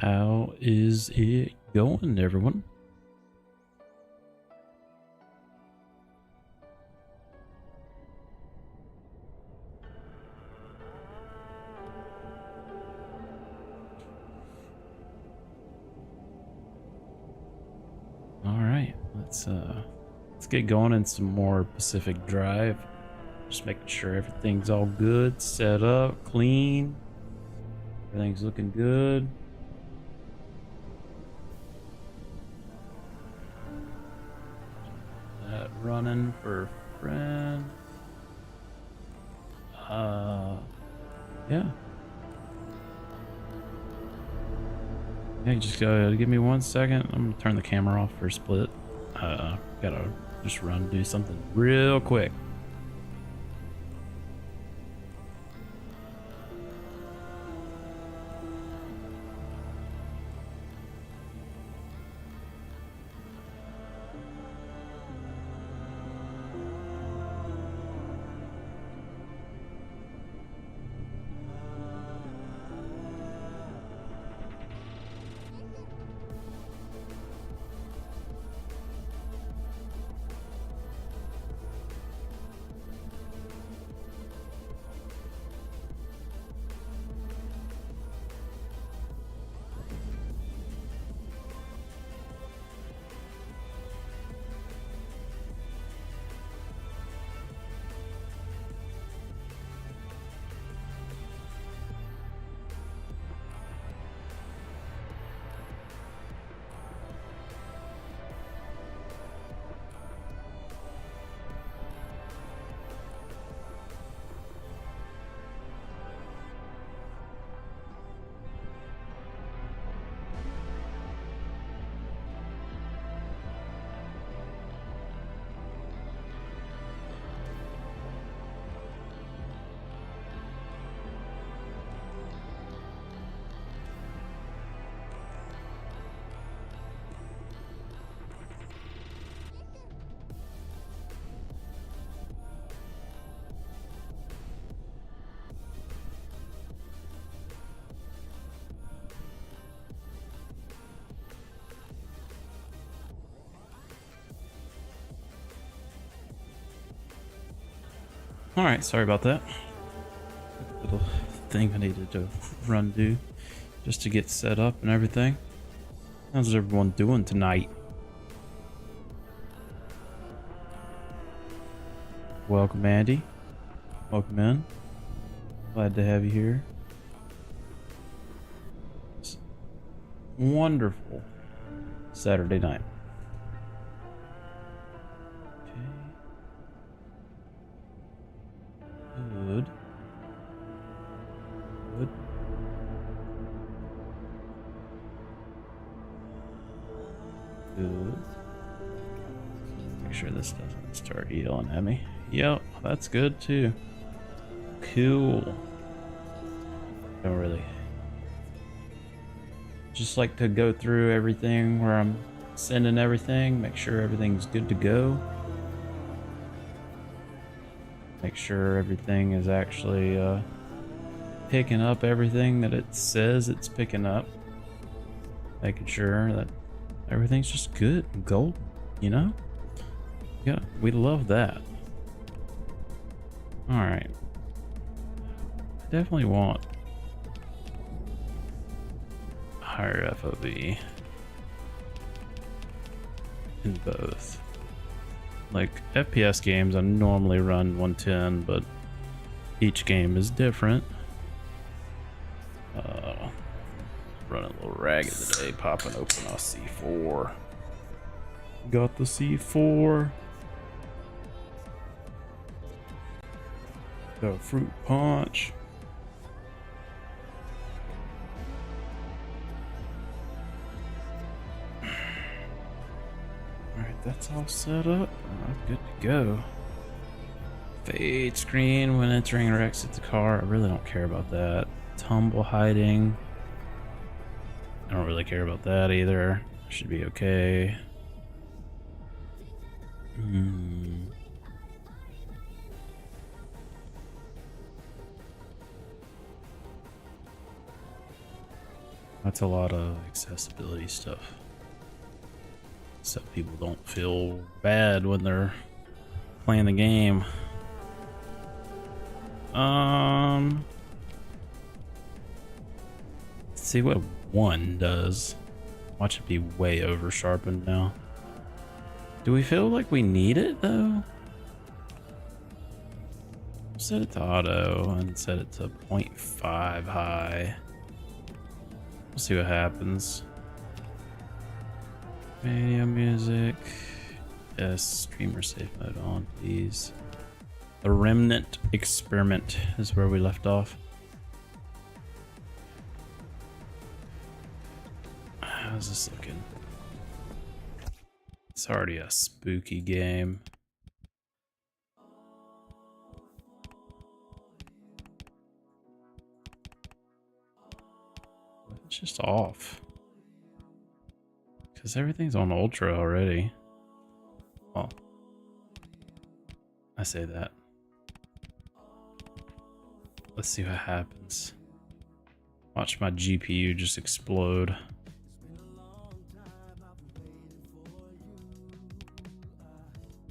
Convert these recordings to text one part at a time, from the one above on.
How is it going, everyone? All right, let's get going in some more Pacific Drive. Just making sure everything's all good, set up, clean. Everything's looking good. That running for friend. Yeah. Yeah, just give me 1 second. I'm gonna turn the camera off for a split. Gotta just run, do something real quick. All right, sorry about that. Little thing I needed to run do just to get set up and everything. How's everyone doing tonight? Welcome, Andy. Welcome in. Glad to have you here. It's wonderful Saturday night. Good. Good. Good. Make sure this doesn't start yelling at me. Yep, that's good too. Cool. Don't really. Just like to go through everything where I'm sending everything, make sure everything's good to go. Make sure everything is actually picking up everything that it says it's picking up. Making sure that everything's just good and golden, you know? Yeah, we love that. Alright. Definitely want higher FOV in both. Like FPS games, I normally run 110, but each game is different. Running a little ragged today, popping open a C4. Got the C4. Got a fruit punch. Alright, that's all set up. Good to go. Fade screen when entering or exit the car. I really don't care about that. Tumble hiding. I don't really care about that either. Should be okay. That's a lot of accessibility stuff. So people don't feel bad when they're playing the game. Let's see what 1 does. Watch it be way over sharpened now. Do we feel like we need it though? Set it to auto and set it to 0.5 high. We'll see what happens. Radio music. Yes, streamer safe mode on, please. The Remnant Experiment is where we left off. How's this looking? It's already a spooky game. It's just off. Because everything's on ultra already. Well, I say that. Let's see what happens. Watch my GPU just explode.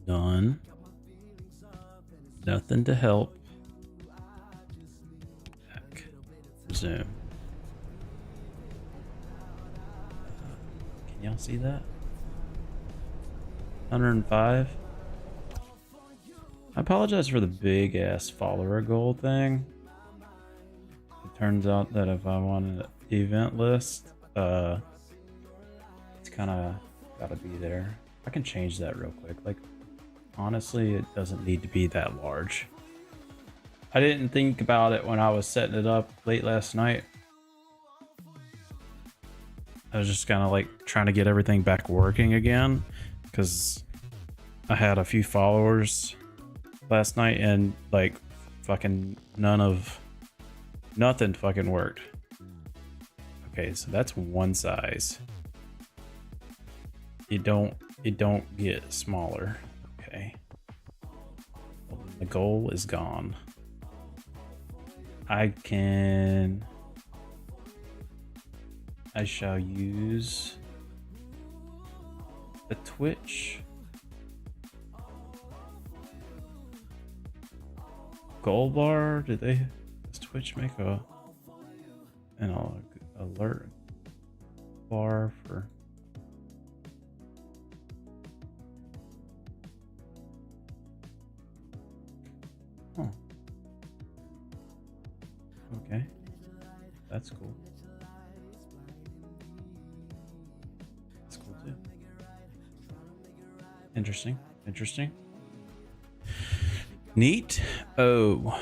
Done. Nothing to help. Back. Resume. Can y'all see that? 105. I apologize for the big ass follower goal thing. It turns out that if I wanted an event list, it's kind of gotta be there. I can change that real quick. Like, honestly, it doesn't need to be that large. I didn't think about it when I was setting it up late last night. I was just kind of like trying to get everything back working again because I had a few followers last night and like fucking nothing fucking worked. Okay, so that's one size. It don't get smaller. Okay. Well, the goal is gone. I shall use the Twitch goal bar. Does Twitch make an alert bar for? Oh. Okay. That's cool. That's cool too. Interesting. Interesting. Neat. Oh.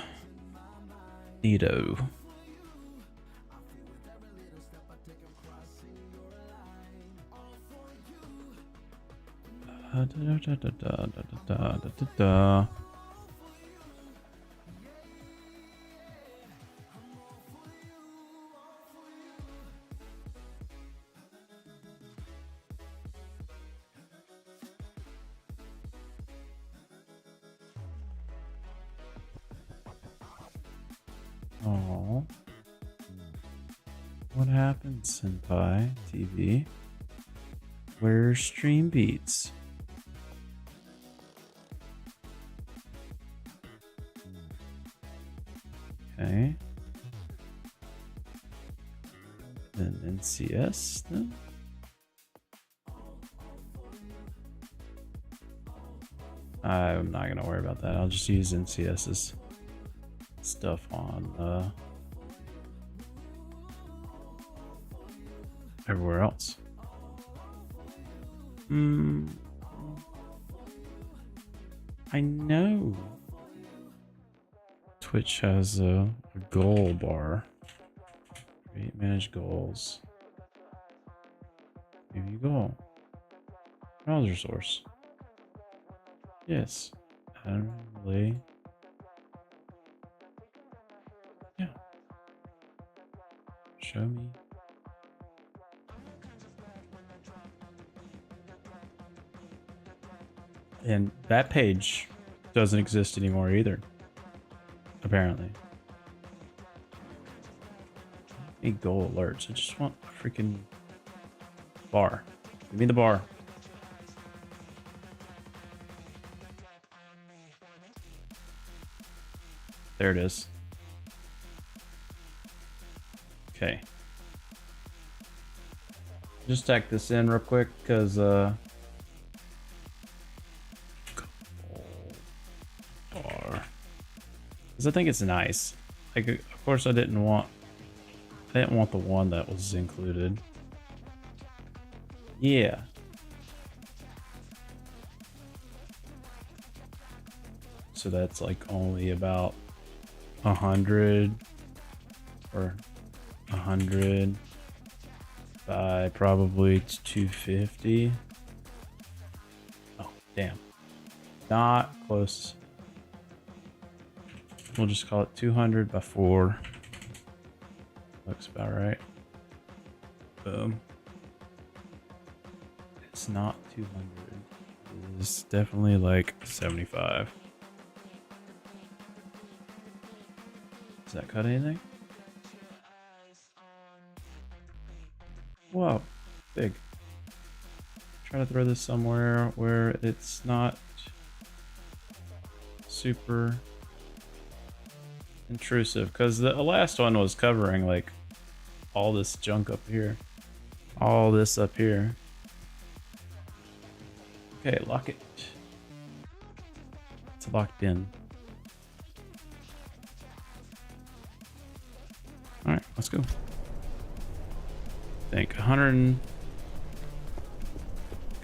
Neato. Oh, what happened, Senpai TV? Where's Stream Beats? Okay. Then NCS then? I'm not gonna worry about that. I'll just use NCS's stuff on everywhere else. I know Twitch has a goal bar. Create, manage goals. Here you go. Browser source. Yes. Relay. Yeah. Show me. And that page doesn't exist anymore either. Apparently. Need goal alerts. I just want freaking bar. Give me the bar. There it is. Okay. Just tack this in real quick because bar. Because I think it's nice. Like, of course I didn't want the one that was included. Yeah. So that's like only about 100 or 100 by probably 250. Oh, damn. Not close. We'll just call it 200 by 4. Looks about right. Boom. It's not 200. It's definitely like 75. Does that cut anything? Whoa, big. Try to throw this somewhere where it's not super intrusive, because the last one was covering like all this junk up here. All this up here. Okay, lock it. It's locked in. Alright, let's go. I think 100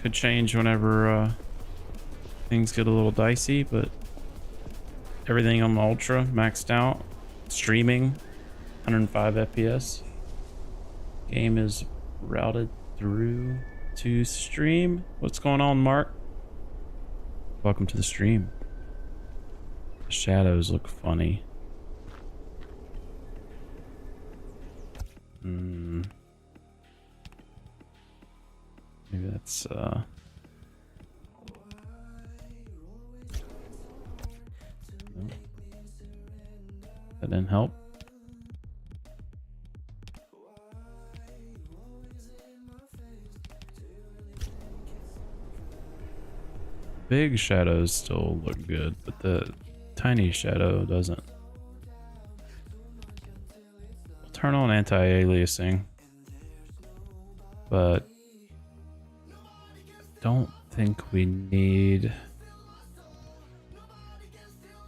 could change whenever things get a little dicey, but everything on the Ultra maxed out. Streaming 105 FPS. Game is routed through to stream. What's going on, Mark? Welcome to the stream. The shadows look funny. Maybe that's that didn't help. Big shadows still look good, but the tiny shadow doesn't. We'll turn on anti-aliasing, but I don't think we need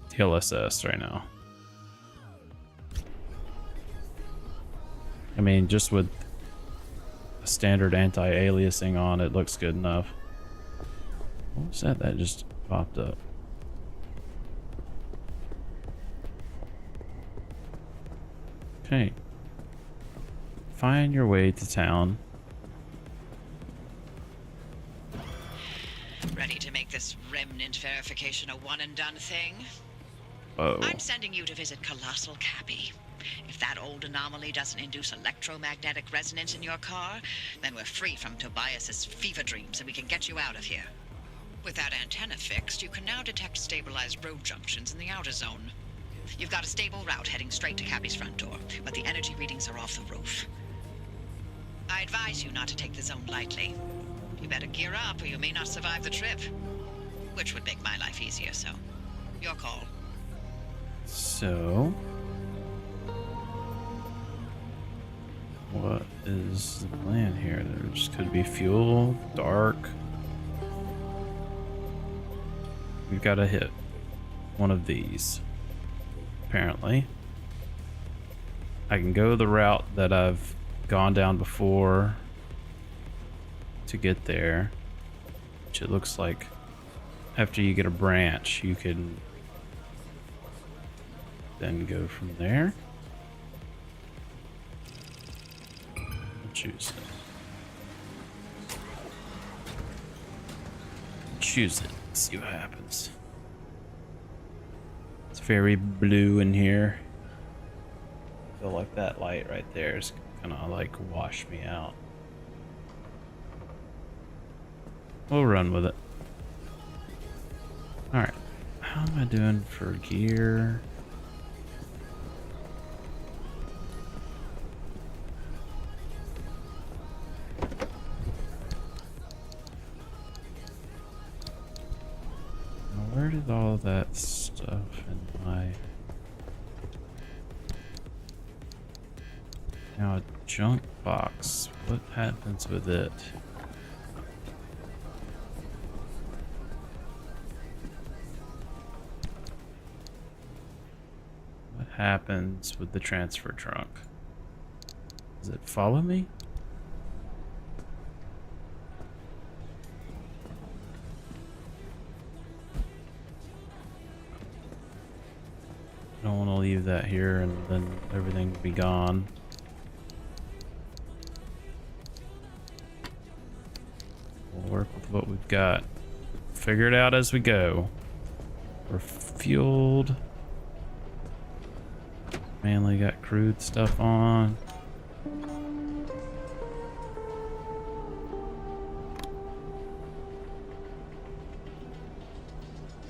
DLSS right now. I mean, just with a standard anti-aliasing on, it looks good enough. What was that? That just popped up. Okay. Find your way to town. Ready to make this remnant verification a one and done thing? Whoa. I'm sending you to visit Colossal Cappy. If that old anomaly doesn't induce electromagnetic resonance in your car, then we're free from Tobias's fever dreams and we can get you out of here. With that antenna fixed, you can now detect stabilized road junctions in the outer zone. You've got a stable route heading straight to Cappy's front door, but the energy readings are off the roof. I advise you not to take the zone lightly. You better gear up or you may not survive the trip. Which would make my life easier, so your call. So, what is the plan here? There just could be fuel, dark. We've got to hit one of these. Apparently, I can go the route that I've gone down before to get there, which it looks like after you get a branch, you can then go from there. I'll choose it. Choose it. See what happens. It's very blue in here. I feel like that light right there is gonna like wash me out. We'll run with it. Alright. How am I doing for gear? did all that stuff in my... Now a junk box. What happens with it? What happens with the transfer trunk? Does it follow me? I don't want to leave that here and then everything be gone. We'll work with what we've got. Figure it out as we go. We're fueled. Mainly got crude stuff on.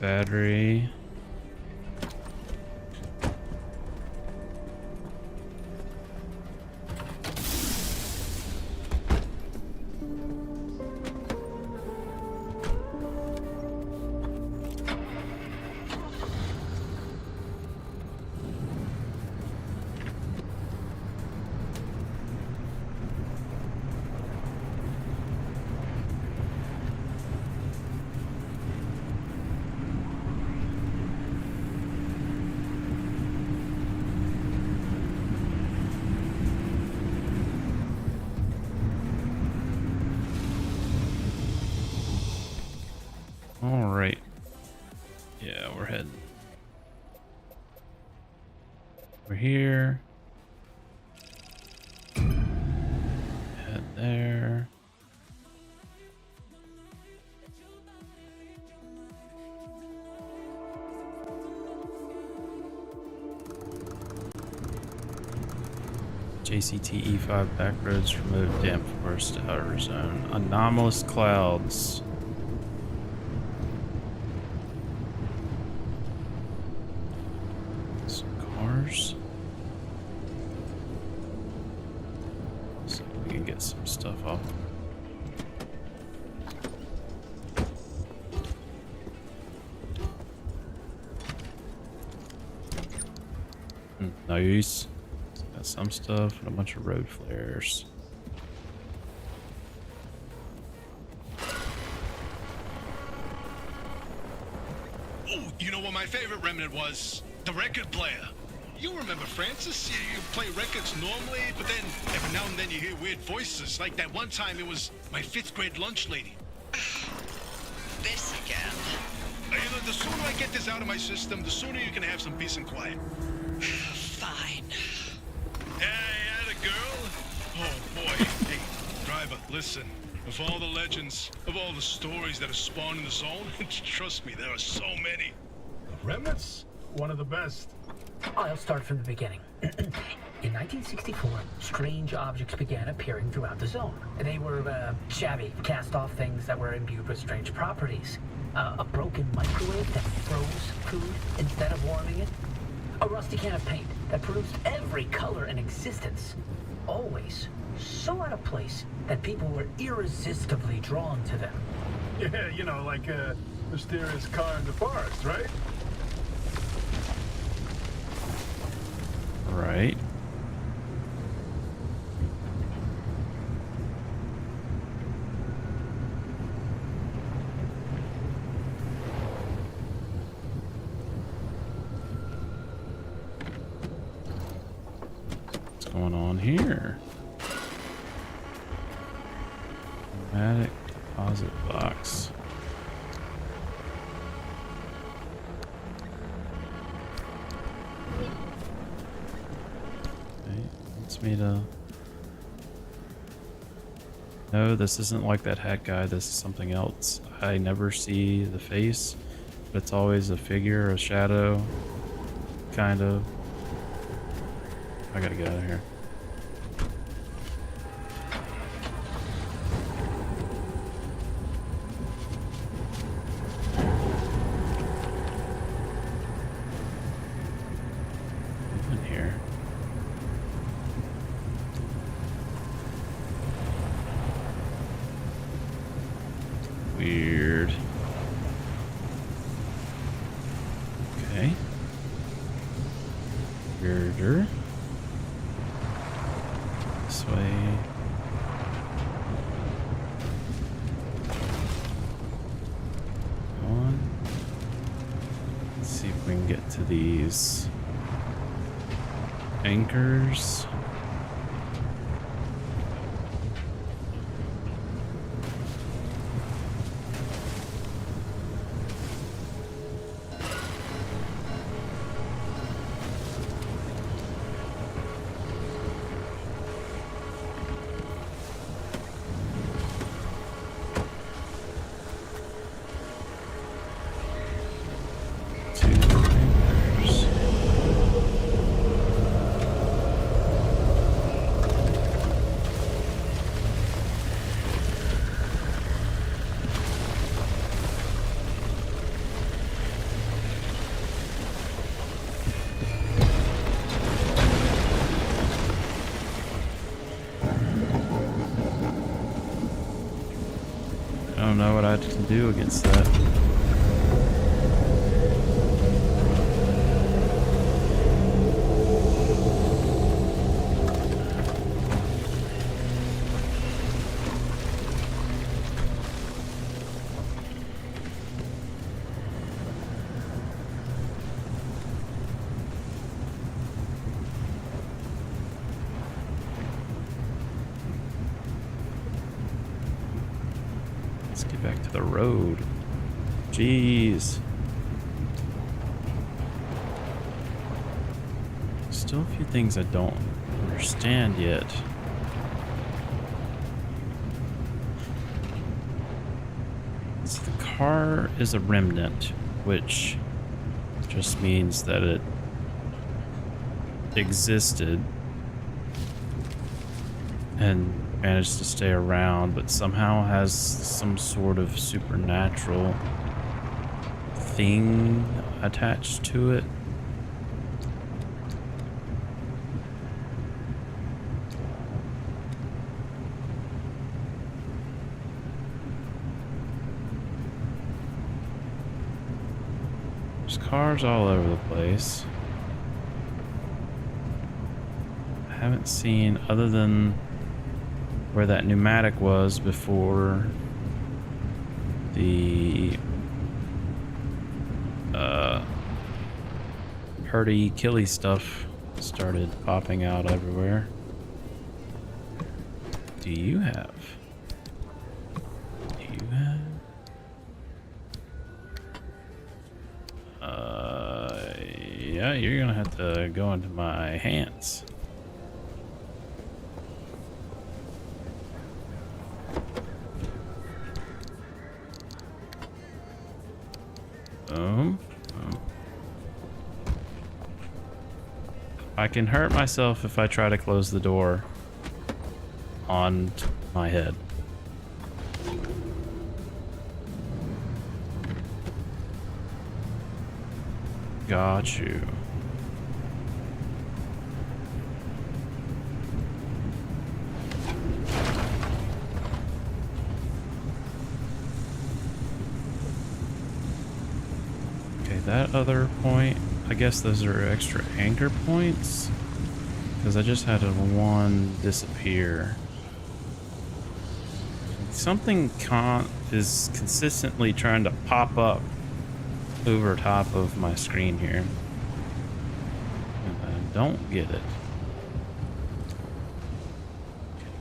Battery. All right. Yeah, we're heading. We're here. Head there. JCT E5 backroads from the damp forest to outer zone. Anomalous clouds. Cars. So we can get some stuff off. Nice. Got some stuff and a bunch of road flares. Oh, you know what my favorite remnant was? The record player. You remember, Francis? You play records normally, but then every now and then you hear weird voices. Like that one time it was my 5th grade lunch lady. This again. You know, the sooner I get this out of my system, the sooner you can have some peace and quiet. Fine. Hey, atta girl. Oh, boy. Hey, driver, listen. Of all the legends, of all the stories that have spawned in the zone, trust me, there are so many. Remnants? One of the best. I'll start from the beginning. In 1964, strange objects began appearing throughout the zone. They were shabby, cast-off things that were imbued with strange properties. A broken microwave that froze food instead of warming it. A rusty can of paint that produced every color in existence. Always so out of place that people were irresistibly drawn to them. Yeah, you know, like a mysterious car in the forest, right? Right. What's going on here? Pneumatic deposit box. Me to... No, this isn't like that hat guy. This is something else. I never see the face, but it's always a figure, a shadow, kind of. I gotta get out of here. In here. Weird. to these anchors. Two anchors. I don't know what I can do against that. Let's get back to the road. Jeez. Still a few things I don't understand yet. So the car is a remnant, which just means that it existed and managed to stay around, but somehow has some sort of supernatural thing attached to it. There's cars all over the place. I haven't seen, other than where that pneumatic was before the hurdy killy stuff started popping out everywhere. Do you have? Yeah, you're gonna have to go into my hands. I can hurt myself if I try to close the door on my head. Got you. Okay, that other point, I guess those are extra anchor points, because I just had one disappear. Something is consistently trying to pop up over top of my screen here, and I don't get it. Okay,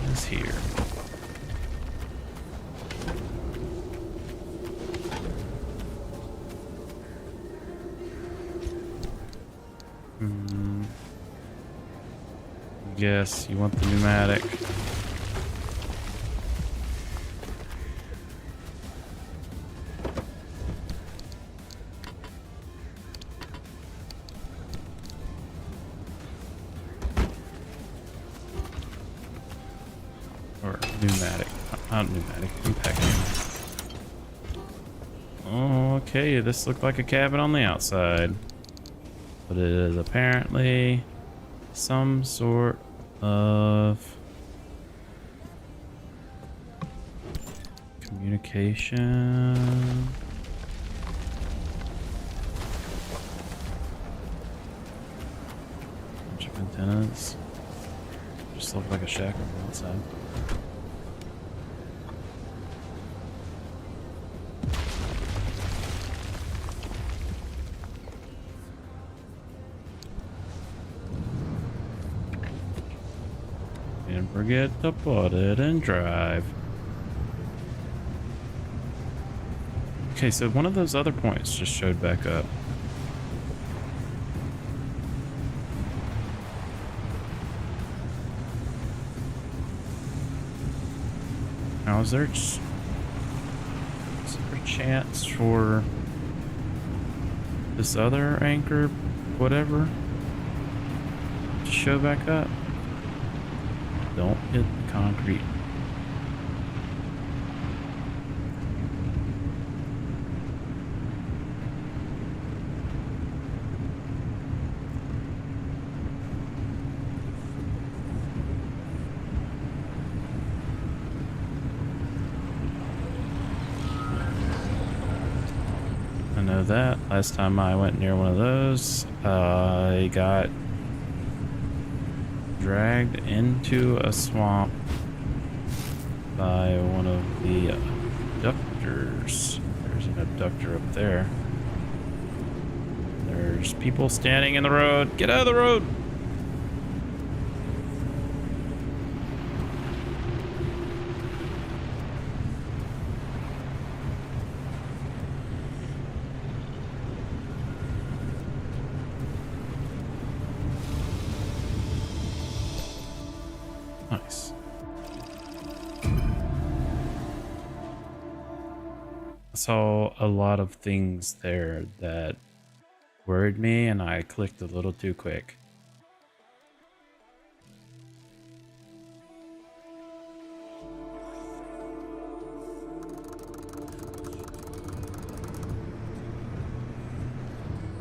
what is here? Yes, you want the pneumatic. Or pneumatic, not pneumatic, impact. Okay, this looked like a cabin on the outside, but it is apparently some sort of communication. Bunch of antennas. Just look like a shack on the outside. Didn't forget to put it in drive. Okay, so one of those other points just showed back up. Now, is there a chance for this other anchor, whatever, to show back up? Don't hit the concrete. I know that. Last time I went near one of those, I got dragged into a swamp by one of the abductors. There's an abductor up there. There's people standing in the road. Get out of the road! Nice. I saw a lot of things there that worried me, and I clicked a little too quick.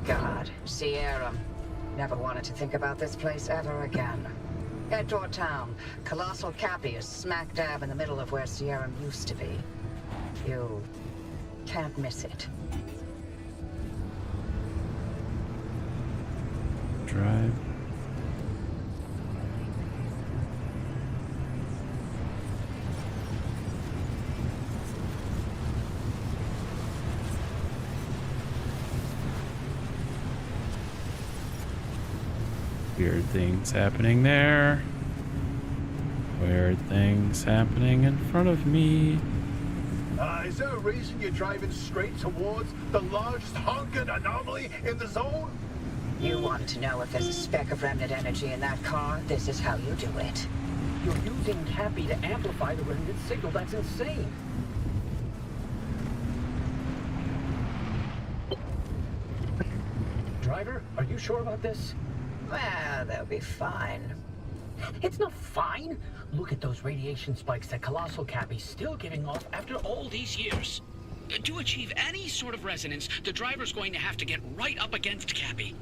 God, Sierra. Never wanted to think about this place ever again. Head toward town. Colossal Cappy is smack dab in the middle of where Sierra used to be. You can't miss it. Drive. Weird things happening there. Weird things happening in front of me. Is there a reason you're driving straight towards the largest honking anomaly in the zone? You want to know if there's a speck of remnant energy in that car? This is how you do it. You're using Cappy to amplify the remnant signal. That's insane. Driver, are you sure about this? Well, they'll be fine. It's not fine. Look at those radiation spikes that Colossal Cappy's still giving off after all these years. To achieve any sort of resonance, the driver's going to have to get right up against Cappy.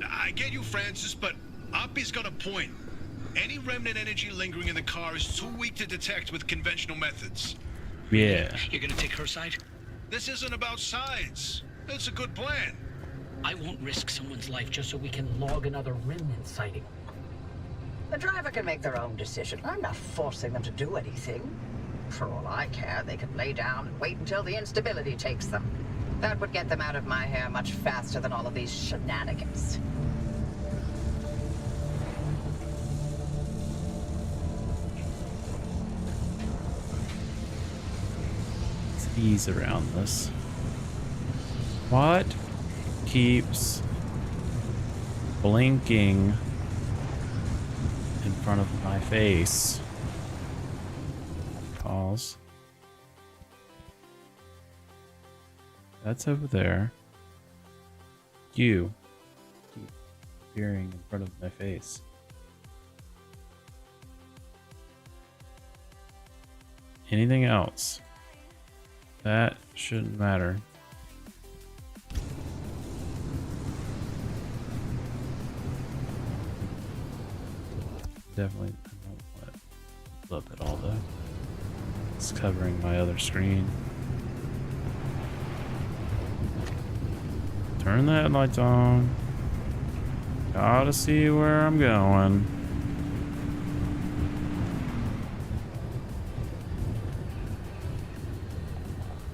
I get you, Francis, but Oppie's got a point. Any remnant energy lingering in the car is too weak to detect with conventional methods. Yeah. You're gonna take her side? This isn't about sides. It's a good plan. I won't risk someone's life just so we can... Log another remnant sighting. The driver can make their own decision. I'm not forcing them to do anything. For all I care, they can lay down and wait until the instability takes them. That would get them out of my hair much faster than all of these shenanigans. Let's ease around this. What keeps blinking in front of my face? Pause. That's over there. You keep appearing in front of my face. Anything else? That shouldn't matter. Definitely I don't want to flip it all though. It's covering my other screen. Turn the headlights on. Gotta see where I'm going.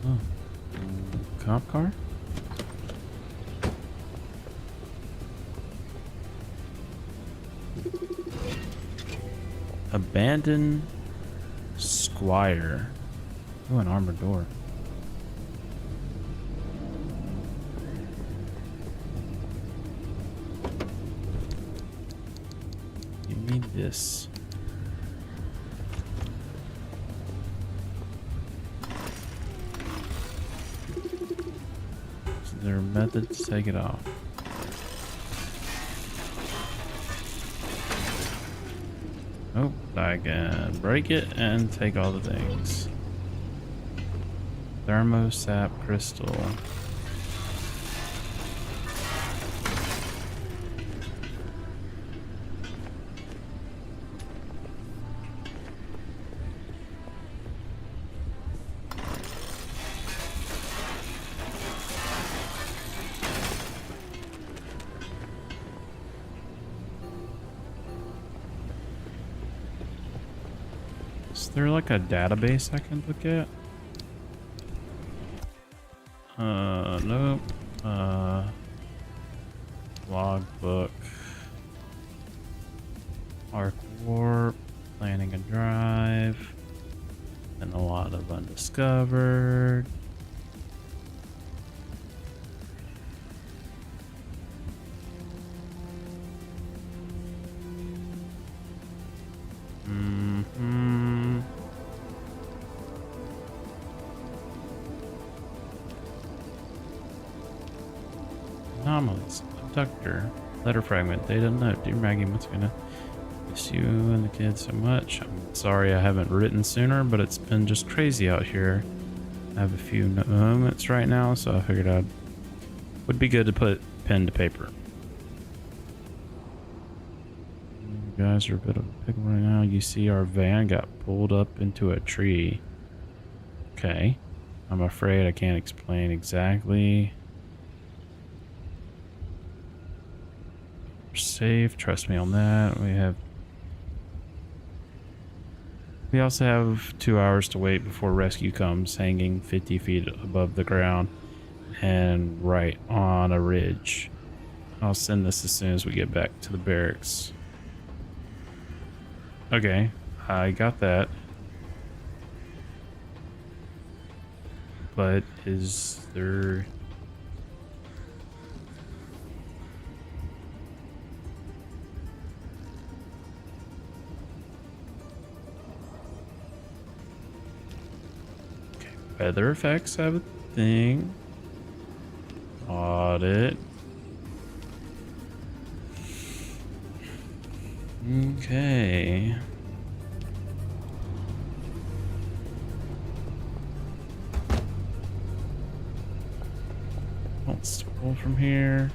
Oh. Cop car? Abandoned Squire. Oh, an armored door. Give me this. Is there a method to take it off? Oh, I can break it and take all the things. Thermosap crystal. Is there like a database I can look at? Nope. Logbook. Arc warp. Planning a drive. And a lot of undiscovered. Anomalies. Abductor. Letter fragment. Data note. Dear Maggie, what's gonna miss you and the kids so much? I'm sorry I haven't written sooner, but it's been just crazy out here. I have a few moments right now, so I figured would be good to put pen to paper. You guys are a bit of a pickle right now. You see our van got pulled up into a tree. Okay. I'm afraid I can't explain exactly. We're safe, trust me on that. We also have 2 hours to wait before rescue comes, hanging 50 feet above the ground and right on a ridge. I'll send this as soon as we get back to the barracks. Okay, I got that. But is there... Weather effects have a thing. Audit. Okay. Don't scroll from here.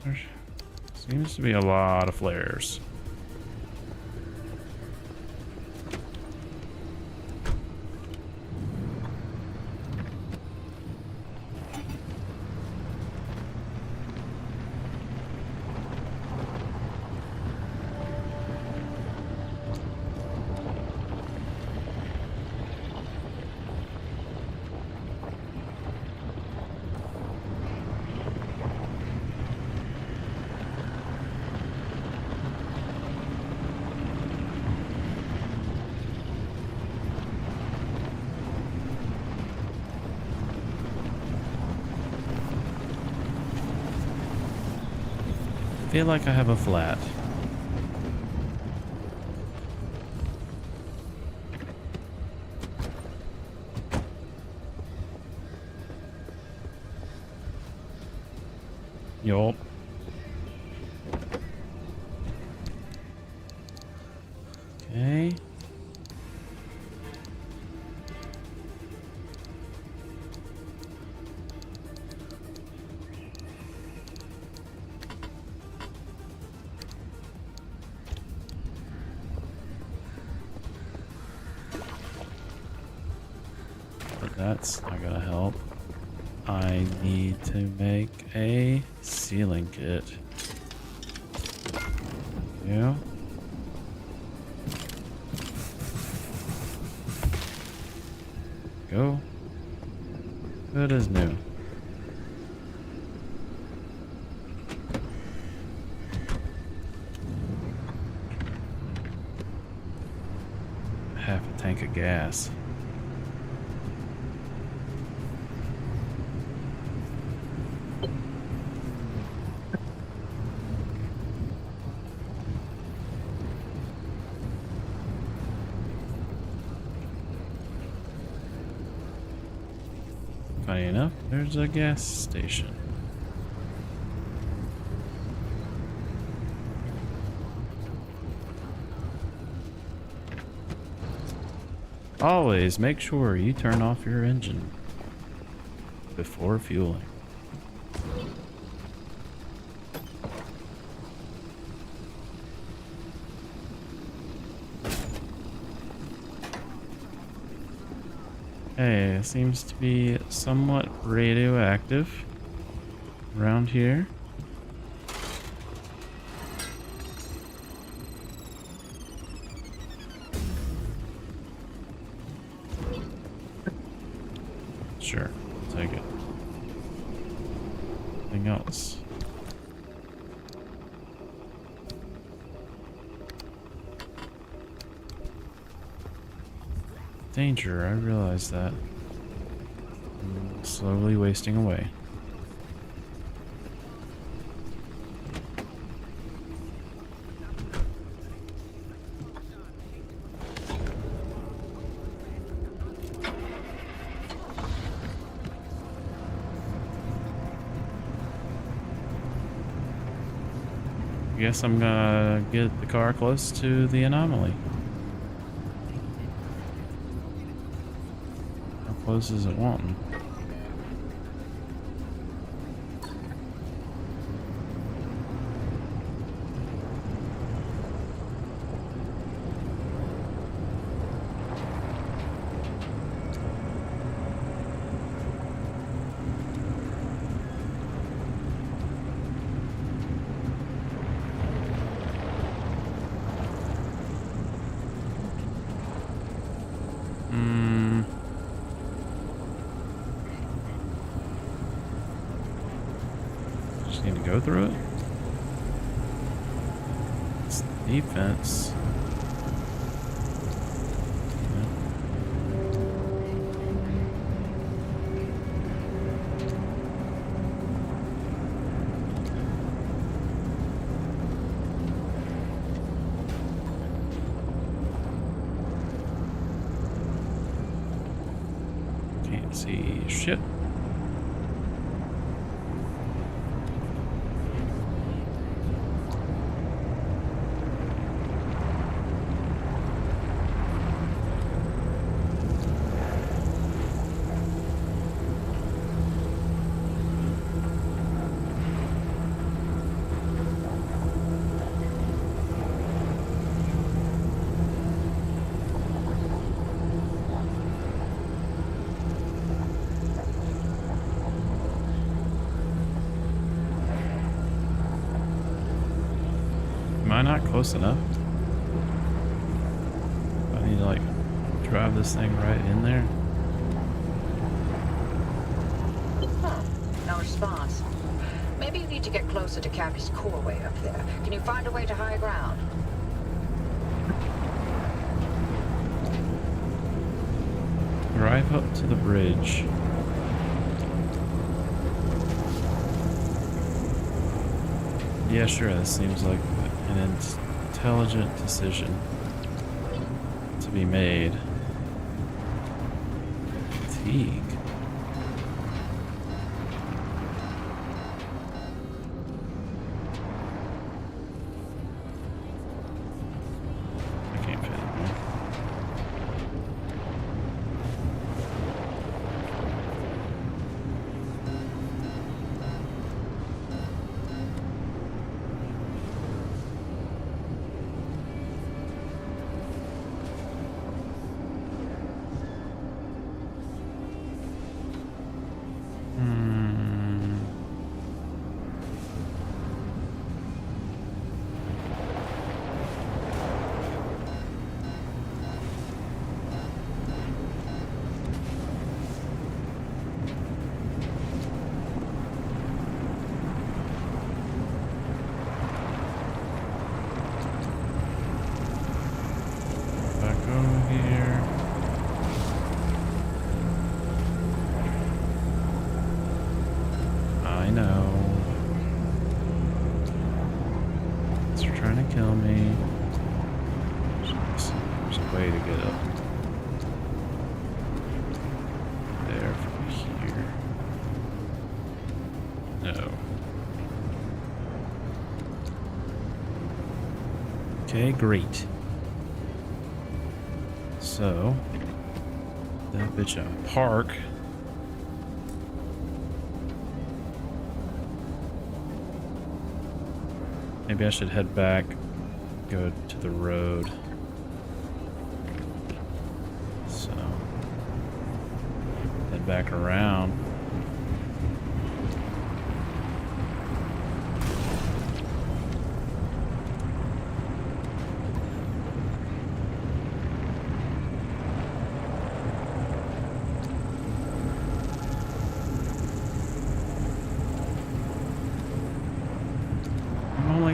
There seems to be a lot of flares. I feel like I have a flat. Yup. Okay. That's not gonna help. I need to make a sealing kit. Yeah. Go. Good as new. tank of gas. Funny enough, there's a gas station. Always make sure you turn off your engine before fueling. Hey, it seems to be somewhat radioactive around here. Sure, take it. Anything else? Danger, I realize that. I'm slowly wasting away. I guess I'm gonna get the car close to the anomaly. How close is it wanting? Just need to go through it. It's defense. Can't see shit. Am I not close enough? I need to like drive this thing right in there. Huh. No response. Maybe you need to get closer to Cappy's core way up there. Can you find a way to high ground? Drive up to the bridge. Yeah, sure, this seems like an intelligent decision to be made. Fatigue. I can't fit in there. know. They're trying to kill me. There's a way to get up there from here. No. Okay, great. So, that bitch out of park. Maybe I should head back, go to the road. So, head back around.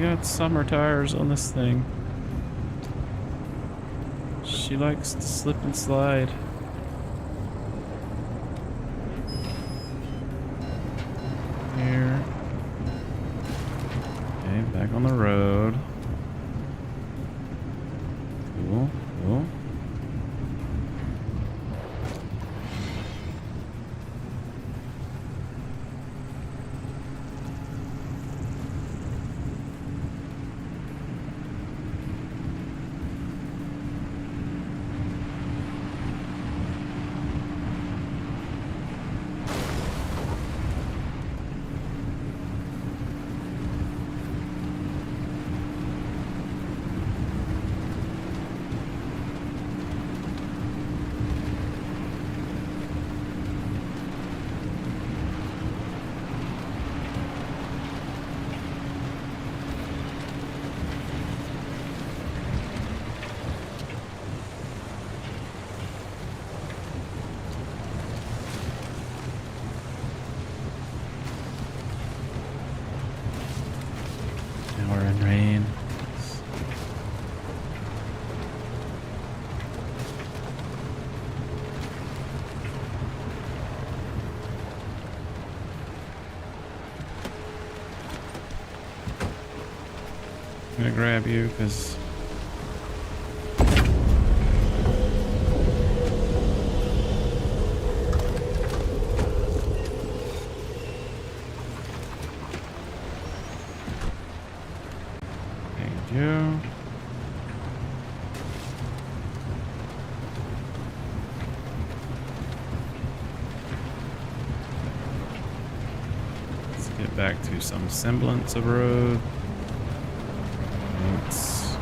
Got summer tires on this thing. She likes to slip and slide. Here. Okay, back on the road. Cool, cool. Now we're in rain. I'm gonna grab you because you. Let's get back to some semblance of road. Thanks.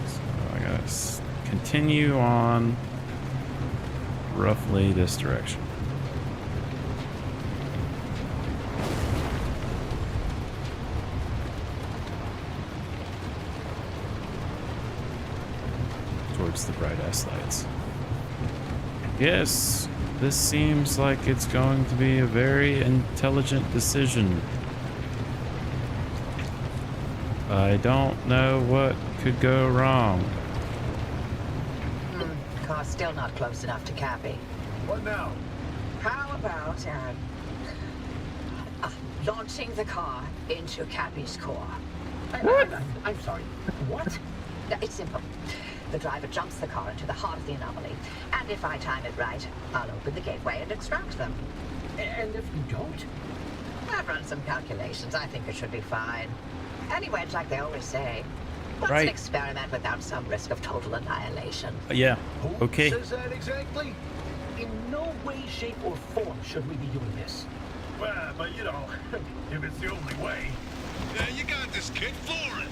So I gotta continue on roughly this direction. Towards the bright ass lights. Yes, this seems like it's going to be a very intelligent decision. I don't know what could go wrong. Car's still not close enough to Cappy. What now? How about launching the car into Cappy's core? I'm sorry. What? It's simple. The driver jumps the car into the heart of the anomaly, and if I time it right, I'll open the gateway and extract them. And if you don't? I've run some calculations. I think it should be fine. Anyway, it's like they always say. What's Right. an experiment without some risk of total annihilation? Yeah. Who Okay. says that exactly? In no way, shape, or form should we be doing this. Well, but you know, if it's the only way. Yeah, you got this, kid. Floor it.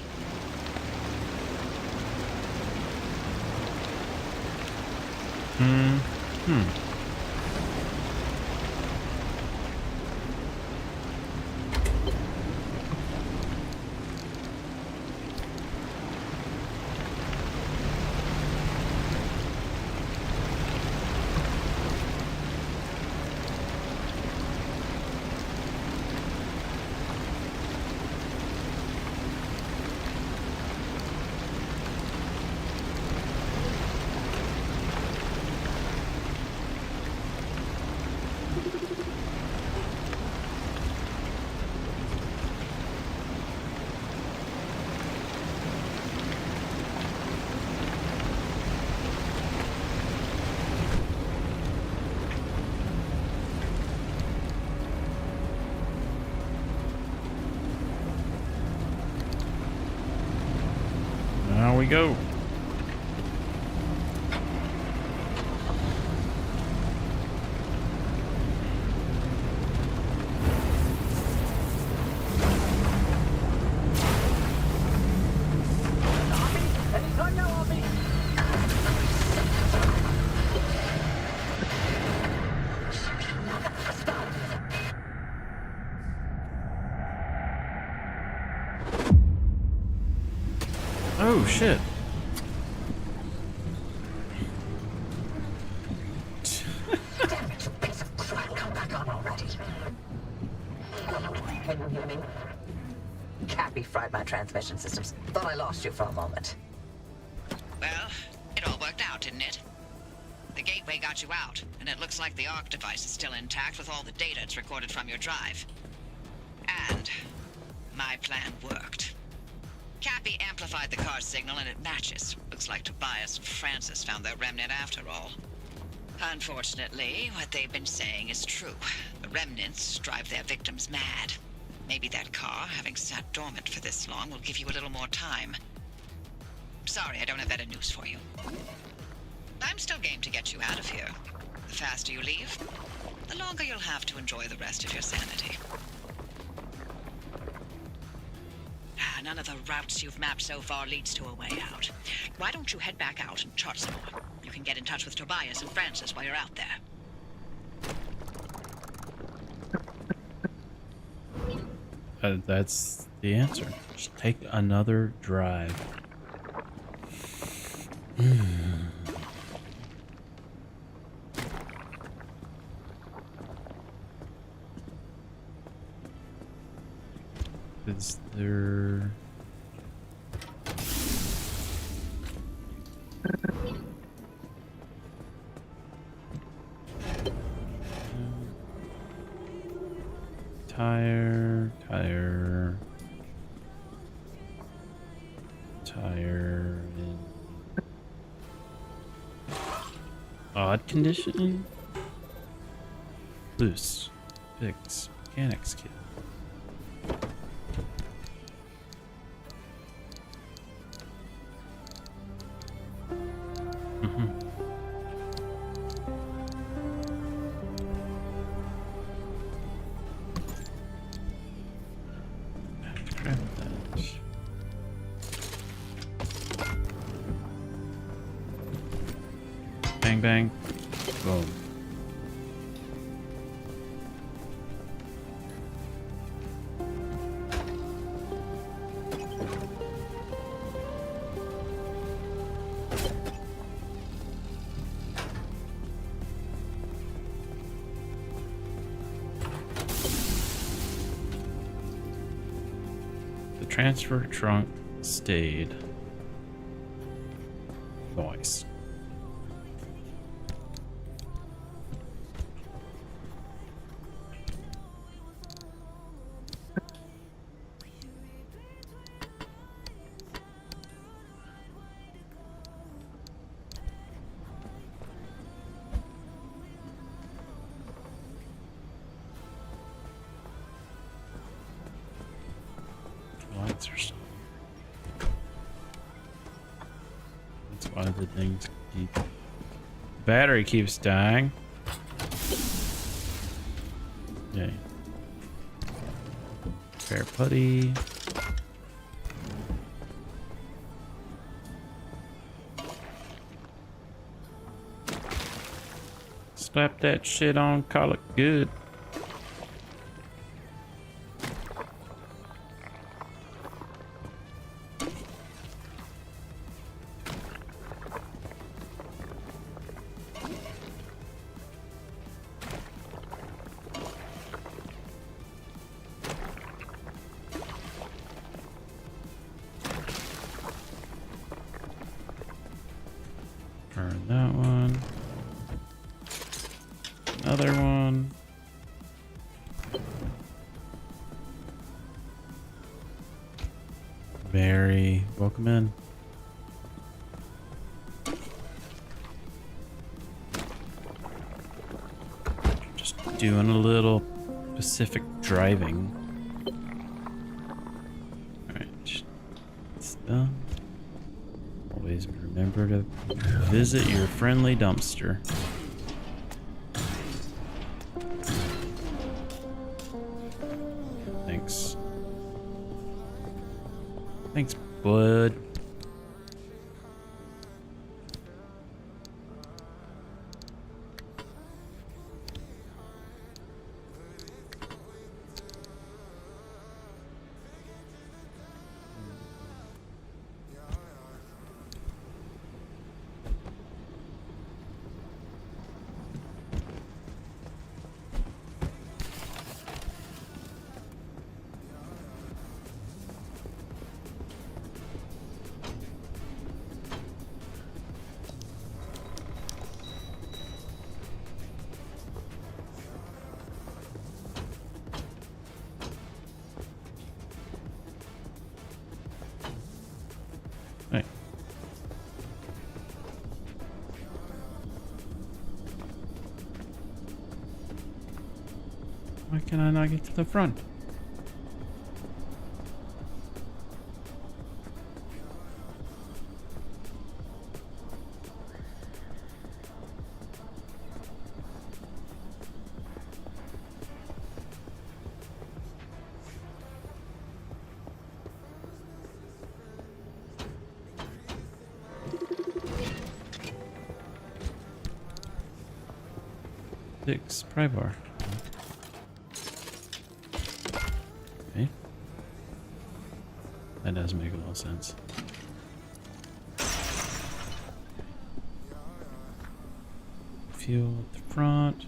go. Anytime now, Oppie. Oh shit. Damn it, you piece of crap. Come back on already. Can you hear me? Cappy fried my transmission systems. Thought I lost you for a moment. Well, it all worked out, didn't it? The gateway got you out, and it looks like the ARC device is still intact with all the data it's recorded from your drive. And my plan worked. Cappy amplified the car's signal and it matches. Looks like Tobias and Francis found their remnant after all. Unfortunately, what they've been saying is true. The remnants drive their victims mad. Maybe that car, having sat dormant for this long, will give you a little more time. Sorry, I don't have better news for you. I'm still game to get you out of here. The faster you leave, the longer you'll have to enjoy the rest of your sanity. None of the routes you've mapped so far leads to a way out. Why don't you head back out and chart some more? You can get in touch with Tobias and Francis while you're out there. That's the answer. Just take another drive. Is there... Tire, and odd condition, loose, fix, mechanics kit. Bang, bang. Boom. The transfer trunk stayed. Nice. Lights are still. That's one of the things. Battery keeps dying. Yay. Fair putty. Slap that shit on, call it good. Burn that one. Another one. Mary, welcome in. Just doing a little Pacific driving. Alright, it's done. always, remember to visit your friendly dumpster. Thanks. Thanks, bud. Right. Why can I not get to the front? Six pry bar. Okay. That does make a lot of sense. Fuel at the front.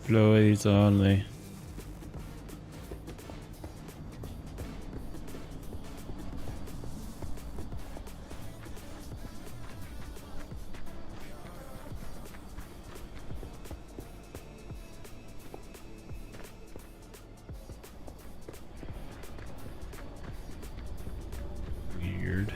Floyd's only. Weird.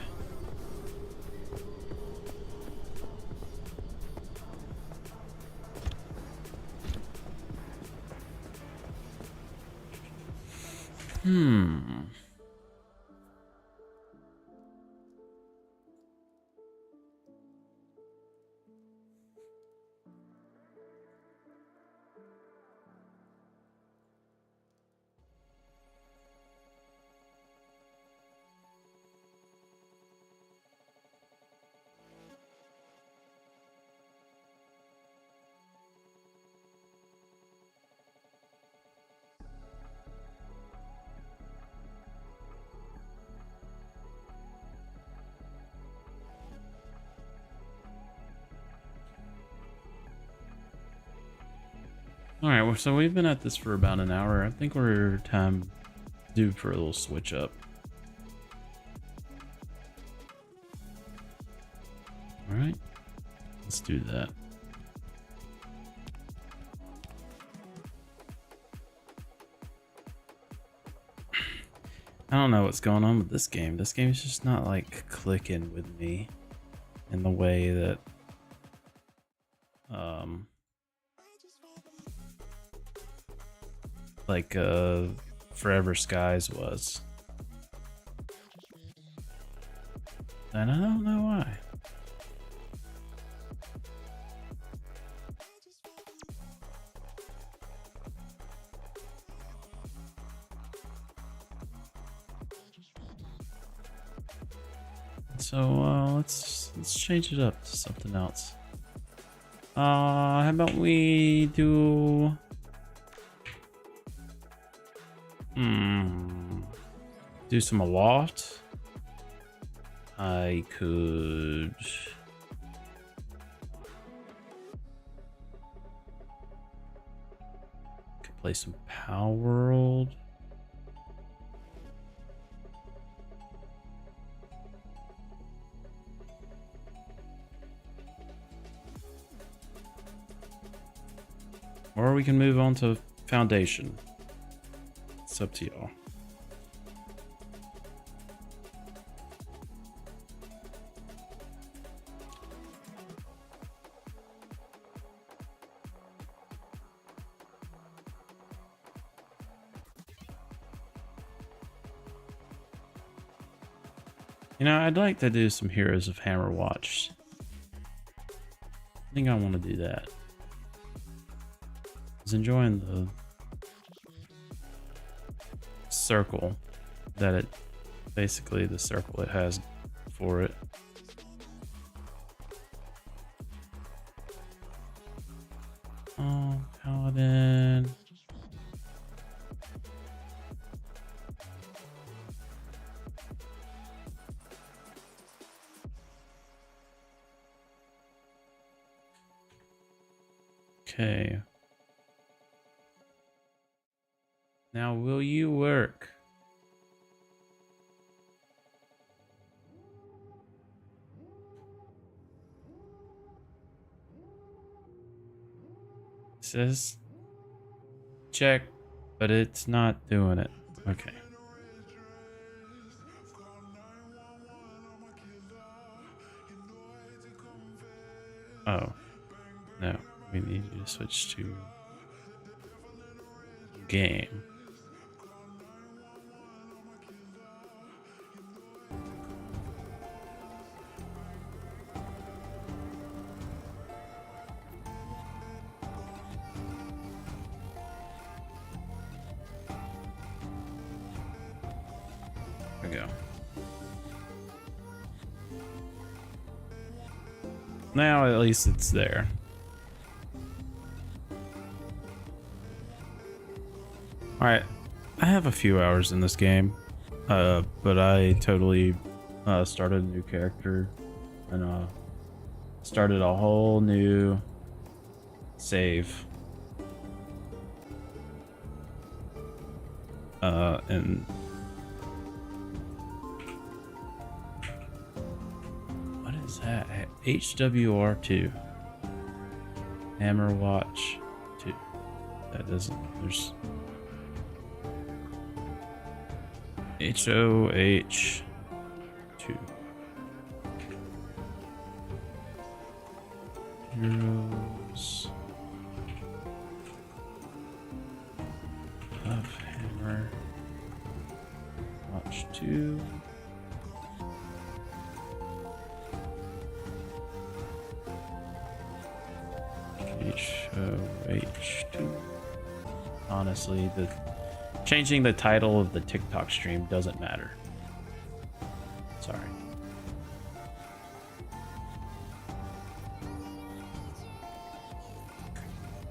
Alright, well, so we've been at this for about an hour. I think we're time due for a little switch up. Alright, let's do that. I don't know what's going on with this game. This game is just not like clicking with me in the way that like Forever Skies was. And I don't know why. So let's change it up to something else. How about we do do some Aloft? I could play some Power World. Or we can move on to Foundation. It's up to y'all. You know, I'd like to do some Heroes of Hammerwatch. I think I want to do that. I was enjoying the circle that it, basically the circle it has for it. Oh, Paladin. Okay. Now, will you work? It says check, but it's not doing it. Okay. Oh, no. We need you to switch to game. There we go. Now at least it's there. Alright, I have a few hours in this game, but I totally started a new character and started a whole new save. And what is that? HWR2 Hammerwatch 2. That doesn't, there's HOH 2 Heroes of Hammer Watch 2. HOH2. Honestly, changing the title of the TikTok stream doesn't matter. Sorry.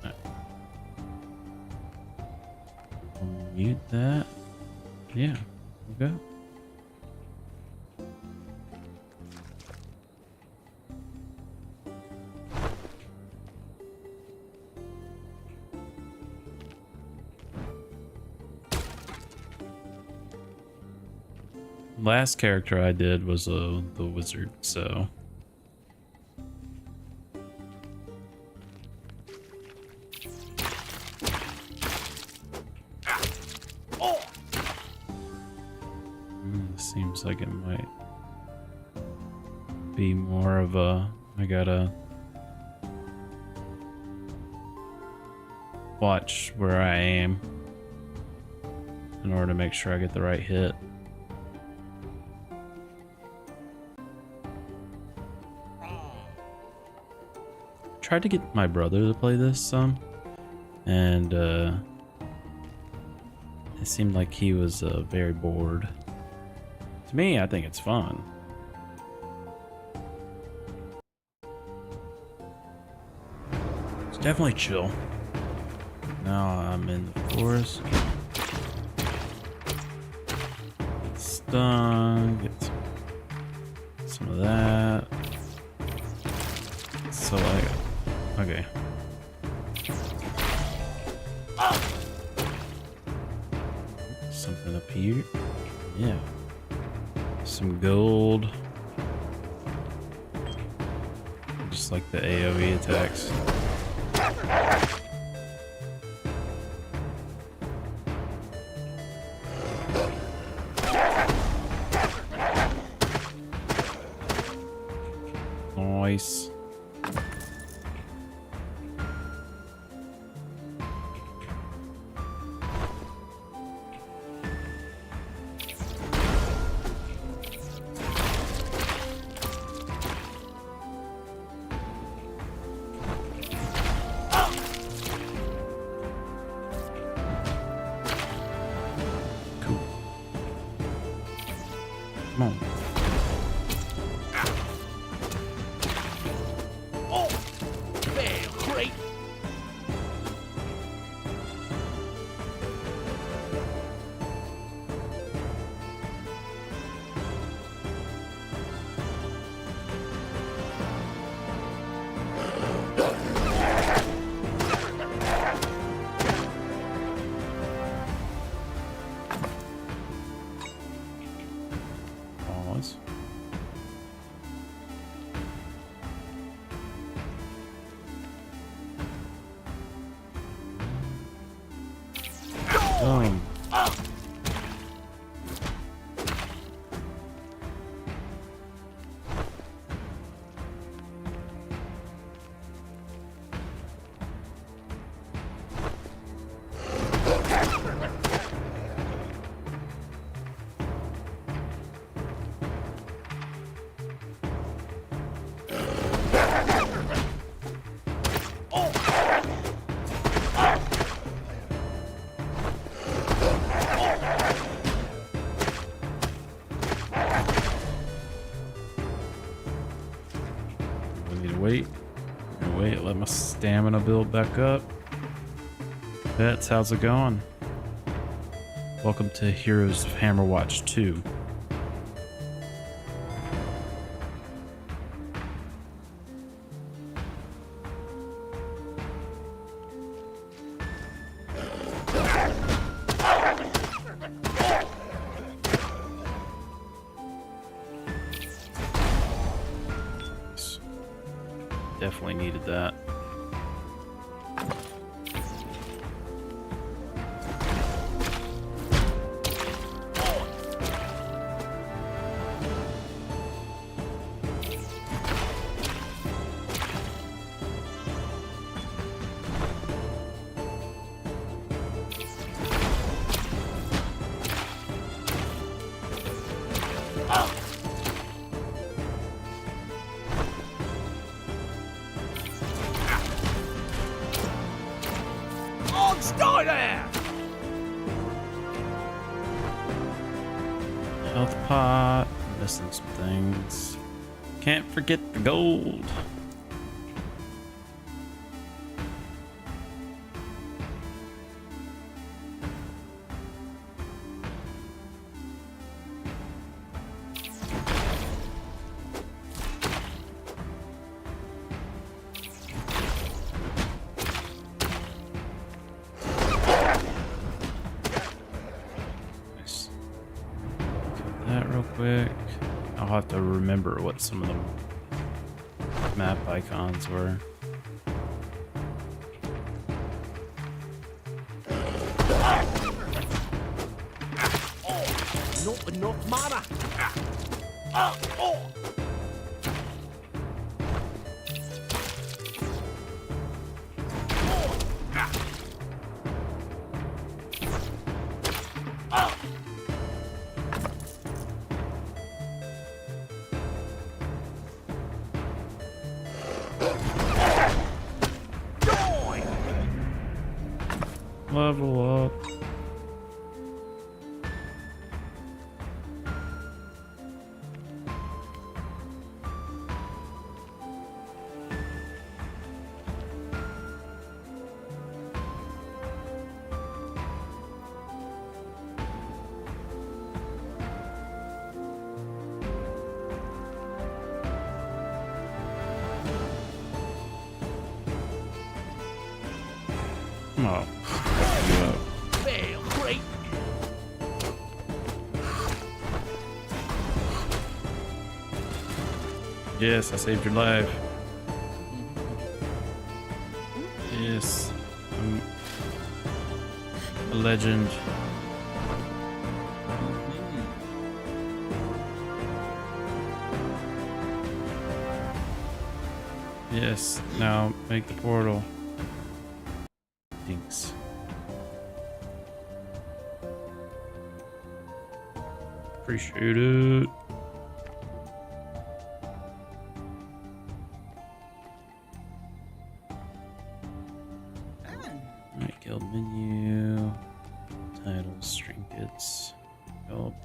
Right. I'll mute that. Yeah, we'll go. Last character I did was the wizard, so seems like it might be more of a I gotta watch where I aim in order to make sure I get the right hit. Tried to get my brother to play this some, and it seemed like he was very bored. To me, I think it's fun. It's definitely chill. Now I'm in the forest. Stun, get some of that. So okay. Something up here. Yeah. Some gold. Just like the AoE attacks. Nice. Come on. Oh, fail, great. Pause. Boom. We need to wait. Wait, let my stamina build back up. Bets, how's it going? Welcome to Heroes of Hammerwatch 2. Definitely needed that. Health pot. Missing some things. Can't forget the gold. Nice. Get that real quick. I'll have to remember what some of the map icons were. Not enough mana. Level up. Oh, you up. Fail, great. Yes, I saved your life. Yes, I'm a legend. Yes, now make the portal. Thanks. Appreciate it. Alright, guild menu, titles, trinkets, help,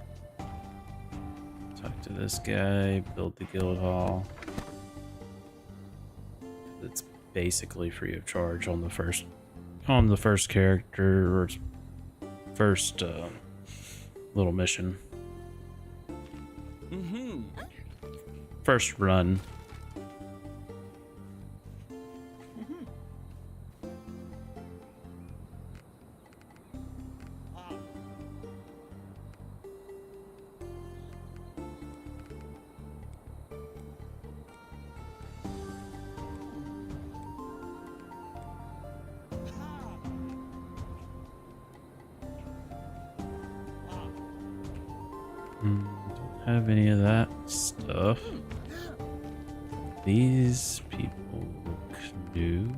Talk to this guy, build the guild hall. It's basically free of charge on the first character or first little mission. First run. Don't have any of that stuff. These people look new.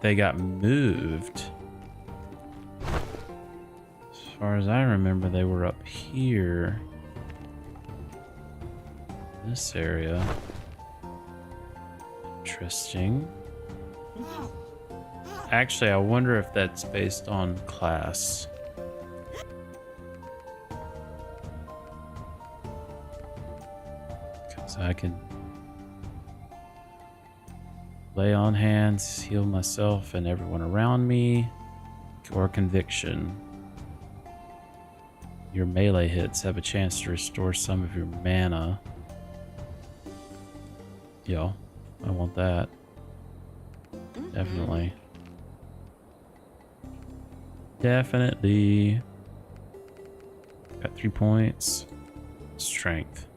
They got moved. As far as I remember, they were up here. This area. Interesting. Actually, I wonder if that's based on class. Because I can lay on hands, heal myself and everyone around me, or conviction. Your melee hits have a chance to restore some of your mana. Yo, I want that. Definitely. Definitely. Got 3 points. Strength.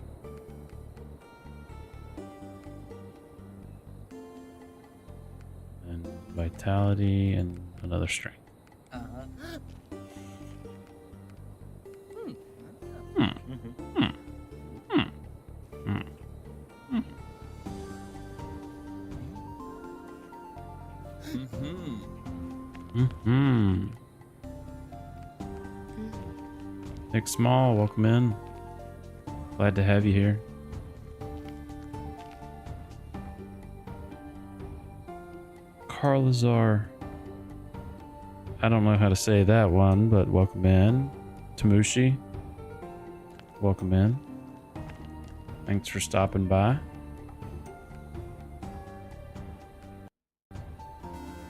And vitality and another strength. Nick Small, welcome in. Glad to have you here. Carlazar. I don't know how to say that one, but welcome in. Tamushi, welcome in. Thanks for stopping by.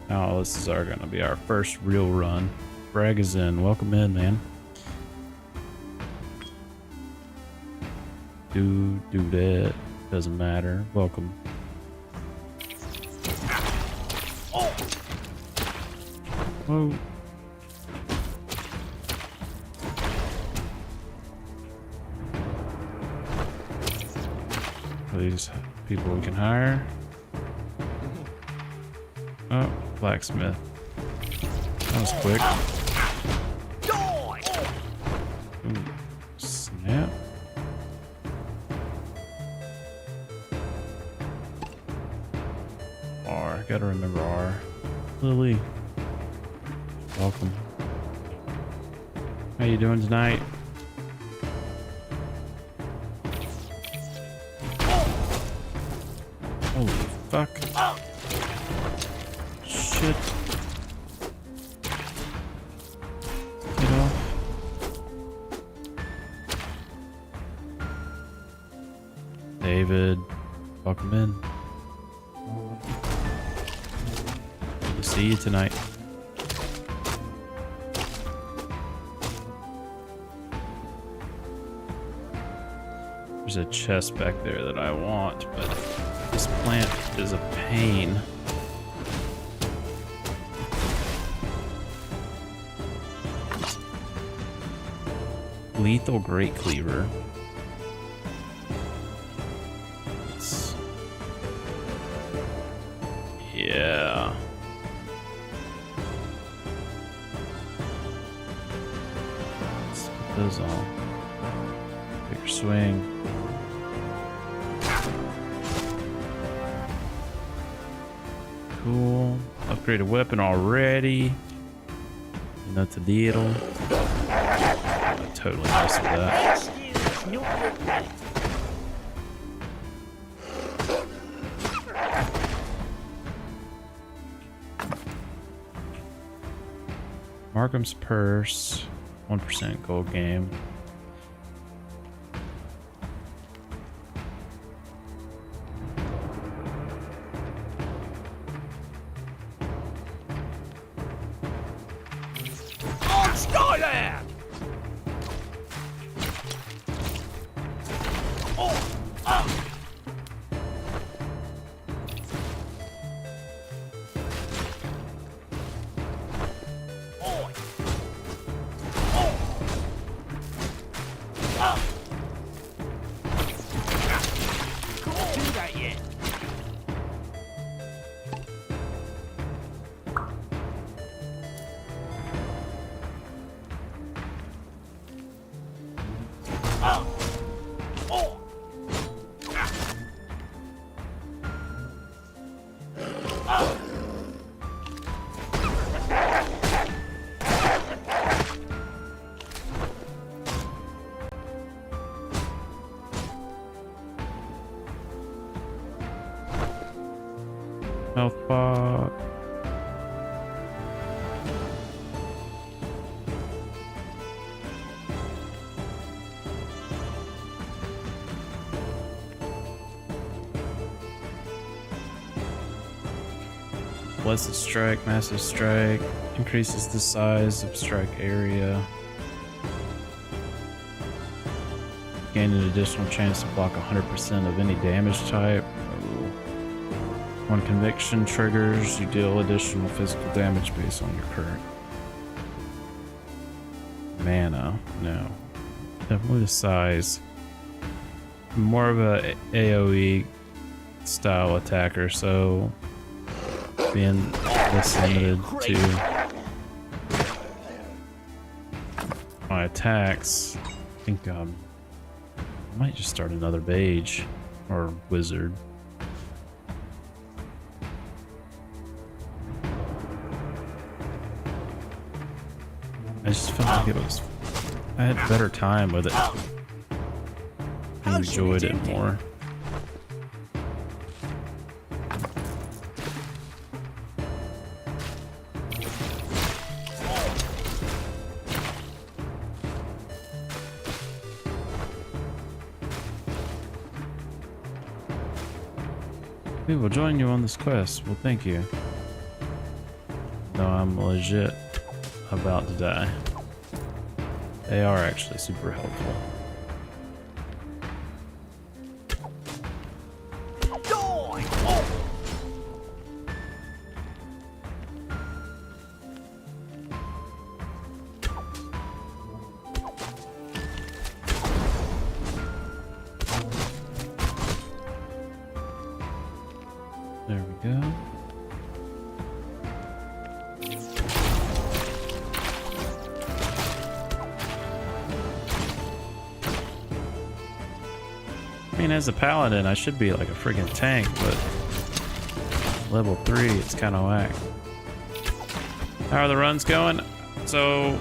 Oh, this is gonna be our first real run. Bragazin, welcome in, man. Do that. Doesn't matter. Welcome. Whoa. These people we can hire. Oh, blacksmith. That was quick. Ooh, snap. R. Gotta remember R. Lily. Welcome. How you doing tonight? Holy fuck. Shit. Get off. David. Welcome in. Good to see you tonight. There's a chest back there that I want, but this plant is a pain. Lethal Great Cleaver. Yeah. Let's put those on. Bigger swing. Cool. Upgrade a weapon already. That's a deal. I totally messed with that. Markham's Purse. 1% gold game. On Skyland! Health bar. Blessed Strike, Massive Strike, increases the size of strike area. Gain an additional chance to block 100% of any damage type. When conviction triggers, you deal additional physical damage based on your current mana. No. Definitely the size. More of a AoE style attacker, so being this limited to my attacks, I think I might just start another Mage or Wizard. I just felt like I had better time with it. I enjoyed it more. We will join you on this quest. Well, thank you. No, I'm legit about to die. They are actually super helpful. There we go. I mean, as a paladin, I should be like a friggin' tank, but level 3, it's kind of whack. How are the runs going? So,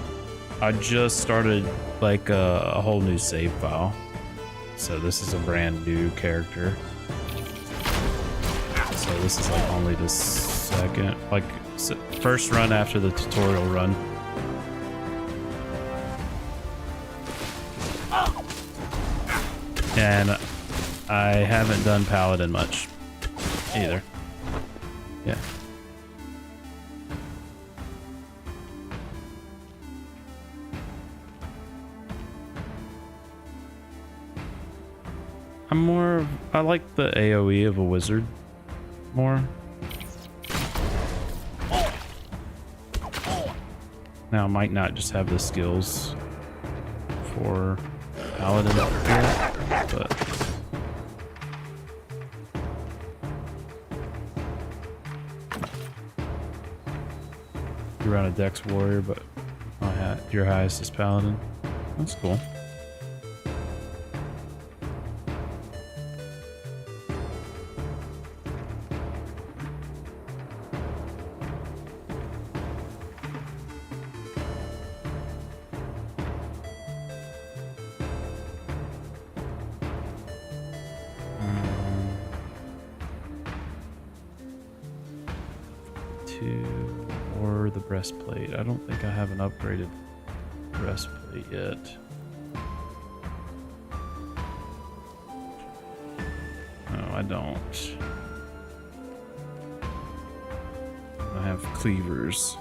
I just started like a whole new save file. So this is a brand new character. So this is like only the second, like first run after the tutorial run. And I haven't done Paladin much either. Yeah. I like the AoE of a wizard more. Now I might not just have the skills for Paladin yet, but you're on a Dex warrior, but your highest is Paladin. That's cool. Or the breastplate. I don't think I have an upgraded breastplate yet. No, I don't. I have cleavers.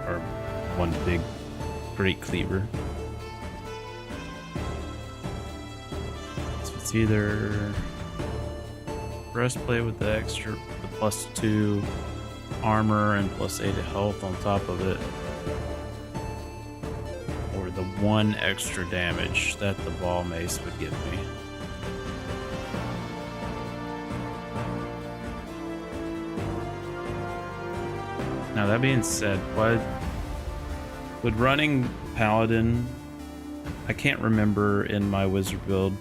Or one big great cleaver. So it's either breastplate with the extra, the +2 armor and +8 health on top of it, or the 1 extra damage that the ball mace would give me. Now that being said, would running Paladin, I can't remember in my wizard build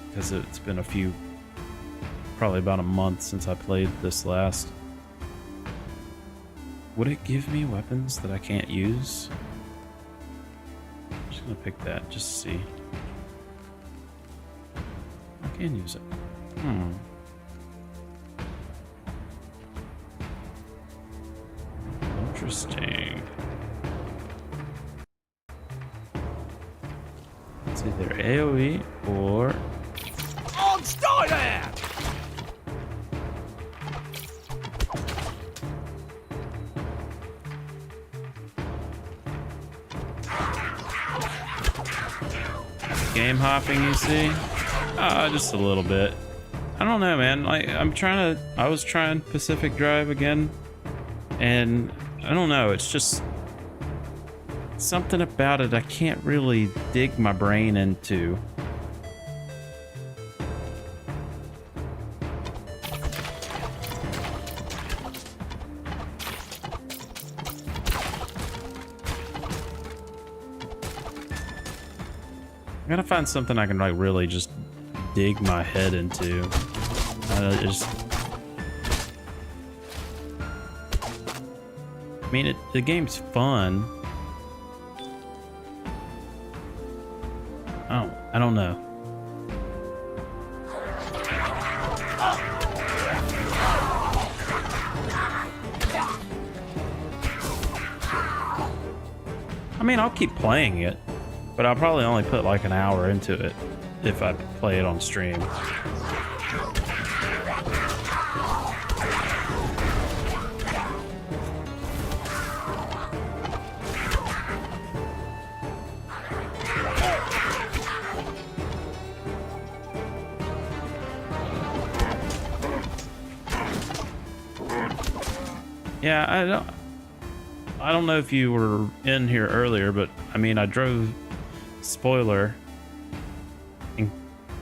because it's been probably about a month since I played this last. Would it give me weapons that I can't use? I'm just gonna pick that just to see. I can use it. Interesting. It's either AoE or... On Skyland! Game hopping, you see? Just a little bit. I don't know, man. I was trying Pacific Drive again, and I don't know. It's just something about it I can't really dig my brain into. I gotta find something I can like really just dig my head into. I mean, the game's fun. I don't know. I mean, I'll keep playing it, but I'll probably only put like an hour into it if I play it on stream. Yeah, I don't know if you were in here earlier, but I mean, I drove, spoiler, and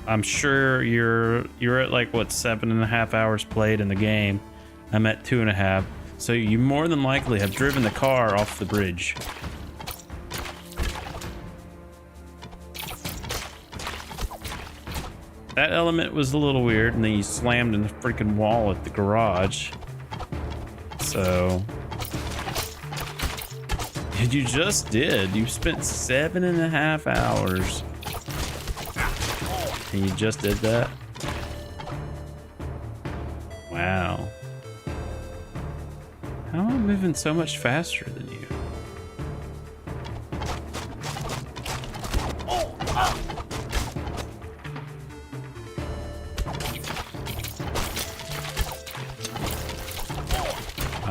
I'm sure you're at like what, 7.5 hours played in the game. I'm at 2.5, so you more than likely have driven the car off the bridge. That element was a little weird, and then you slammed in the freaking wall at the garage. So you just did. You spent 7.5 hours and you just did that? Wow. How am I moving so much faster than you?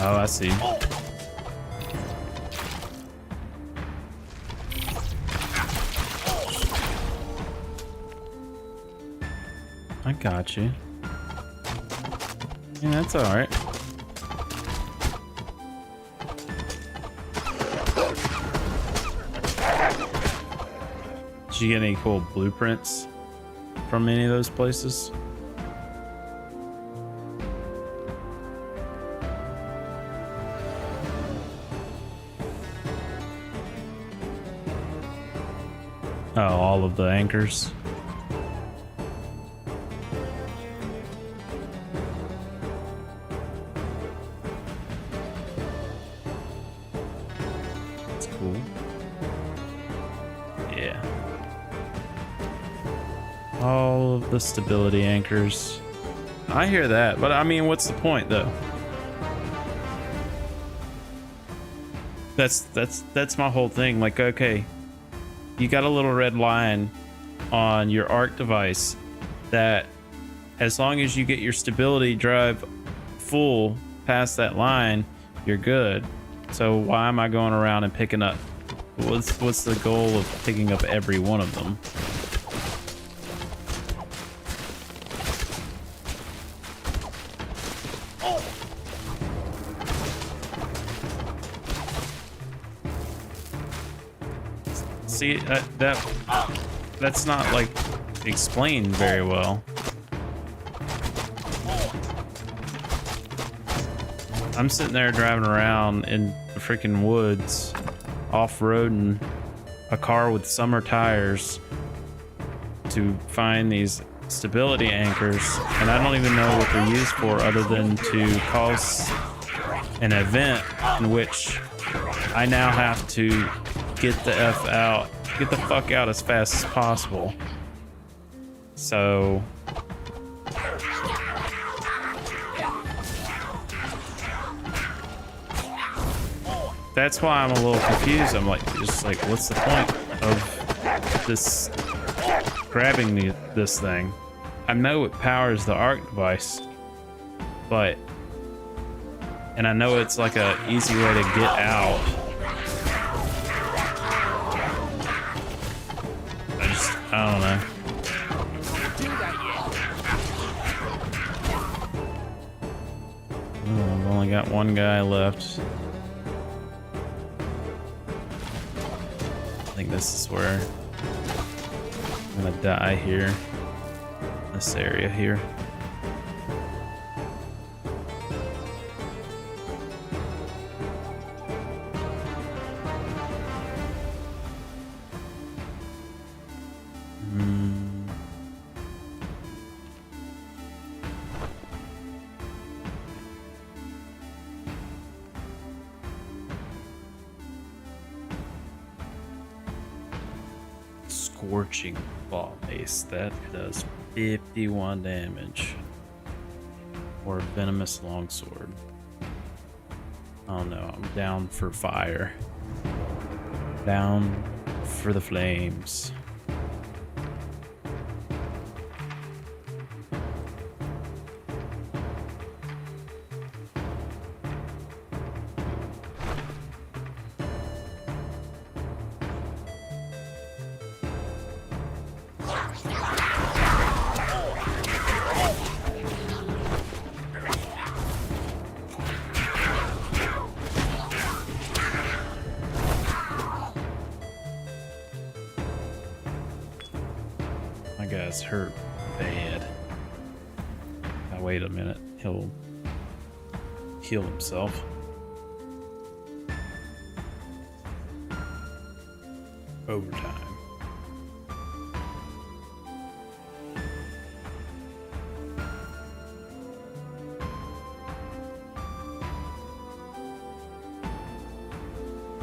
Oh, I see. I got you. Yeah, that's all right. Did you get any cool blueprints from any of those places? Oh, all of the anchors. That's cool. Yeah. All of the stability anchors. I hear that, but I mean, what's the point though? That's my whole thing. Like, okay, you got a little red line on your ARC device that, as long as you get your stability drive full past that line, you're good. So why am I going around and picking up? What's the goal of picking up every one of them? See, that's not like explained very well. I'm sitting there driving around in the freaking woods, off-roading a car with summer tires to find these stability anchors, and I don't even know what they're used for other than to cause an event in which I now have to get the fuck out as fast as possible. So that's why I'm a little confused. I'm like, just like, what's the point of this grabbing this thing? I know it powers the ARC device, but, and I know it's like a easy way to get out. I don't know. Oh, I've only got one guy left. I think this is where I'm gonna die here. This area here. Scorching ball base, that does 51 damage. Or venomous longsword. Oh no, I'm down for fire. Down for the flames. My guy's hurt bad. Now wait a minute, he'll heal himself. Overtime.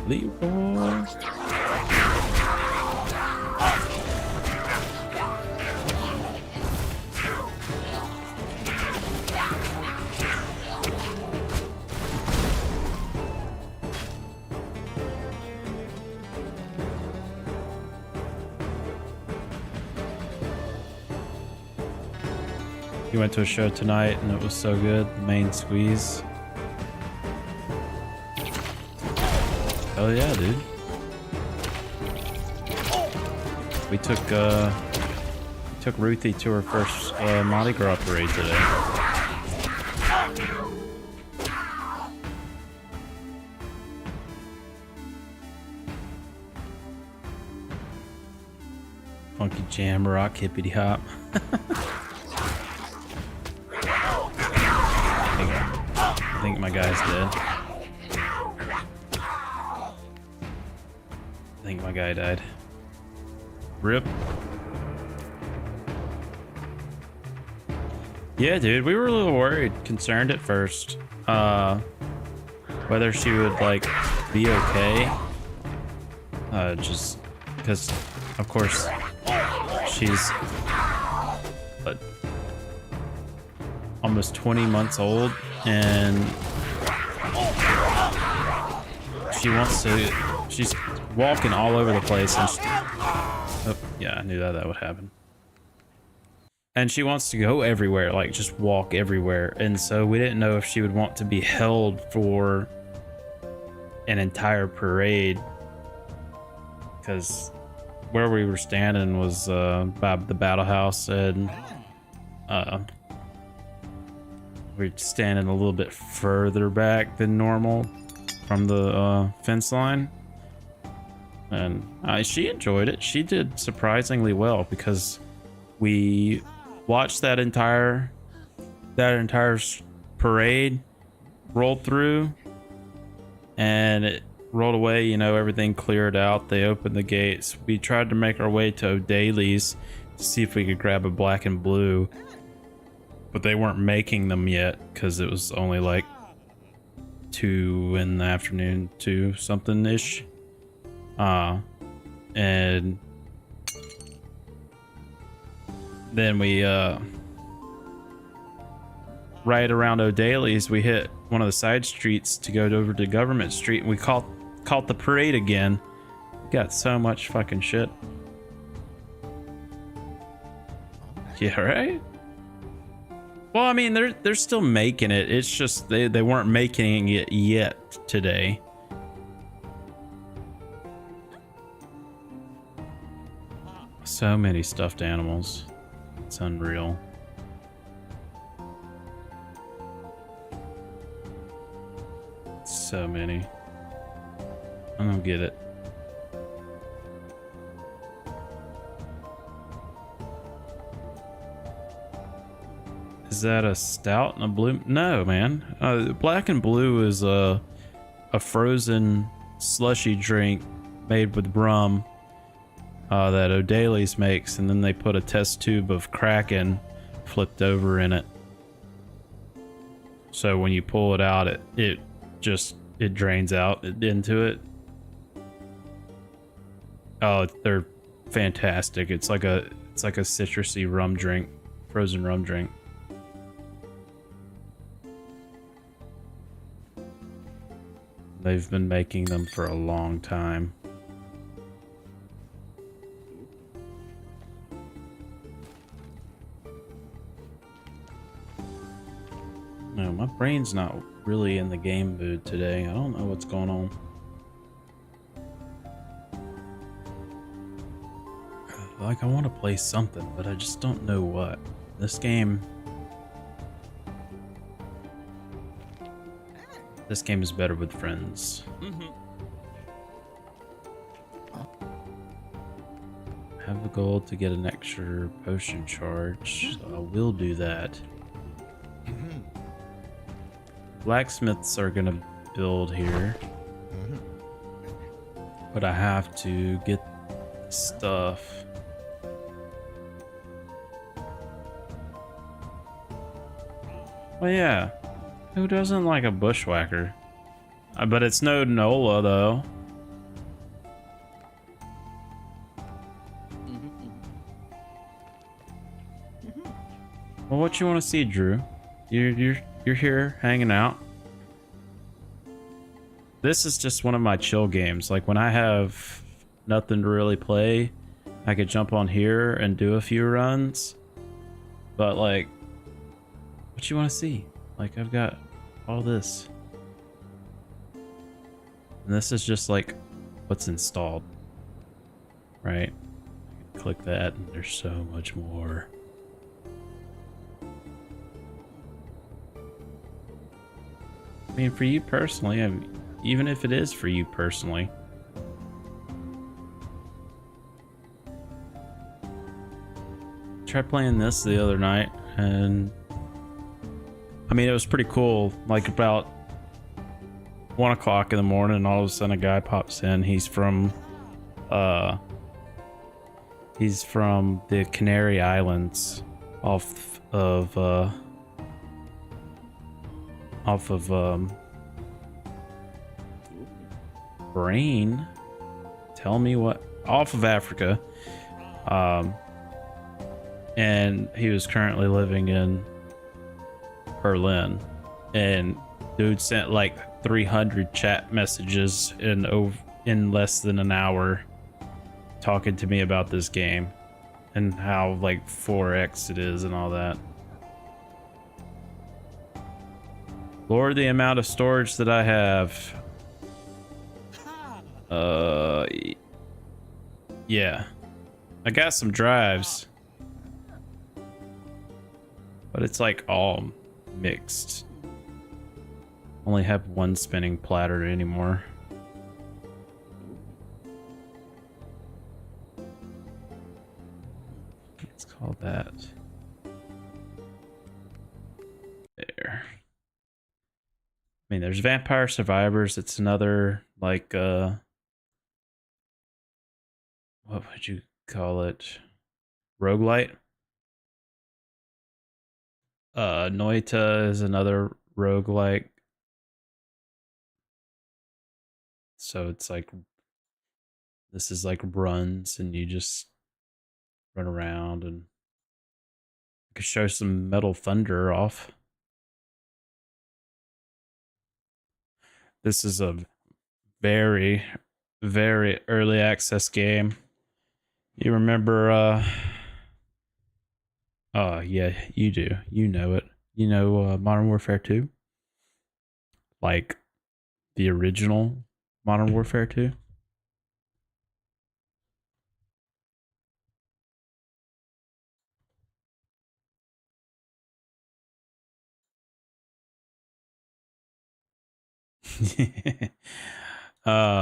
Leroy. You went to a show tonight and it was so good. The Main Squeeze. Hell yeah, dude. We took Ruthie to her first Mardi Gras parade today. Funky jam rock hippity hop. I think my guy's dead. I think my guy died. Rip. Yeah, dude, we were a little worried, concerned at first, whether she would like be okay. Just because, of course, she's almost 20 months old, and she's walking all over the place. And oh, yeah, I knew that would happen. And she wants to go everywhere, like just walk everywhere. And so we didn't know if she would want to be held for an entire parade, because where we were standing was by the battle house, and we're standing a little bit further back than normal from the fence line. And she enjoyed it. She did surprisingly well, because we watched that entire parade roll through, and it rolled away. You know, everything cleared out. They opened the gates. We tried to make our way to O'Daly's to see if we could grab a black and blue, but they weren't making them yet, because it was only like 2 in the afternoon, 2 something ish. And then we right around O'Daly's, we hit one of the side streets to go over to Government Street, and we caught the parade again. Got so much fucking shit. Yeah, right? Well, I mean, they're still making it. It's just they weren't making it yet today. So many stuffed animals. It's unreal. So many. I don't get it. Is that a stout and a blue? No, man. Black and blue is a frozen slushy drink made with rum that O'Daly's makes, and then they put a test tube of Kraken flipped over in it. So when you pull it out, it drains out into it. Oh, they're fantastic. It's like a citrusy rum drink, frozen rum drink. They've been making them for a long time. No, my brain's not really in the game mood today. I don't know what's going on. Like, I want to play something, but I just don't know what. This game is better with friends. Have a goal to get an extra potion charge, so I will do that. Blacksmiths are gonna build here, but I have to get stuff. Well, yeah, who doesn't like a bushwhacker? But it's no Nola though. Well, what you want to see, Drew? You're here hanging out. This is just one of my chill games. Like, when I have nothing to really play, I could jump on here and do a few runs. But like, what you want to see? Like, I've got all this. And this is just like what's installed. Right? I can click that and there's so much more. I mean, for you personally, even if it is for you personally, tried playing this the other night, and I mean, it was pretty cool. Like, about 1 o'clock in the morning, all of a sudden a guy pops in. He's from the Canary Islands, off of Brain. Tell me what, off of Africa. And he was currently living in Berlin, and dude sent like 300 chat messages in less than an hour talking to me about this game and how like 4x it is and all that. Lord, the amount of storage that I have. Yeah. I got some drives. But it's like all mixed. Only have one spinning platter anymore. Let's call that. There. I mean, there's Vampire Survivors. It's another, like, what would you call it? Roguelite? Noita is another roguelike. So it's like, this is like runs and you just run around, and I could show some Metal Thunder off. This is a very, very early access game. You remember, oh yeah, you do. You know it. You know Modern Warfare 2? Like the original Modern Warfare 2?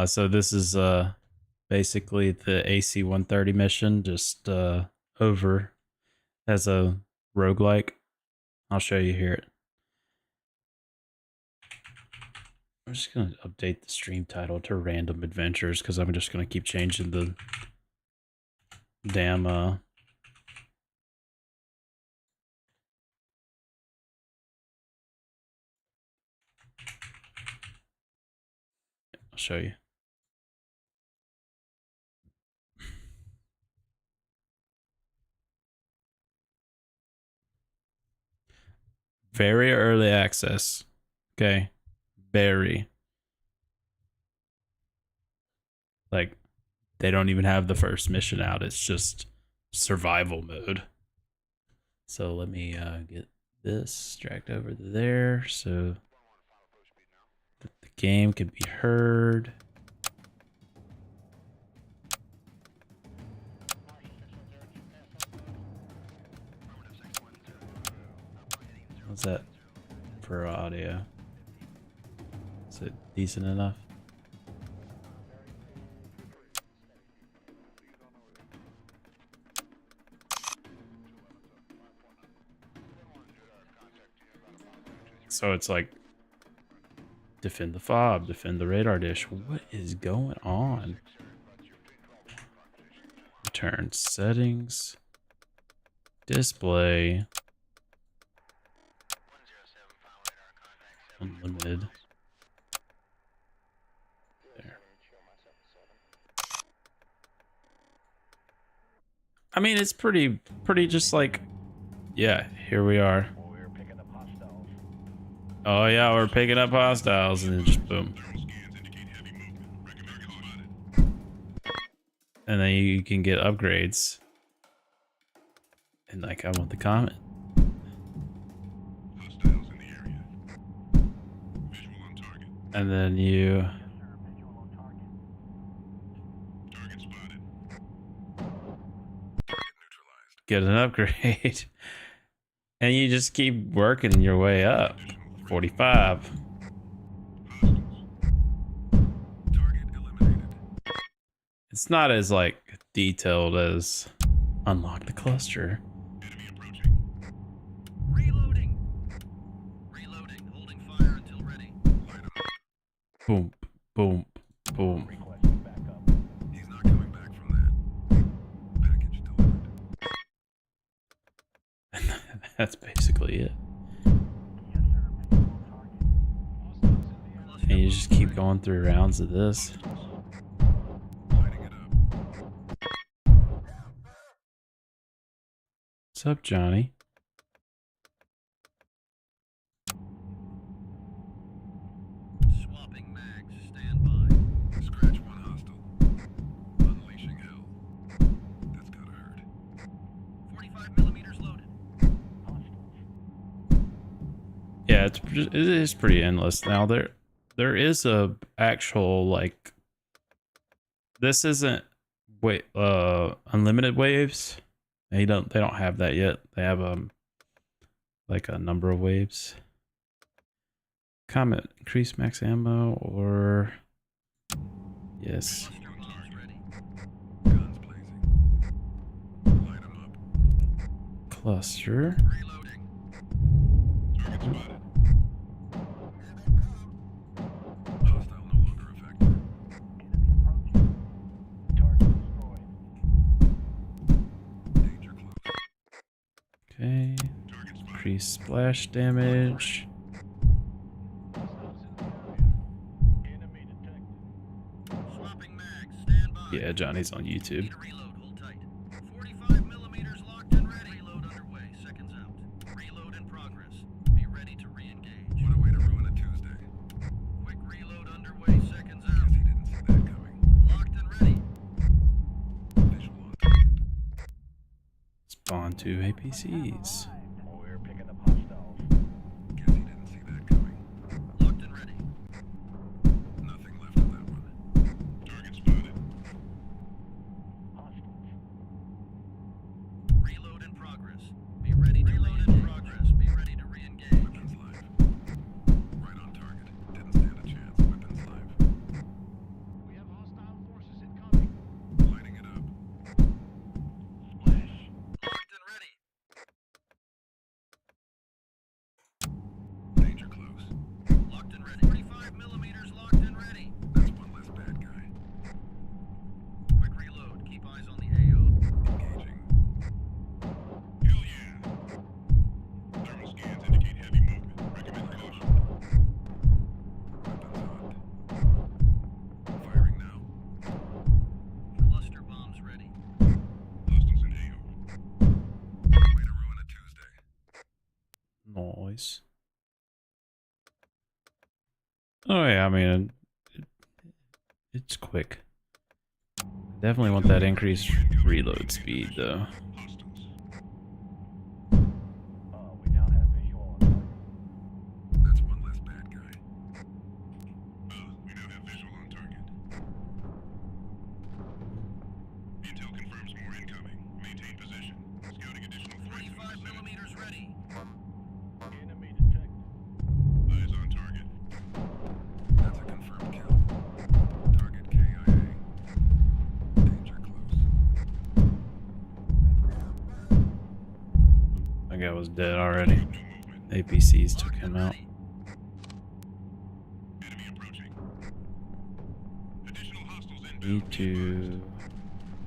So this is basically the AC-130 mission, just over as a roguelike. I'll show you here. I'm just gonna update the stream title to Random Adventures because I'm just gonna keep changing the damn I'll show you. Very early access. Okay. Very. Like, they don't even have the first mission out. It's just survival mode. So let me get this dragged over to there so that the game can be heard. How's that for audio? Is it decent enough? So it's like, defend the fob, defend the radar dish. What is going on? Return settings, display, unlimited. There. I mean, it's pretty just like, yeah, here we are. Oh yeah, we're picking up hostiles, and then just boom. And then you can get upgrades. And like, I want the comment. And then you get an upgrade. And you just keep working your way up. 45. It's not as like detailed as unlock the cluster. Reloading. Reloading. Holding fire until ready. Boom, boom, boom. He's not coming back from that. Package delivered. That's basically it. And you just keep going through rounds of this. What's up, Johnny? it is pretty endless. Now there is a actual like, this isn't unlimited waves. They don't have that yet. They have like a number of waves. Comment, increase max ammo, or yes. Cluster. Okay. Increase splash damage. Yeah, Johnny's on YouTube. Spawn 2 APCs. We're picking up hostiles. Guess he didn't see that coming. Locked and ready. Nothing left of that one. Target spotted. Hostiles. Reload in progress. Be ready to reload in progress. Be ready to re-engage. Weapons live. Right on target. Didn't stand a chance. Weapons live. We have hostile forces incoming. Lighting it up. Splash. Locked and ready. Danger close. Locked and ready. 45 millimeters locked and ready. That's one less bad guy. Quick reload. Keep eyes on the AO. Engaging. Hell yeah. Thermal scans indicate heavy movement. Recommend caution. Weapons hot. Firing now. Cluster bombs ready. Hostiles in AO. Way to ruin a Tuesday. Noise. Oh yeah, I mean, it's quick. Definitely want that increased reload speed though. Hostiles. We now have visual on target. That's one less bad guy. We now have visual on target. Intel confirms more incoming. Maintain position. Scouting additional 45 millimeters ready. Enemy detected. Eyes on target. That's a confirmed kill. Target KIA. Danger close. That guy was dead already. APCs took him out. Enemy approaching. Additional hostiles inbound. Need to.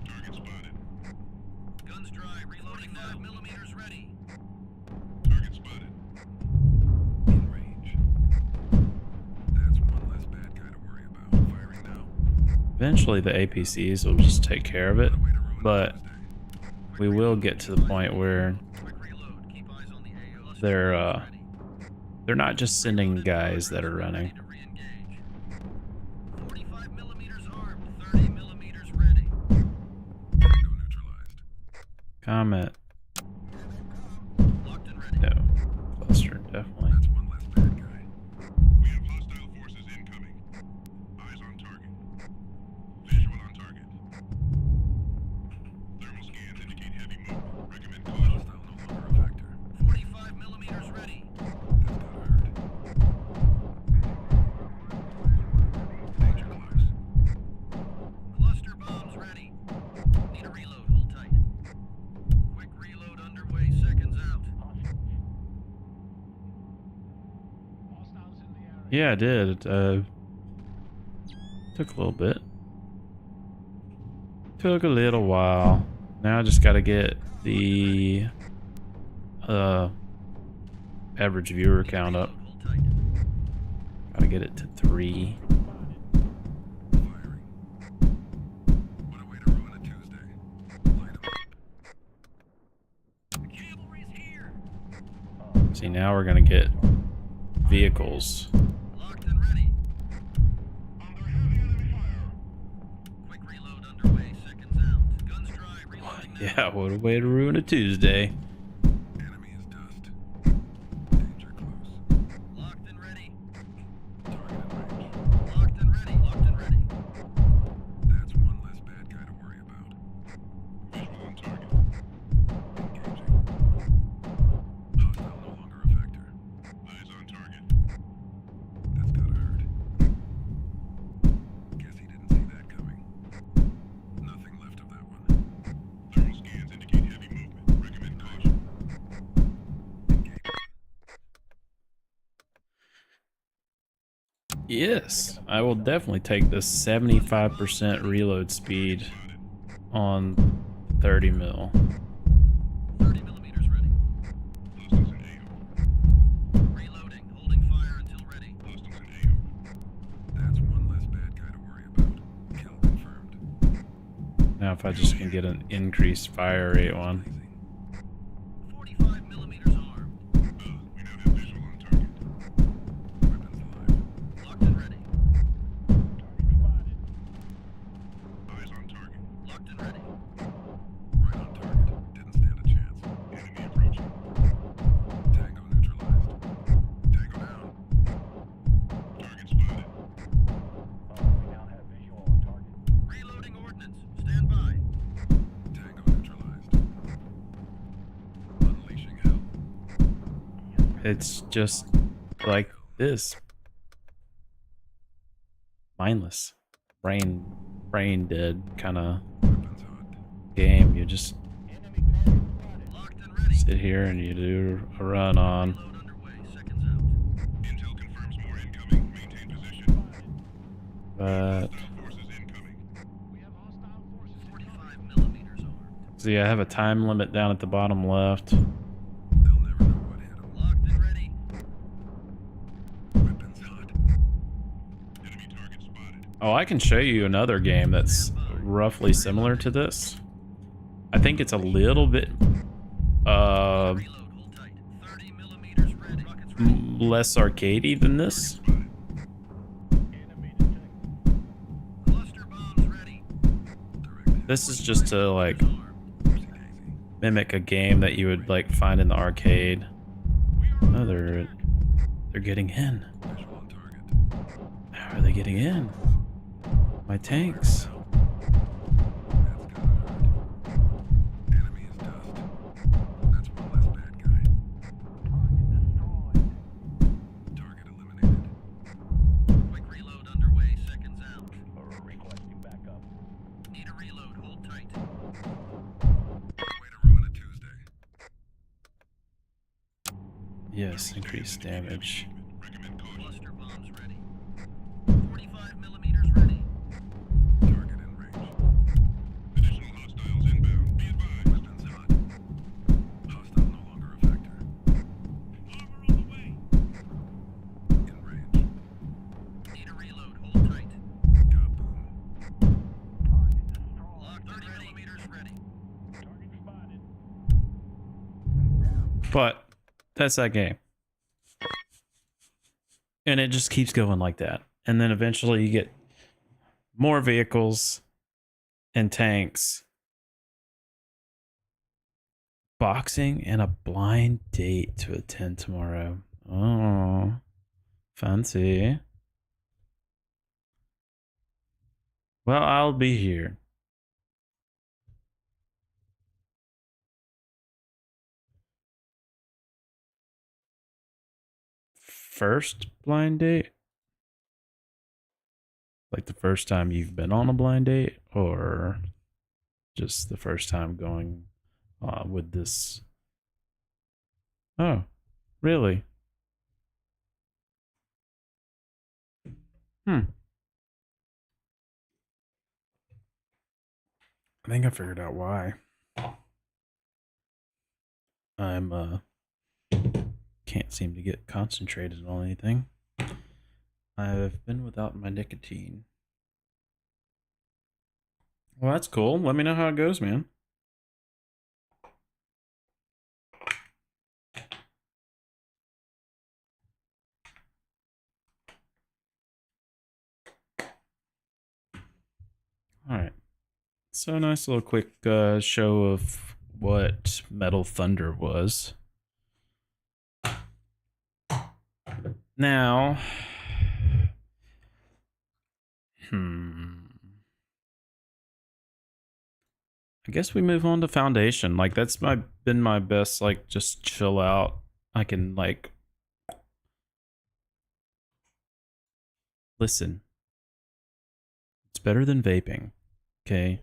Target spotted. Guns dry. Reloading 5 millimeters ready. Target spotted. In range. That's one less bad guy to worry about. Firing now. Eventually, the APCs will just take care of it, but we will get to the point where Quick reload. Keep eyes on the AO. they're not just sending guys that are running. To re-engage. 45 millimeters armed. 30 millimeters ready. Tango neutralized. Comet. Locked and ready. No. Cluster, definitely. That's one less bad guy. We have hostile forces incoming. Eyes on target. Visual on target. Thermal scans indicate heavy movement. Recommend caution. Hostile no longer a factor. 45 millimeters ready. That's gotta hurt. Danger close. Cluster bombs ready. Need a reload. Hold tight. Quick reload underway. Seconds out. Hostiles in the area. Yeah, I did. It took a little bit. Took a little while. Now I just gotta get the average viewer count up. Hold tight. Gotta get it to 3. Firing. What a way to ruin a Tuesday. Light 'em up. The cavalry's here. See, now we're gonna get vehicles. Locked and ready. Under heavy enemy fire. Quick reload underway. Seconds out. Guns dry. Reloading now. Yeah, what a way to ruin a Tuesday. Enemy is dust. Danger close. Yes, I will definitely take the 75% reload speed on 30 mil. 30 millimeters ready. Reloading. Holding fire until ready. That's one less bad guy to worry about. Kill confirmed. Now if I just can get an increased fire rate one. 45 millimeters armed. We now have visual on target. Weapons alive. Locked and ready. Eyes on target. Locked and ready. Right on target. Didn't stand a chance. Enemy approaching. Tango neutralized. Tango down. Target spotted. We now have visual on target. Reloading ordnance. Stand by. Tango neutralized. Unleashing hell. It's just like this. Mindless. Brain dead kind of Weapons hot. game. You just Locked and ready. sit here and you do a run on. Reload underway. Seconds out. Intel confirms more incoming. Maintain position. But Forces incoming. 45 millimeters armed. see, I have a time limit down at the bottom left. They'll never know what hit them. Locked and ready. Weapons hot. Enemy target spotted. Oh, I can show you another game that's roughly similar to this. I think it's a little bit Reload. Hold tight. 30 millimeters ready. Rockets ready. less arcadey than this. Cluster bombs ready. This is just to like Armed. mimic a game that you would like find in the arcade. Oh, they're getting in. Visual on target. How are they getting in? My tanks. That's gotta hurt. Enemy is dust. That's one less bad guy. Target eliminated. Quick reload underway. Seconds out. Requesting backup. Need a reload. Hold tight. Way to ruin a Tuesday. Yes, increased damage. Recommend caution. Cluster bombs ready. 45 millimeters ready. Target in range. Additional hostiles inbound. Be advised. Weapons hot. Hostile no longer a factor. Armor on the way. In range. Need a reload. Hold tight. Kaboom. Locked and 30 millimeters ready. But that's that game. And it just keeps going like that. And then eventually you get more vehicles and tanks. Boxing and a blind date to attend tomorrow. Oh, fancy. Well, I'll be here. First blind date? Like the first time you've been on a blind date, or just the first time going with this? Oh, really? I think I figured out why. I'm can't seem to get concentrated on anything. I've been without my nicotine. Well, that's cool. Let me know how it goes, man. All right. So nice little quick show of what Metal Thunder was. Now, I guess we move on to Foundation. Like that's been my best, like just chill out. I can like listen. It's better than vaping. Okay.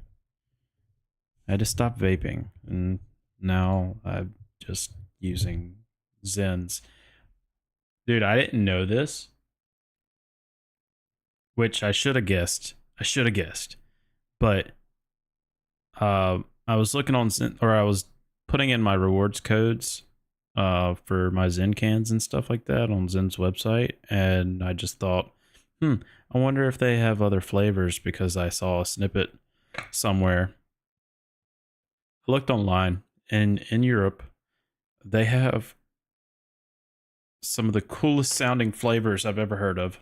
I had to stop vaping and now I'm just using Zens. Dude, I didn't know this, which I should have guessed. But I was looking on Zen, or I was putting in my rewards codes for my Zen cans and stuff like that on Zen's website, and I just thought, I wonder if they have other flavors because I saw a snippet somewhere. I looked online, and in Europe, they have some of the coolest sounding flavors I've ever heard of.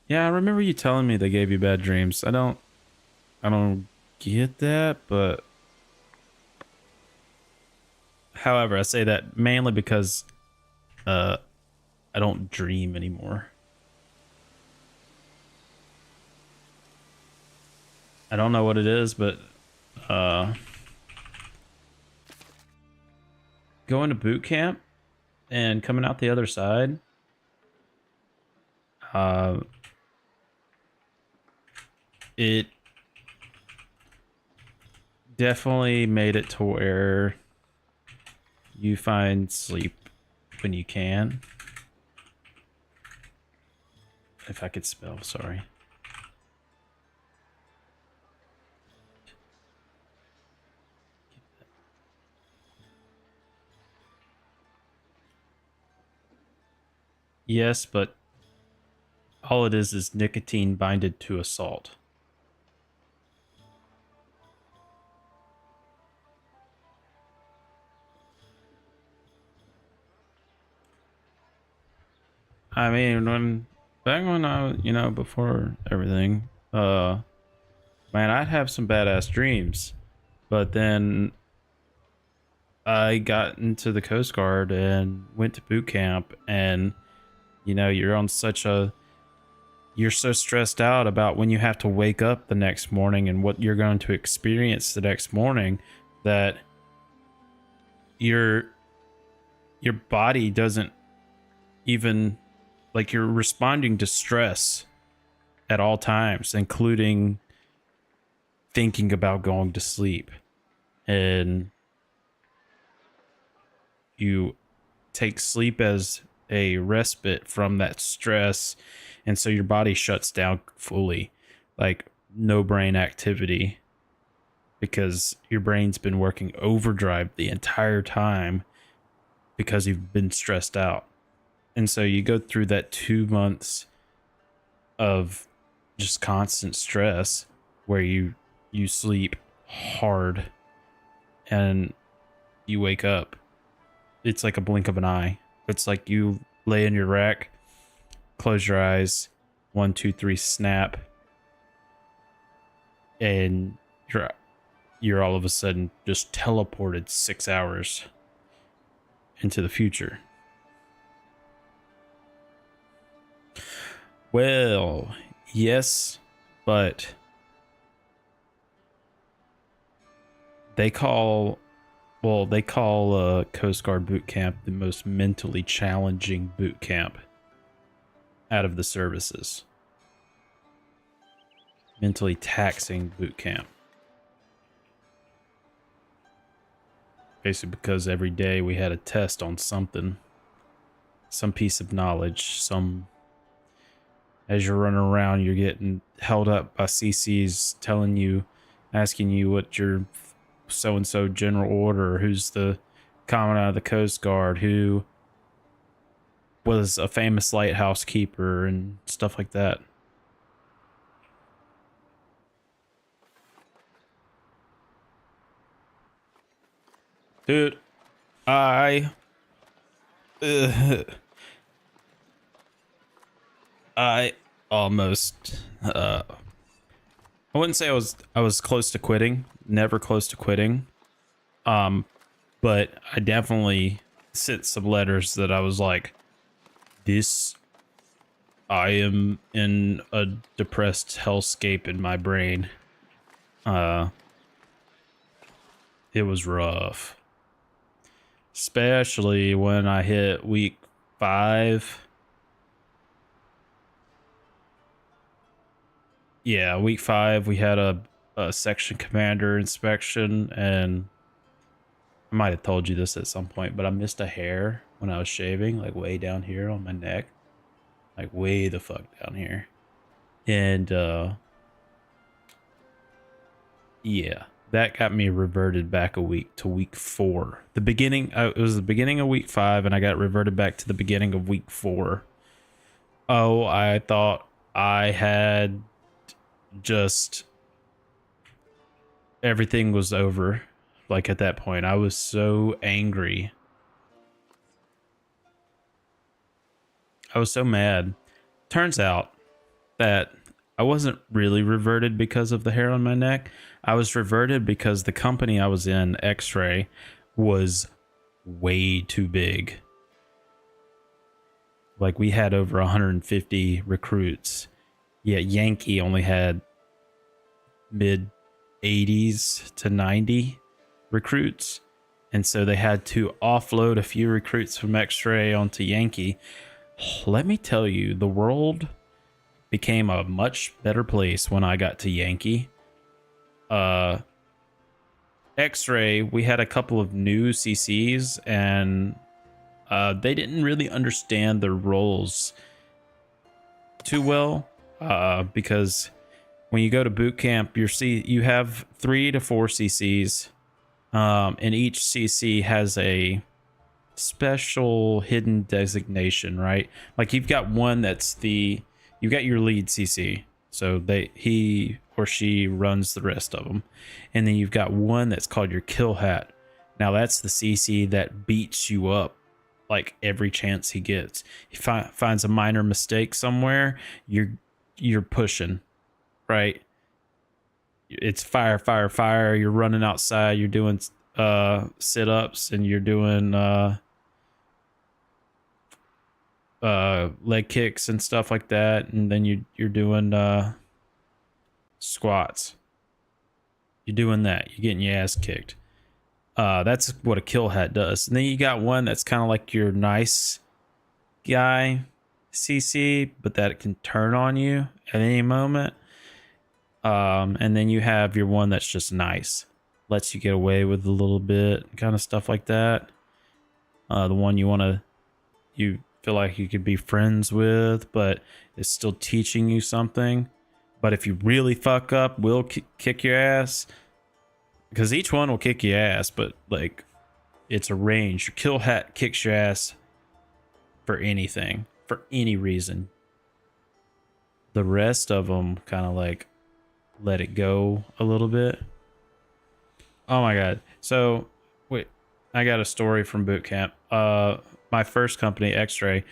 Yeah, I remember you telling me they gave you bad dreams. I don't get that, but however, I say that mainly because I don't dream anymore. I don't know what it is, but going to boot camp and coming out the other side, it definitely made it to where you find sleep when you can. If I could spell, sorry. Yes, but all it is nicotine binded to a salt. I mean, back when I, before everything, man, I'd have some badass dreams, but then I got into the Coast Guard and went to boot camp, and you're so stressed out about when you have to wake up the next morning and what you're going to experience the next morning that your body doesn't even, like, you're responding to stress at all times, including thinking about going to sleep. And you take sleep as a respite from that stress, and so your body shuts down fully, like no brain activity, because your brain's been working overdrive the entire time because you've been stressed out. And so you go through that 2 months of just constant stress where you sleep hard and you wake up. It's like a blink of an eye. It's like you lay in your rack, close your eyes, 1, 2, 3, snap, and you're all of a sudden just teleported 6 hours into the future. Well, yes, but they call Coast Guard boot camp the most mentally challenging boot camp out of the services. Mentally taxing boot camp. Basically because every day we had a test on something. Some piece of knowledge, as you're running around, you're getting held up by CCs asking you what your so-and-so general order, who's the commandant of the Coast Guard, who was a famous lighthouse keeper, and stuff like that. Dude, I almost I wouldn't say I was close to quitting, never close to quitting. But I definitely sent some letters that I was like, I am in a depressed hellscape in my brain. It was rough. Especially when I hit week 5. Yeah, week 5, we had a section commander inspection, and I might have told you this at some point, but I missed a hair when I was shaving, like way down here on my neck, like way the fuck down here. And yeah, that got me reverted back a week to week 4. The beginning, it was the beginning of week 5, and I got reverted back to the beginning of week 4. Oh, I thought I had just everything was over. Like at that point, I was so angry. I was so mad. Turns out that I wasn't really reverted because of the hair on my neck. I was reverted because the company I was in, X-Ray, was way too big. Like we had over 150 recruits, yet Yankee only had mid 80s to 90 recruits. And so they had to offload a few recruits from X-Ray onto Yankee. Let me tell you, the world became a much better place when I got to Yankee. X-Ray, we had a couple of new CCs, and they didn't really understand their roles too well, because when you go to boot camp, you have 3 to 4 CCs, and each CC has a special hidden designation, right? Like you've got one that's you've got your lead CC, so he or she runs the rest of them, and then you've got one that's called your kill hat. Now that's the CC that beats you up like every chance he gets. He finds a minor mistake somewhere, you're pushing, right? It's fire, fire, fire. You're running outside, you're doing sit-ups, and you're doing leg kicks and stuff like that, and then you're doing squats. You're doing that, you're getting your ass kicked. That's what a kill hat does. And then you got one that's kind of like your nice guy CC, but that it can turn on you at any moment. And then you have your one that's just nice, lets you get away with a little bit, kind of stuff like that. The one you feel like you could be friends with, but it's still teaching you something. But if you really fuck up, will kick your ass, because each one will kick your ass, but like it's a range. Your kill hat kicks your ass for anything, for any reason. The rest of them kind of like let it go a little bit. Oh my god. So wait, I got a story from boot camp. My first company, X-Ray,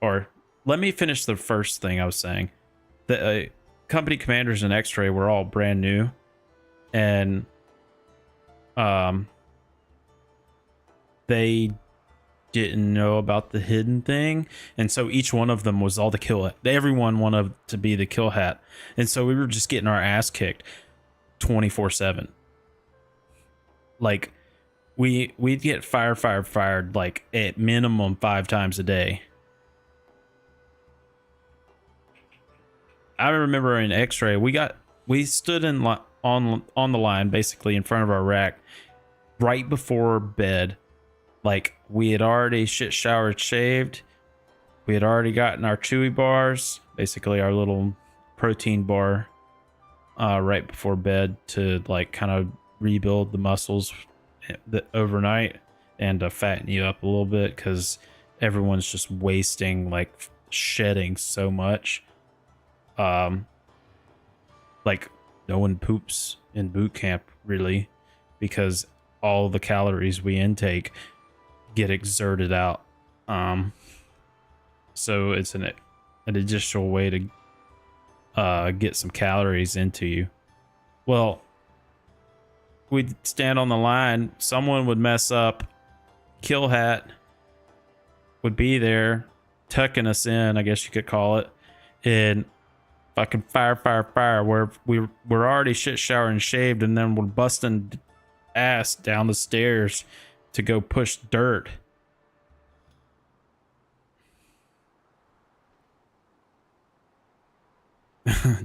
or let me finish the first thing I was saying. The company commanders in X-Ray were all brand new, and they didn't know about the hidden thing, and so each one of them was all the kill hat. Everyone wanted to be the kill hat, and so we were just getting our ass kicked 24/7. Like we'd get fired like at minimum 5 times a day. I remember in X-Ray, we stood in on the line, basically in front of our rack, right before bed. Like we had already showered, shaved. We had already gotten our Chewy bars, basically our little protein bar, right before bed to like kind of rebuild the muscles overnight and to fatten you up a little bit, because everyone's just wasting, like shedding so much. Like no one poops in boot camp really, because all the calories we intake get exerted out. So it's an additional way to get some calories into you. Well, we'd stand on the line, someone would mess up, kill hat would be there tucking us in, I guess you could call it, and fucking fire, where we're already shit showered and shaved, and then we're busting ass down the stairs to go push dirt.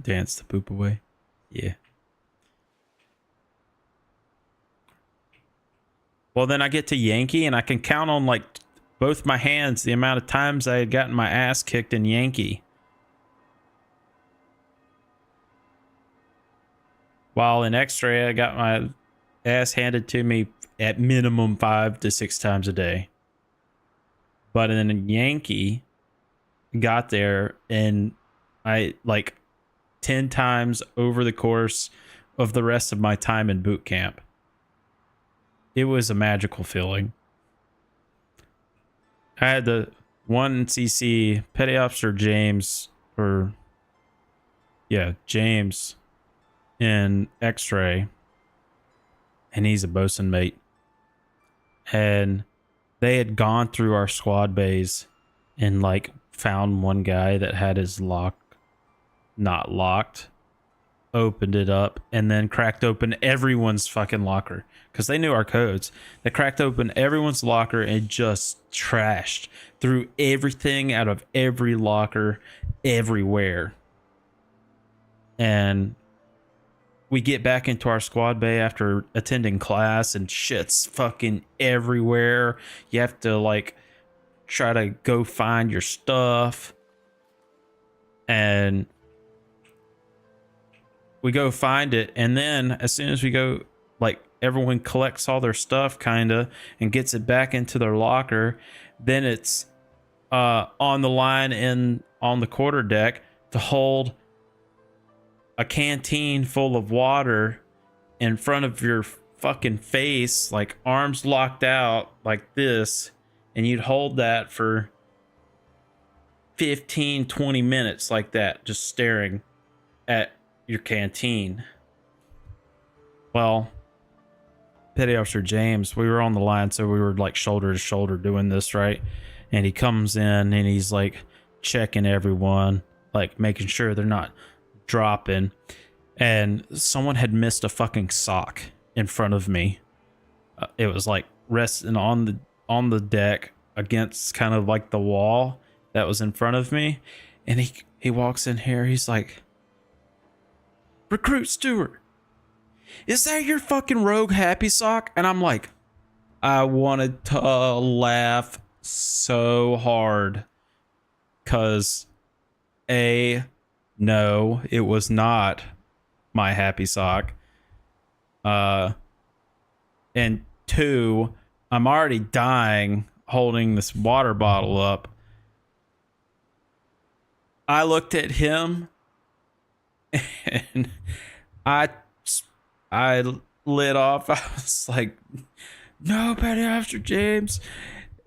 Dance the poop away. Yeah. Well, then I get to Yankee and I can count on like both my hands the amount of times I had gotten my ass kicked in Yankee. While in X-ray, I got my ass handed to me at minimum 5 to 6 times a day. But in Yankee, got there and I like 10 times over the course of the rest of my time in boot camp. It was a magical feeling. I had the 1cc Petty Officer James, James in X-ray, and he's a bosun mate. And they had gone through our squad bays and like found one guy that had his lock not locked, opened it up, and then cracked open everyone's fucking locker because they knew our codes. They cracked open everyone's locker and just trashed through everything out of every locker everywhere. And we get back into our squad bay after attending class and shit's fucking everywhere. You have to like try to go find your stuff. And we go find it, and then as soon as we go, like, everyone collects all their stuff kinda and gets it back into their locker, then it's on the line and on the quarter deck to hold a canteen full of water in front of your fucking face, like arms locked out like this, and you'd hold that for 15-20 minutes like that, just staring at your canteen. Well, Petty Officer James, we were on the line, so we were like shoulder to shoulder doing this, right? And he comes in and he's like checking everyone, like making sure they're not dropping. And someone had missed a fucking sock in front of me. It was like resting on the deck against kind of like the wall that was in front of me. And he walks in here, he's like, "Recruit Stewart, is that your fucking rogue happy sock?" And I'm like, I wanted to laugh so hard because no, it was not my happy sock. And 2, I'm already dying holding this water bottle up. I looked at him and I lit off. I was like, "No, Petty Officer James."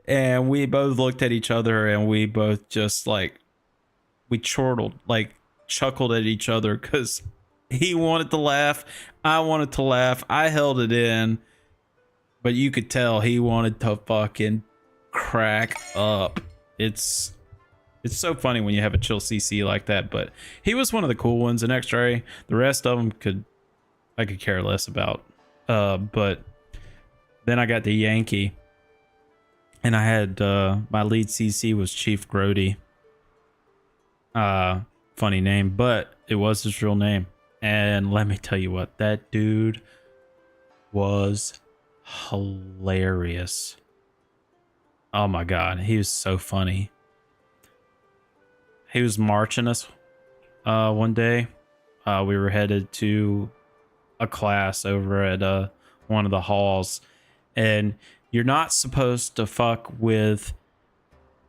And we both looked at each other and we both just like, we chuckled at each other because he wanted to laugh. I wanted to laugh. I held it in, but you could tell he wanted to fucking crack up. It's so funny when you have a chill CC like that, but he was one of the cool ones in X-ray. The rest of them I could care less about. But then I got the Yankee, and I had my lead CC was Chief Grody. Funny name, but it was his real name. And let me tell you what, that dude was hilarious. Oh my god, he was so funny. He was marching us one day. We were headed to a class over at one of the halls, and you're not supposed to fuck with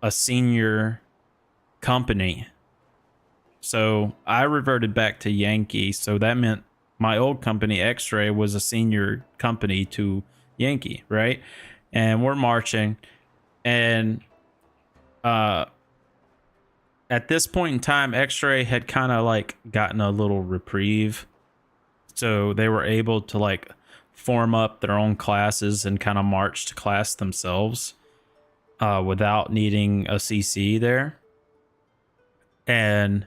a senior company. So I reverted back to Yankee, so that meant my old company, X-ray, was a senior company to Yankee, right? And we're marching, and at this point in time, X-ray had kind of like gotten a little reprieve. So they were able to like form up their own classes and kind of march to class themselves without needing a CC there. And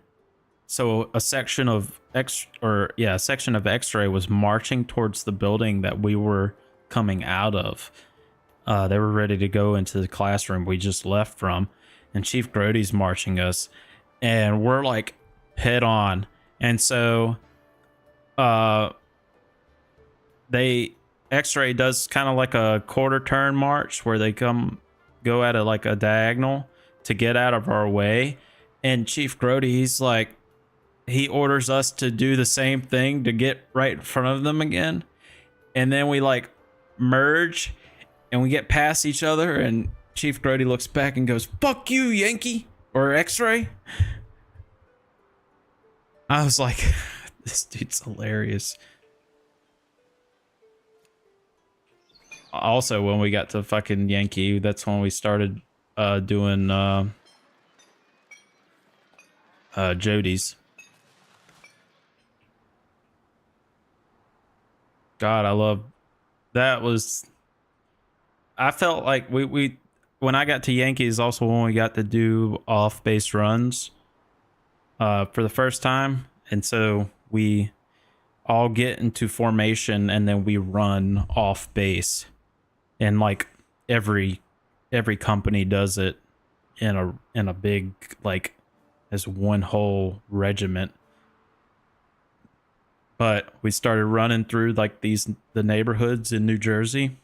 so a section of X-ray was marching towards the building that we were coming out of. They were ready to go into the classroom we just left from. And Chief Grody's marching us, and we're like head on. And so X-ray does kind of like a quarter turn march where they come go at like a diagonal to get out of our way. And Chief Grody, he's like, he orders us to do the same thing to get right in front of them again. And then we like merge and we get past each other, and Chief Grody looks back and goes, "Fuck you, Yankee," or X-Ray. I was like, this dude's hilarious. Also, when we got to fucking Yankee, that's when we started doing Jody's. God, I love that. I felt like we when I got to Yankees, also when we got to do off base runs for the first time, and so we all get into formation and then we run off base, and like every company does it in a big, like, as one whole regiment. But we started running through like the neighborhoods in New Jersey,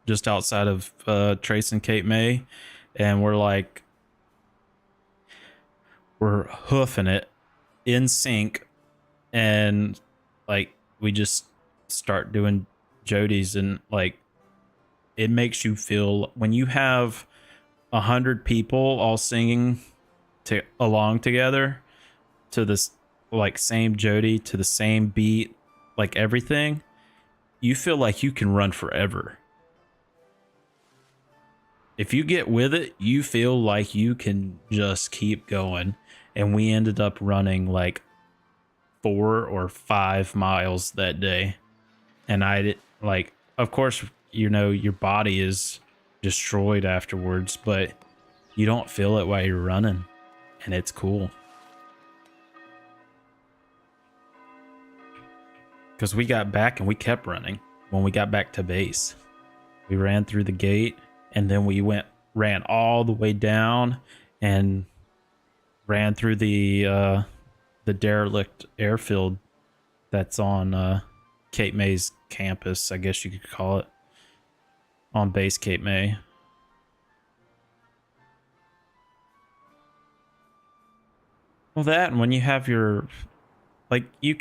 just outside of Trace and Cape May, and we're hoofing it in sync, and like we just start doing Jody's, and like it makes you feel when you have 100 people all singing along together to this like same Jody, to the same beat, like everything, you feel like you can run forever. If you get with it, you feel like you can just keep going. And we ended up running like 4 or 5 miles that day. And like, of course, you know, your body is destroyed afterwards, but you don't feel it while you're running. And it's cool. Because we got back and we kept running when we got back to base. We ran through the gate, and then we ran all the way down and ran through the derelict airfield that's on Cape May's campus, I guess you could call it, on base Cape May. Well, that, and when you have your, like, you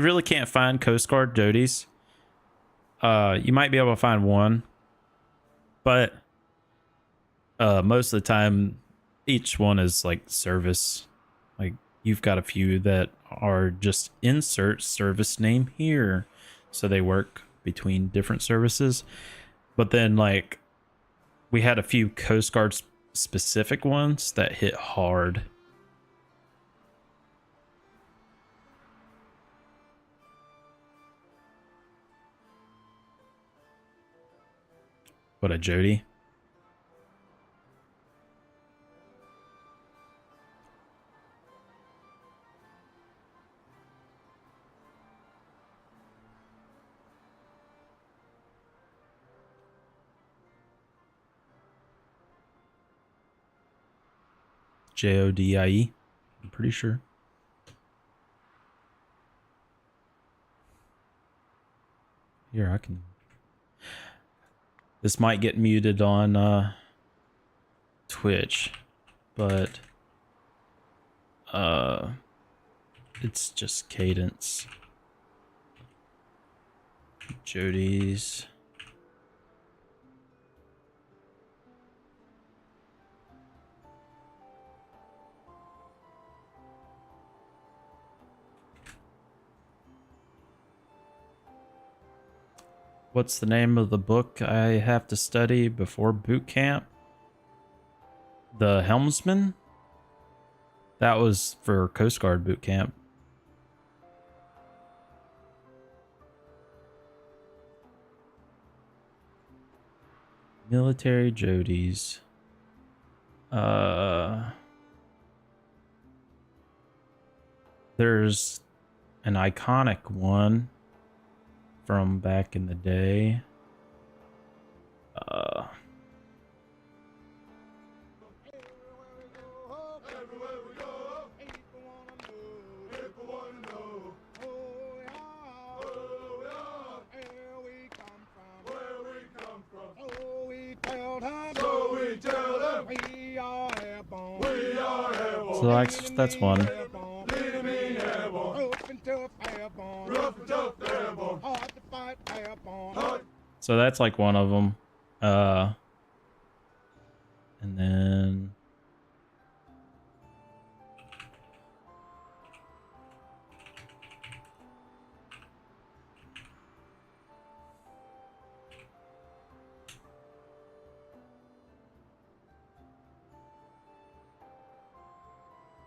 really can't find Coast Guard Jody's. You might be able to find one, but most of the time, each one is like service. Like, you've got a few that are just insert service name here, so they work between different services. But then, like, we had a few Coast Guard specific ones that hit hard. What, a Jody? Jodie, I'm pretty sure. Here, I can... This might get muted on Twitch, but it's just cadence. Jody's. What's the name of the book I have to study before boot camp? The Helmsman? That was for Coast Guard boot camp. Military Jody's. There's an iconic one from back in the day. So that's one. So that's like one of them. And then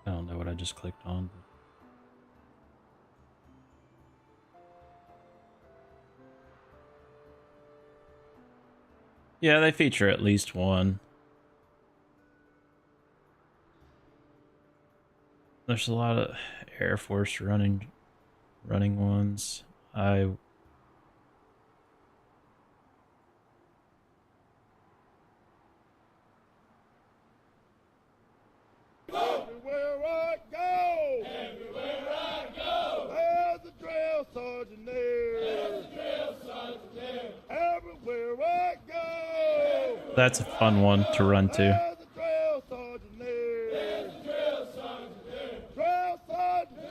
I don't know what I just clicked on. Yeah, they feature at least one. There's a lot of Air Force running ones. Everywhere I go, there's a drill sergeant there. Everywhere I go, That's a fun one to run to. there's a drill sergeant there. Drill sergeant,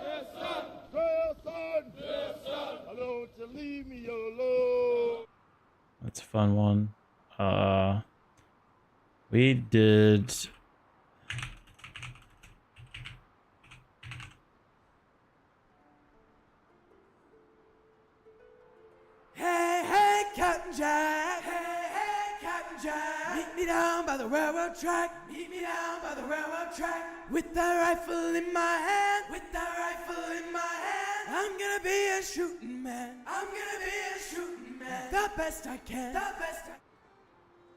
drill sergeant, don't you leave me alone. That's a fun one. We did. Hey, hey, Captain Jack. Hey, hey, Captain Jack. Meet me down by the railroad track. Meet me down by the railroad track. With that rifle in my hand. With that rifle in my hand. I'm gonna be a shooting man. I'm gonna be a shooting man. The best I can. The best I can.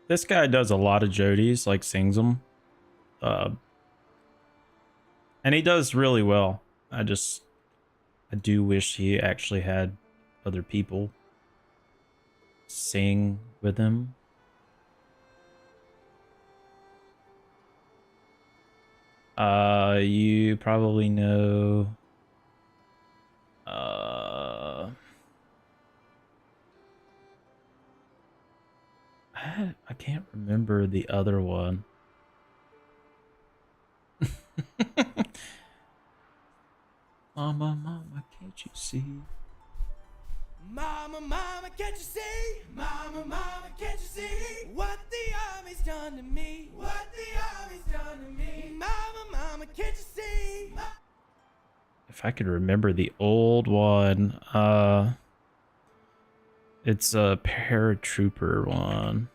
This guy does a lot of Jodies, like sings them. And he does really well. I do wish he actually had other people sing with him. You probably know I can't remember the other one. Mama, mama, can't you see? Mama, mama, can't you see? Mama, mama, can't you see? What the army's done to me? What the army's done to me? Mama, mama, can't you see? If I could remember the old one, it's a paratrooper one.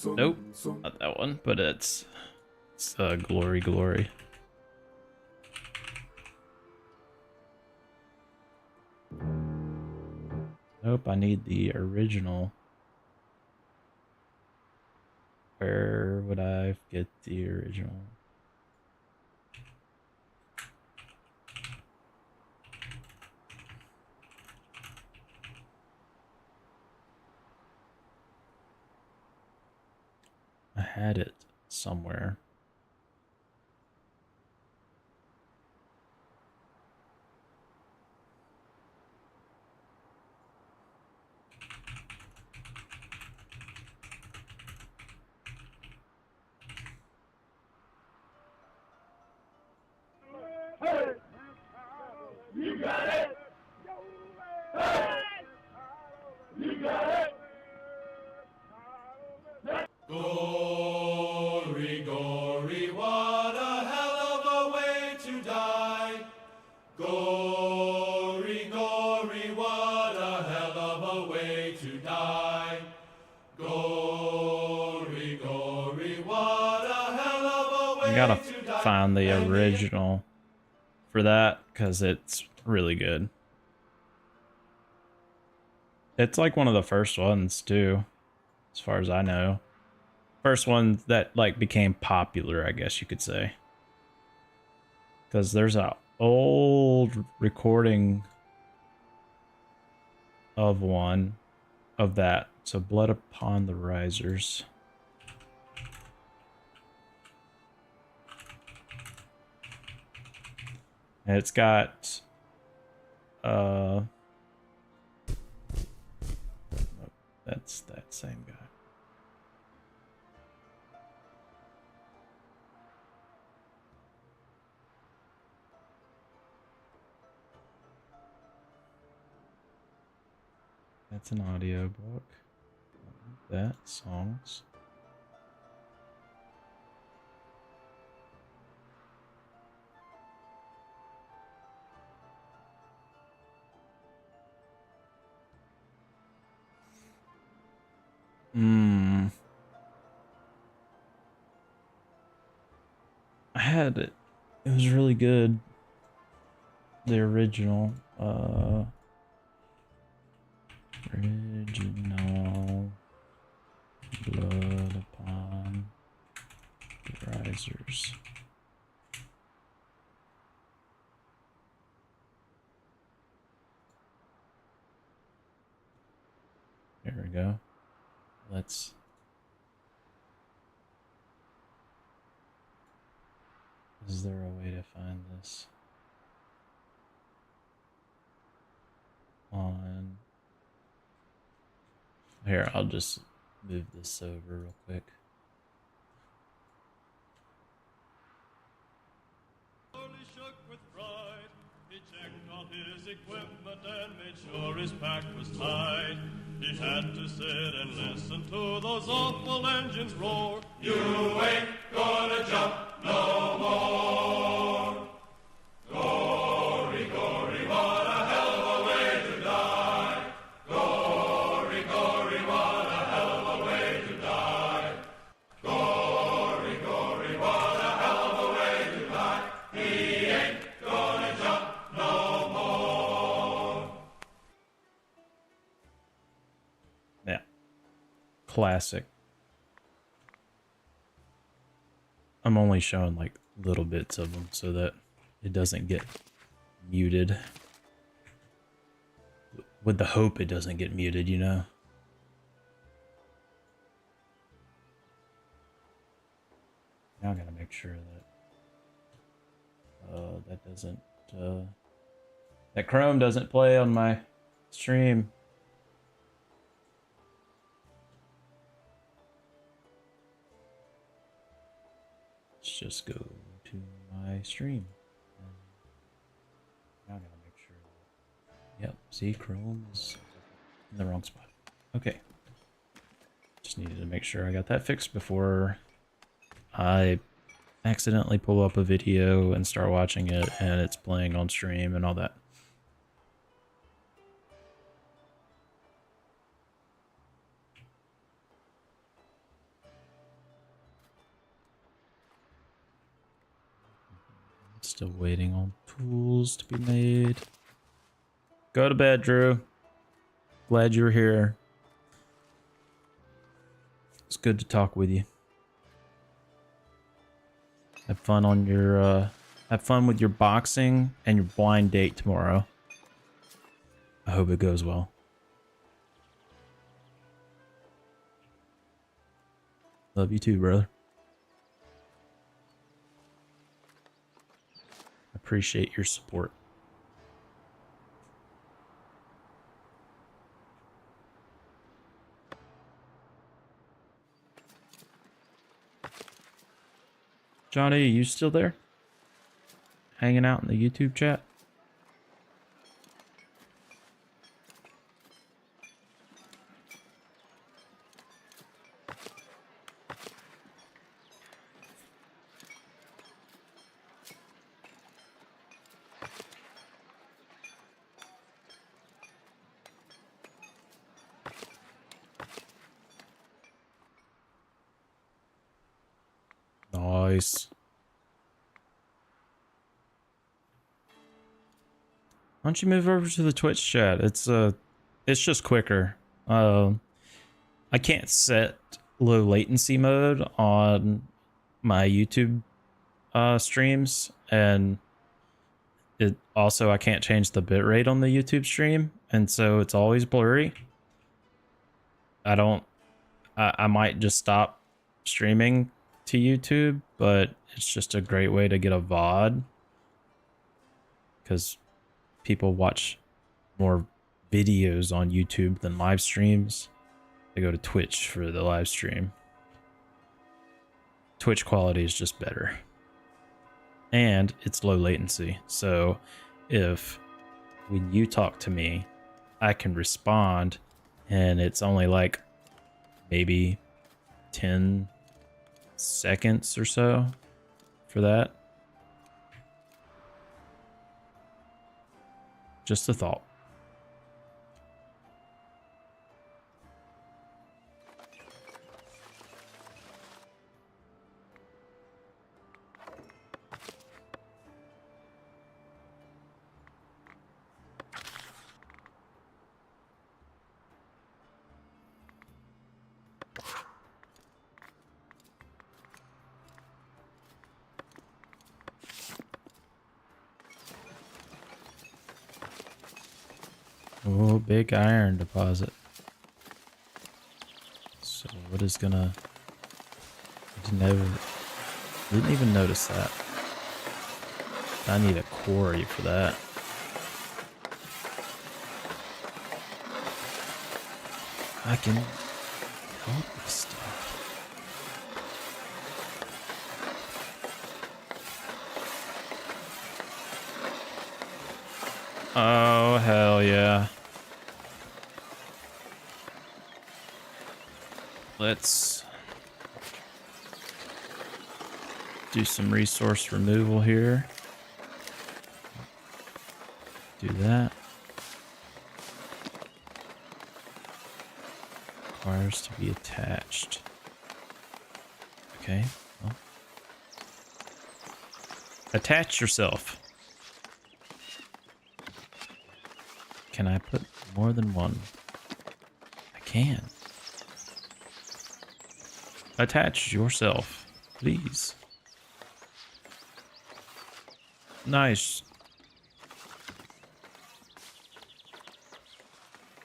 Nope, not that one, but it's Glory Glory. Nope, I need the original. Where would I get the original? I had it somewhere. You got it. Hey, you got it. Gory, gory, what a hell of a way to die. Gory, gory, what a hell of a way to die. Gory, gory, what a hell of a way I gotta to die. find the original for that because it's really good. It's like one of the first ones too, as far as I know. First one that like became popular, I guess you could say. Because there's a old recording of one of that. So Blood Upon the Risers. And it's got That's that same guy. That's an audiobook. That songs. I had it. It was really good. The original. Original Blood Upon the Risers. There we go. Let's. Is there a way to find this on? Here, I'll just move this over real quick. Shook with pride, he checked all his equipment and made sure his pack was tight. He had to sit and listen to those awful engines roar. You ain't gonna jump no more. Gory, gory, what a hell of a way to die. Gory, gory, what a hell of a way to die. Gory, gory, what a hell of a way to die. He ain't gonna jump no more. Yeah. Classic. I'm only showing like little bits of them so that it doesn't get muted. With the hope it doesn't get muted, you know? Now I gotta make sure that that doesn't that Chrome doesn't play on my stream. Let's just go to my stream. Now I gotta make sure that, yep, see, Chrome is in the wrong spot. Okay. Just needed to make sure I got that fixed before I accidentally pull up a video and start watching it and it's playing on stream and all that. Still waiting on tools to be made. Go to bed, Drew. Glad you were here. It's good to talk with you. Have fun on your have fun with your boxing and your blind date tomorrow. I hope it goes well. Love you too, brother. Appreciate your support. Johnny, you still there? Hanging out in the YouTube chat? Nice. Why don't you move over to the Twitch chat? It's just quicker. I can't set low latency mode on my YouTube streams, and it also I can't change the bitrate on the YouTube stream, and so it's always blurry. I might just stop streaming to YouTube, but it's just a great way to get a VOD because people watch more videos on YouTube than live streams. I go to Twitch for the live stream. Twitch quality is just better. And it's low latency. So if when you talk to me, I can respond and it's only like maybe 10 seconds or so for that. Just a thought. Oh, big iron deposit. So what is gonna... Didn't even notice that. I need a quarry for that. I can help with stuff. Oh, hell yeah. Let's do some resource removal here. Do that. Requires to be attached. Okay. Well. Attach yourself. Can I put more than one? I can. Attach yourself, please. Nice.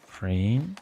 Crane.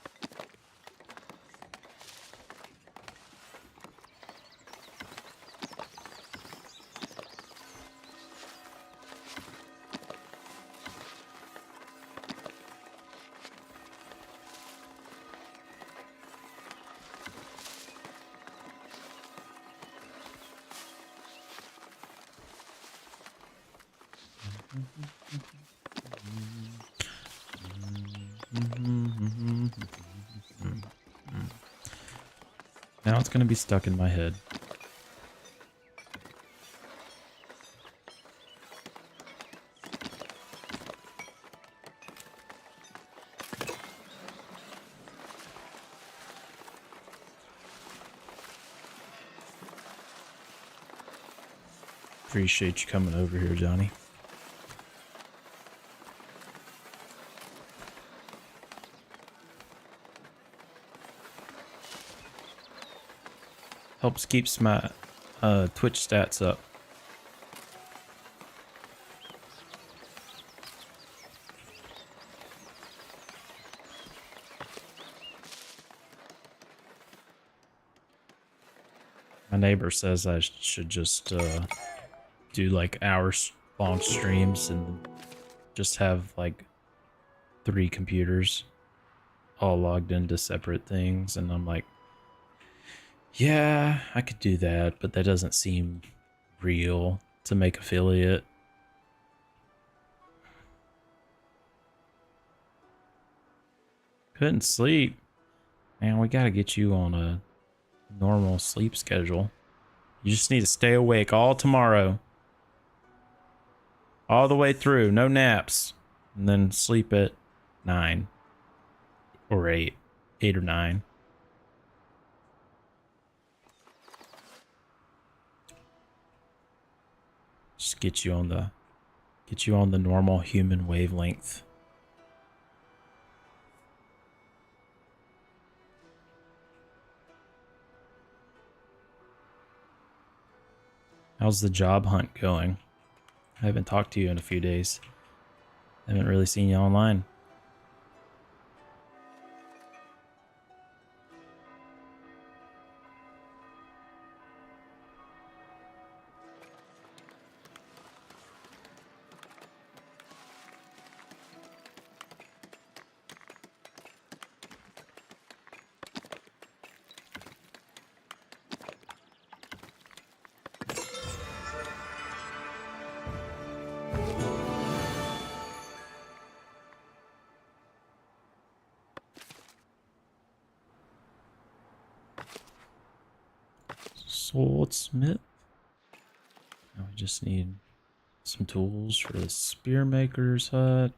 Now it's going to be stuck in my head. Appreciate you coming over here, Johnny. Helps keeps my Twitch stats up. My neighbor says I should just do like hours-long streams and just have like 3 computers all logged into separate things, and I'm like, yeah, I could do that, but that doesn't seem real to make affiliate. Couldn't sleep. Man, we gotta get you on a normal sleep schedule. You just need to stay awake all tomorrow. All the way through, no naps. And then sleep at 9 or 8. 8 or 9. Just get you on the normal human wavelength. How's the job hunt going? I haven't talked to you in a few days. I haven't really seen you online. Swordsmith. Now we just need some tools for the spearmaker's hut.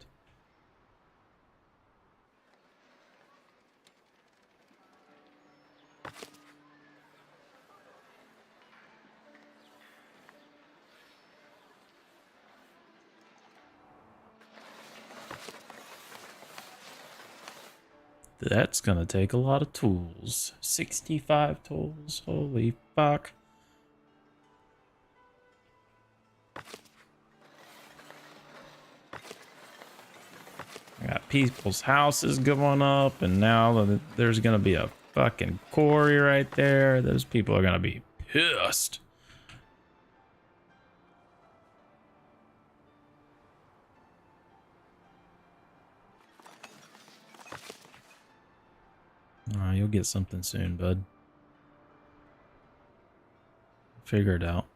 That's gonna take a lot of tools. 65 tools. Holy fuck. I got people's houses going up, and now there's gonna be a fucking quarry right there. Those people are gonna be pissed. You'll get something soon, bud. Figure it out.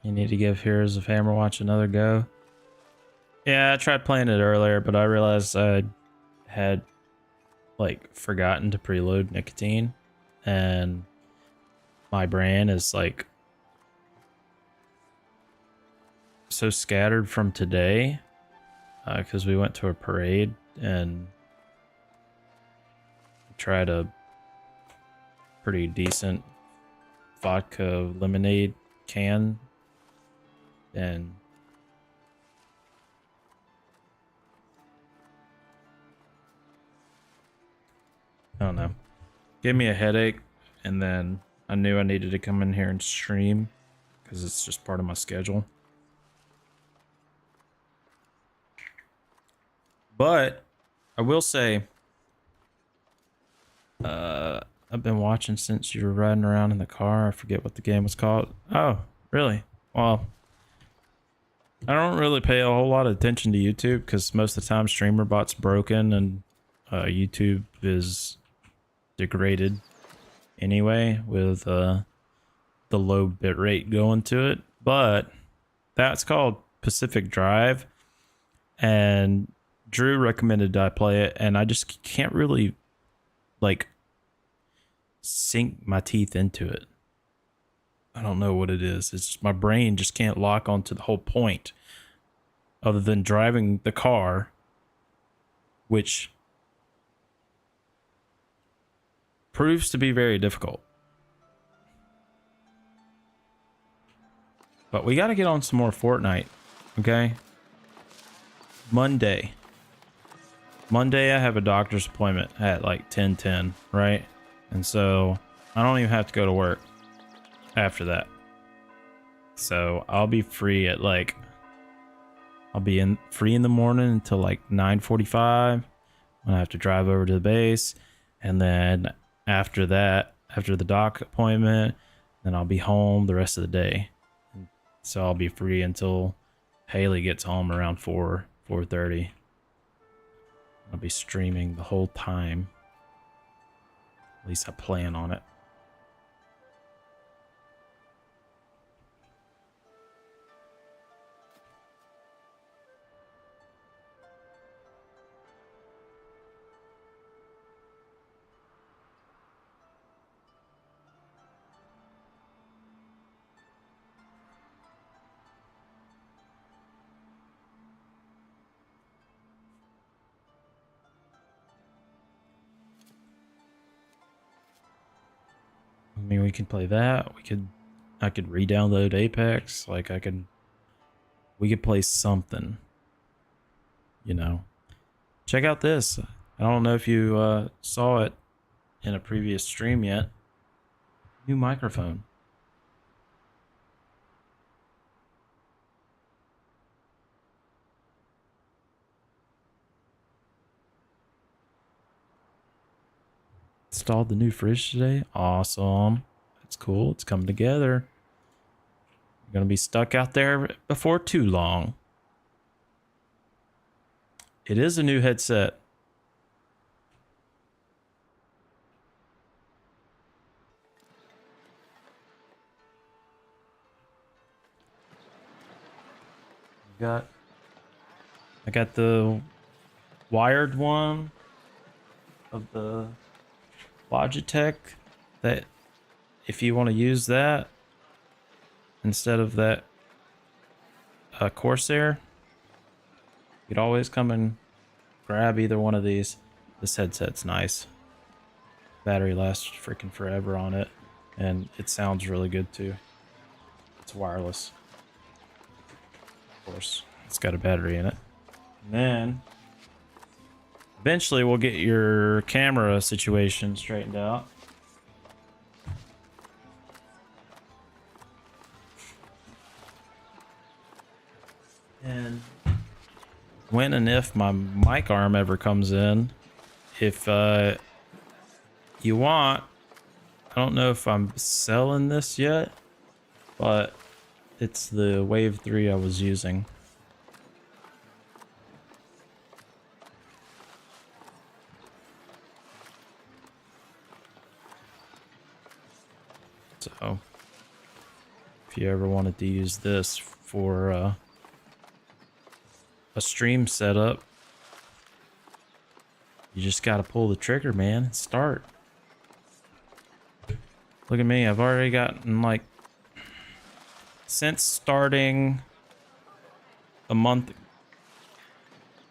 You need to give Heroes of Hammerwatch another go. Yeah, I tried playing it earlier, but I realized I had like forgotten to preload nicotine, and my brain is like so scattered from today because we went to a parade and tried a pretty decent vodka lemonade can. And I don't know, gave me a headache, and then I knew I needed to come in here and stream because it's just part of my schedule. But I will say, I've been watching since you were riding around in the car. I forget what the game was called. Oh, really? Well, I don't really pay a whole lot of attention to YouTube because most of the time StreamerBot's broken and YouTube is degraded anyway with the low bitrate going to it. But that's called Pacific Drive, and Drew recommended I play it, and I just can't really like sink my teeth into it. I don't know what it is. It's just my brain just can't lock onto the whole point other than driving the car, which proves to be very difficult. But we got to get on some more Fortnite, okay? Monday I have a doctor's appointment at like 10:10, right? And so I don't even have to go to work after that. So I'll be free at like, I'll be free in the morning until like 9:45 when I have to drive over to the base. And then after that, after the doc appointment, then I'll be home the rest of the day. So I'll be free until Haley gets home around 4:30. I'll be streaming the whole time. At least I plan on it. I mean, we could play that. I could re-download Apex. Like we could play something, you know. Check out this. I don't know if you saw it in a previous stream yet. New microphone. Installed the new fridge today. Awesome. That's cool. It's coming together. You're gonna be stuck out there before too long. It is a new headset. I got the wired one of the Logitech, that if you want to use that instead of that Corsair, you'd always come and grab either one of these. This headset's nice. Battery lasts freaking forever on it, and it sounds really good too. It's wireless. Of course, it's got a battery in it. And then eventually we'll get your camera situation straightened out. And when and if my mic arm ever comes in, if you want, I don't know if I'm selling this yet, but it's the Wave 3 I was using. So, if you ever wanted to use this for a stream setup, you just gotta pull the trigger, man, and start. Look at me, I've already gotten, like, since starting a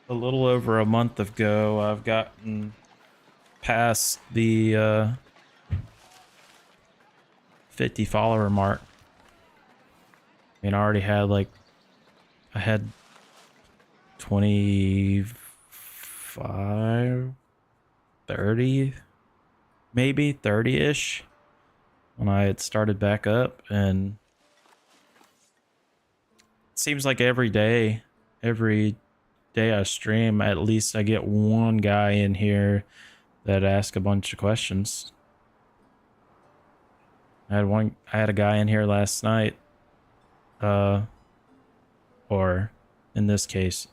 little over a month ago, I've gotten past the 50 follower mark. I mean, I already had, like, I had 25, 30, maybe 30-ish when I had started back up, and it seems like every day I stream, at least I get one guy in here that asks a bunch of questions. I had a guy in here last night, or in this case,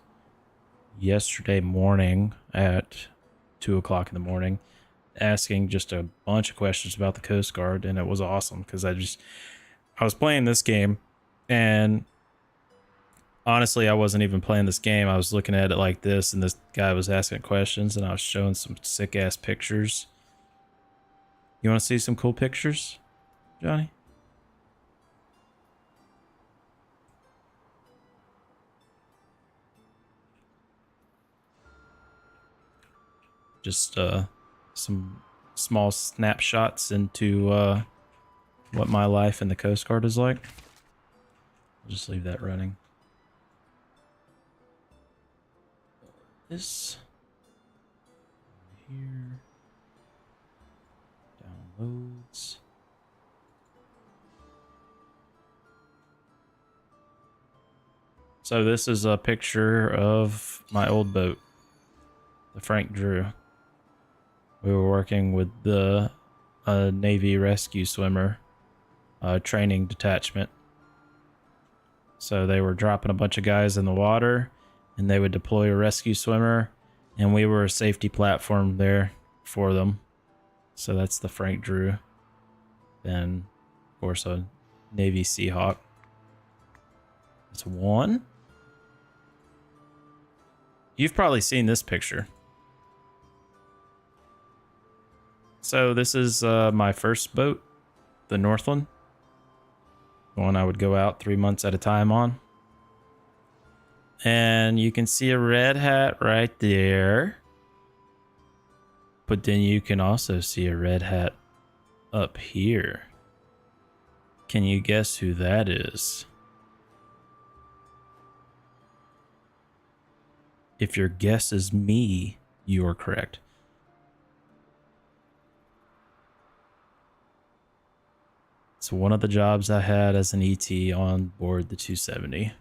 yesterday morning at 2 o'clock in the morning, asking just a bunch of questions about the Coast Guard, and it was awesome because I was playing this game, and honestly, I wasn't even playing this game. I was looking at it like this, and this guy was asking questions, and I was showing some sick ass pictures. You want to see some cool pictures, Johnny? Just some small snapshots into what my life in the Coast Guard is like. I'll just leave that running. This here, downloads. So this is a picture of my old boat, the Frank Drew. We were working with the Navy rescue swimmer training detachment. So they were dropping a bunch of guys in the water, and they would deploy a rescue swimmer, and we were a safety platform there for them. So that's the Frank Drew. Then, of course, a Navy Seahawk. That's one. You've probably seen this picture. So this is my first boat, the Northland. The one I would go out 3 months at a time on. And you can see a red hat right there. But then you can also see a red hat up here. Can you guess who that is? If your guess is me, you are correct. It's one of the jobs I had as an ET on board the 270.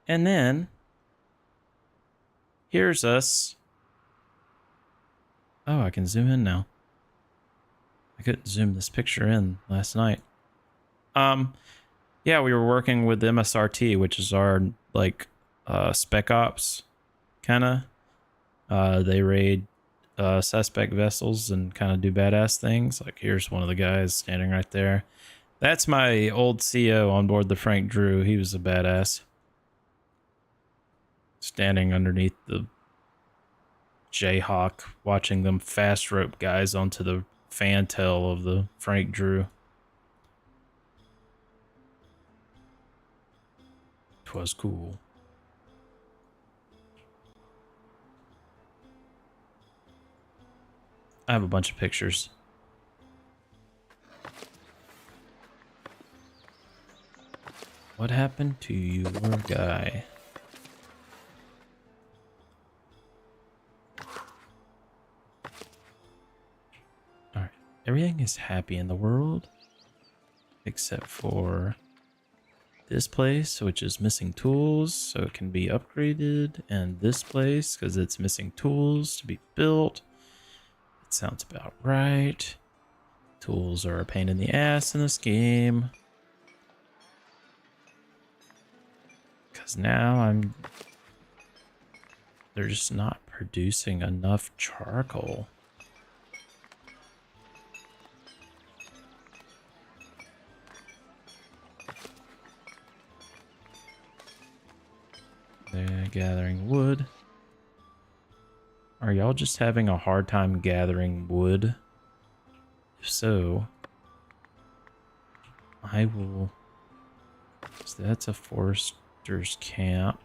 And then, here's us. Oh, I can zoom in now. I couldn't zoom this picture in last night. Yeah, we were working with MSRT, which is our like spec ops kind of. They raid suspect vessels and kind of do badass things. Like here's one of the guys standing right there. That's my old CO on board the Frank Drew. He was a badass. Standing underneath the Jayhawk, watching them fast rope guys onto the fantail of the Frank Drew. 'Twas cool. I have a bunch of pictures. What happened to your guy? Alright, everything is happy in the world. Except for this place, which is missing tools, so it can be upgraded. And this place, because it's missing tools to be built. It sounds about right. Tools are a pain in the ass in this game. Because now they're just not producing enough charcoal. They're gathering wood. Are y'all just having a hard time gathering wood? If so, I will... So that's a forester's camp.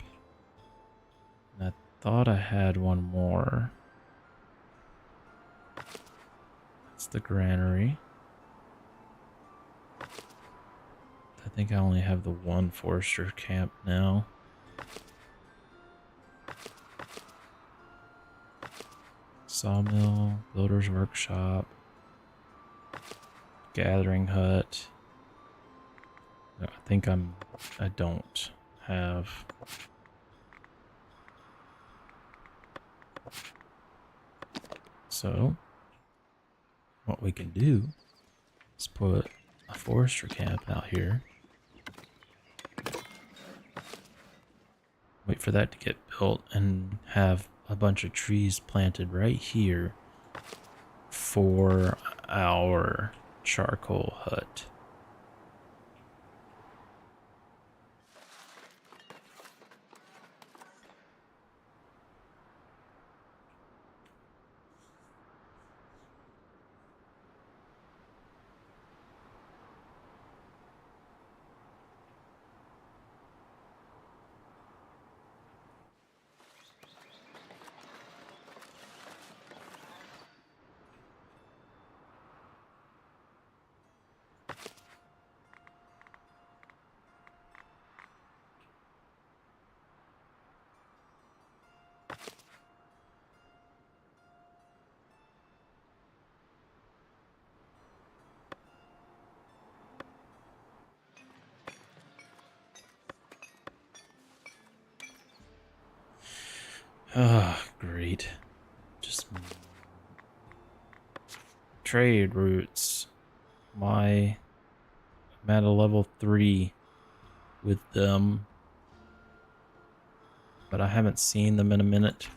And I thought I had one more. That's the granary. I think I only have the one forester camp now. Sawmill, builder's workshop, gathering hut. I think I don't have. So, what we can do is put a forester camp out here. Wait for that to get built and have a bunch of trees planted right here for our charcoal hut. Ah, great. Just trade routes. I'm at a level 3 with them, but I haven't seen them in a minute.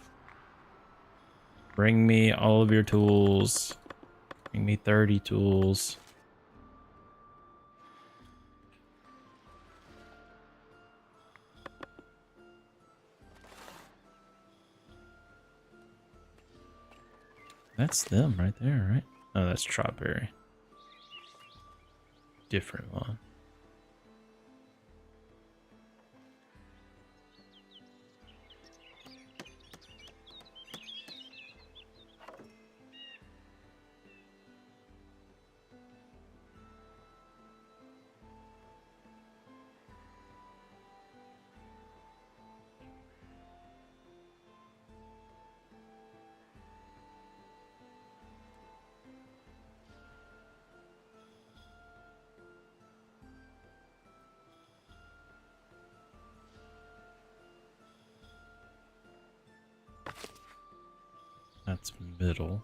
Bring me all of your tools. Bring me 30 tools. That's them right there, right? Oh, that's Strawberry. Different one. That's middle.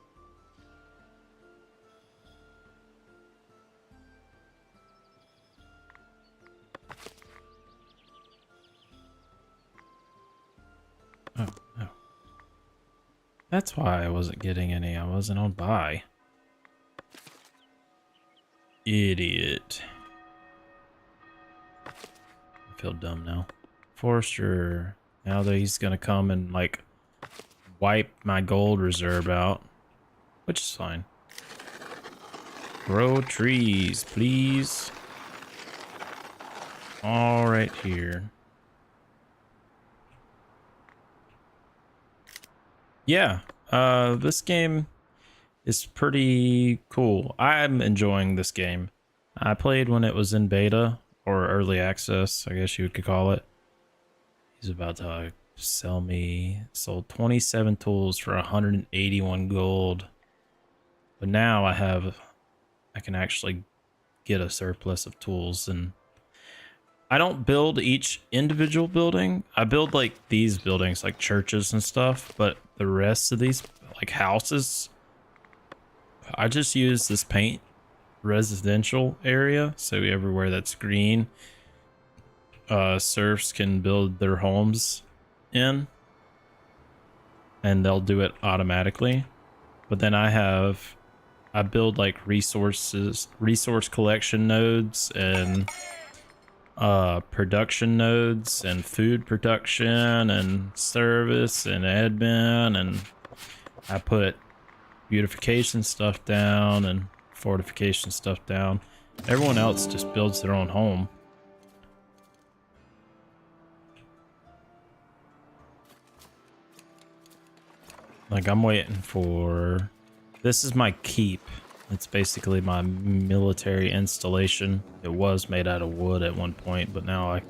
That's why I wasn't getting any. I wasn't on buy. Idiot. I feel dumb now. Forester. Now that he's gonna come and like wipe my gold reserve out, which is fine. Grow trees, please. All right here. Yeah, this game is pretty cool. I'm enjoying this game. I played when it was in beta or early access, I guess you could call it. He's about to sell me. Sold 27 tools for 181 gold. But now I can actually get a surplus of tools, and I don't build each individual building. I build like these buildings, like churches and stuff, but the rest of these like houses, I just use this paint residential area. So everywhere that's green, serfs can build their homes in, and they'll do it automatically. But then I build like resource collection nodes and production nodes and food production and service and admin, and I put beautification stuff down and fortification stuff down. Everyone else just builds their own home. Like I'm waiting for, this is my keep. It's basically my military installation. It was made out of wood at one point, but now I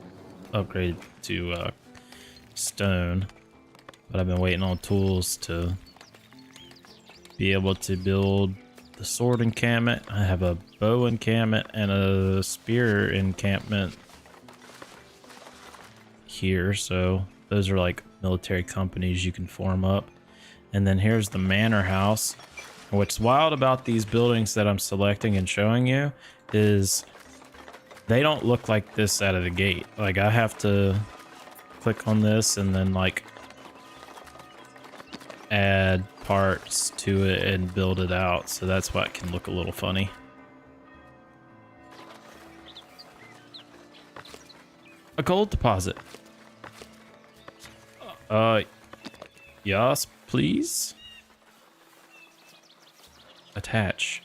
upgraded to stone. But I've been waiting on tools to be able to build the sword encampment. I have a bow encampment and a spear encampment here. So those are like military companies you can form up. And then here's the manor house. What's wild about these buildings that I'm selecting and showing you is they don't look like this out of the gate. Like I have to click on this and then like add parts to it and build it out. So that's why it can look a little funny. A gold deposit. Yes, please. Attach.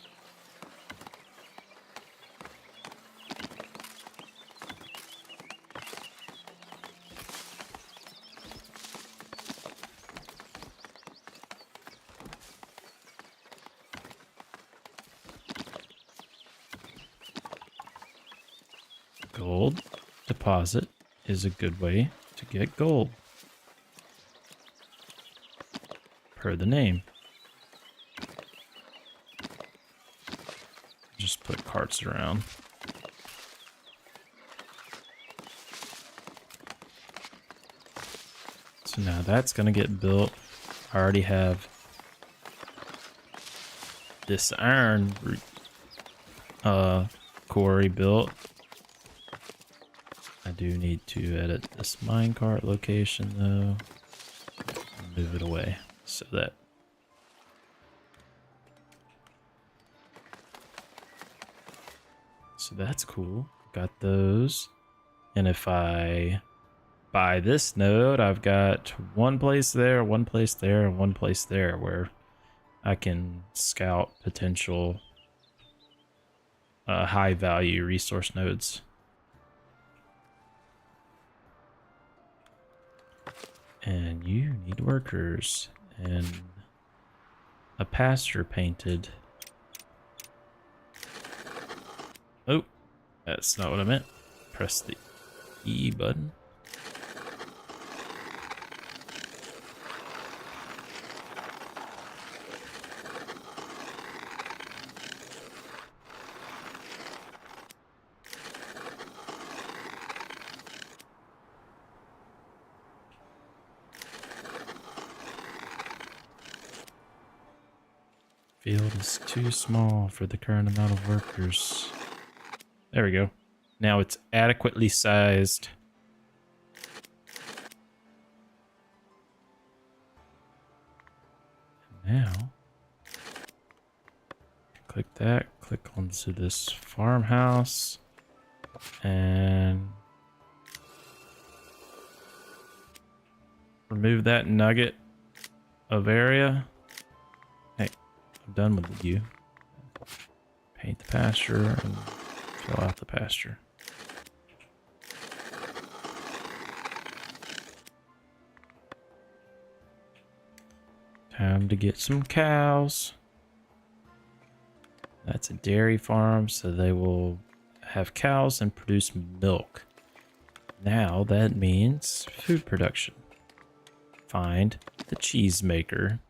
Gold deposit is a good way to get gold, per the name. Just put carts around. So now that's gonna get built. I already have this iron quarry built. I do need to edit this minecart location though. Move it away so that that's cool. Got those. And if I buy this node, I've got one place there, one place there, and one place there where I can scout potential high value resource nodes. And you need workers and a pasture painted. Oh, that's not what I meant. Press the E button. Field is too small for the current amount of workers. There we go. Now it's adequately sized. now, click that, click onto this farmhouse, and remove that nugget of area. Hey, I'm done with you. Paint the pasture and fill out the pasture. Time to get some cows. That's a dairy farm, so they will have cows and produce milk. Now that means food production. Find the cheese maker.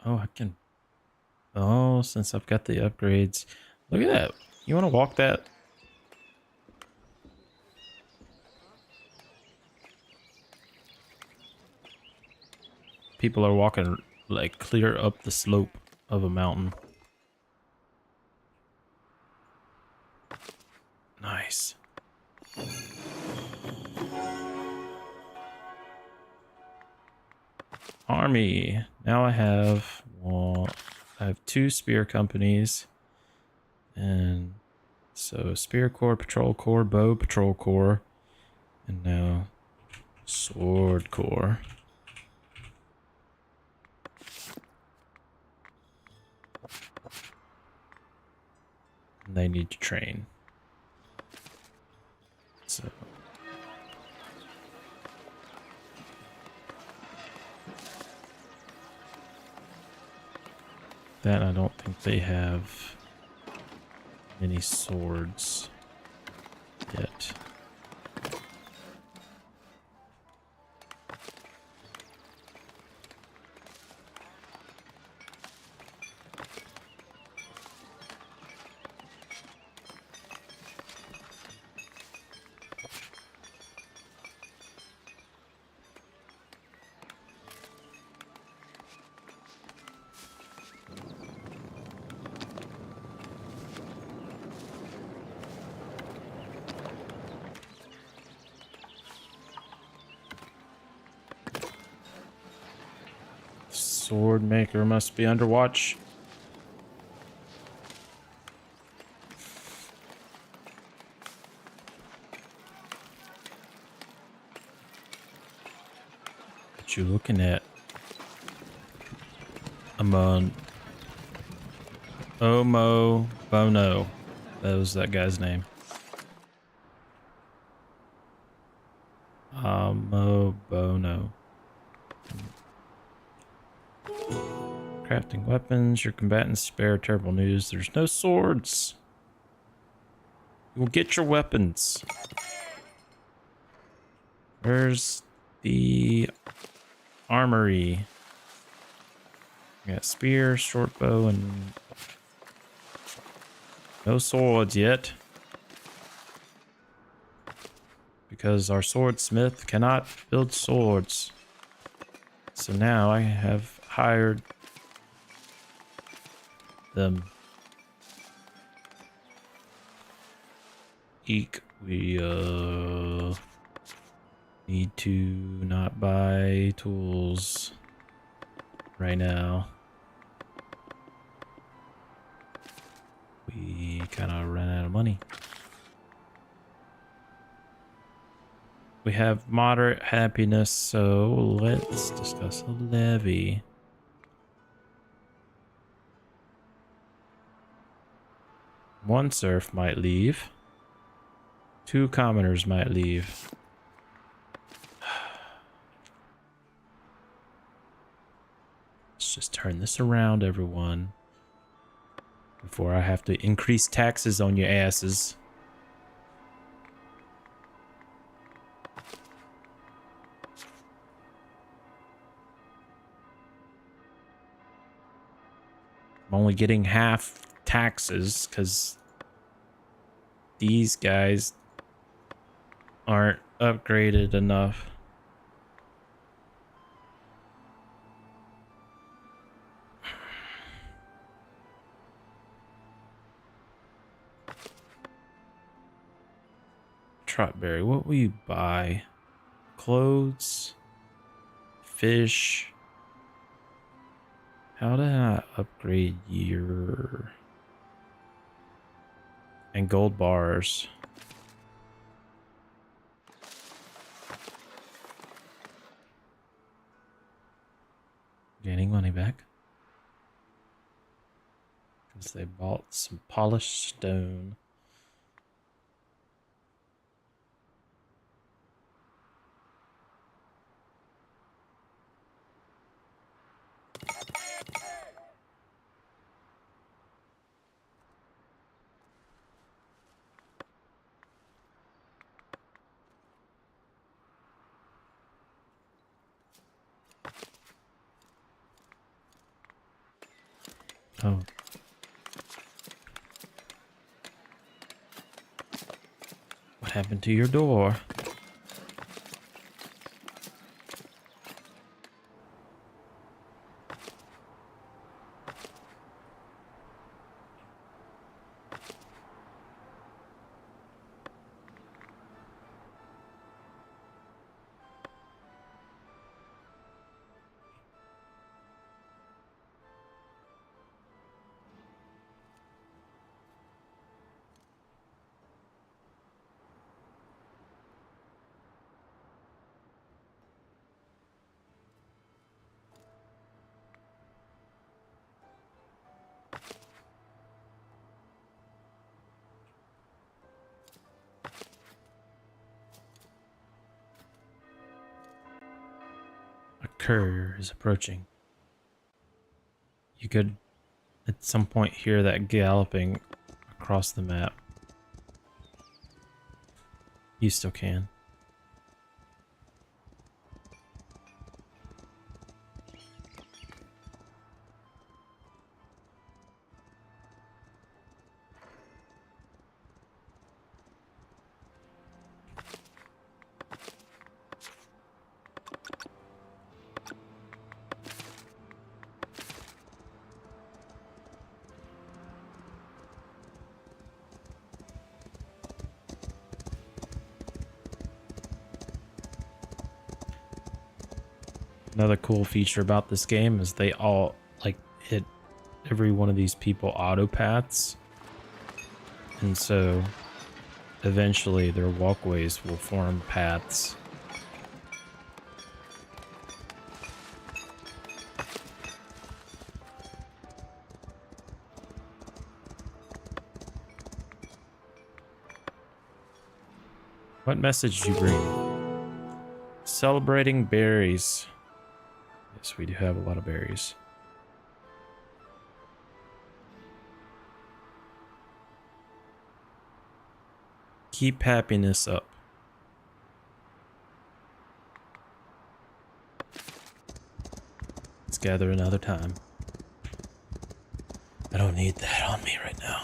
Oh, I can. Oh, since I've got the upgrades. Look at that. You want to walk that? People are walking like clear up the slope of a mountain. Nice. Army. Now I have, well, I have 2 spear companies. And so spear corps, patrol corps, bow patrol corps, and now sword corps. And they need to train. So that I don't think they have many swords yet. Sword maker must be under watch. What you looking at? Amon Omo Bono. That was that guy's name. Omo Bono. Crafting weapons. Your combatants bear terrible news. There's no swords. You will get your weapons. Where's the armory? We got spear, short bow, and no swords yet. Because our swordsmith cannot build swords. So now I have hired them. Eek, we need to not buy tools right now. We kind of ran out of money. We have moderate happiness, so let's discuss a levy. One serf might leave. 2 commoners might leave. Let's just turn this around, everyone. Before I have to increase taxes on your asses. I'm only getting half taxes because these guys aren't upgraded enough. Trotberry, what will you buy? Clothes, fish. How did I upgrade your and gold bars? Gaining money back because they bought some polished stone. Oh. What happened to your door? A courier is approaching. You could at some point hear that galloping across the map. You still can. Another cool feature about this game is they all, like, hit every one of these people autopaths. And so eventually their walkways will form paths. What message did you bring? Celebrating berries. Yes, we do have a lot of berries. Keep happiness up. Let's gather another time. I don't need that on me right now.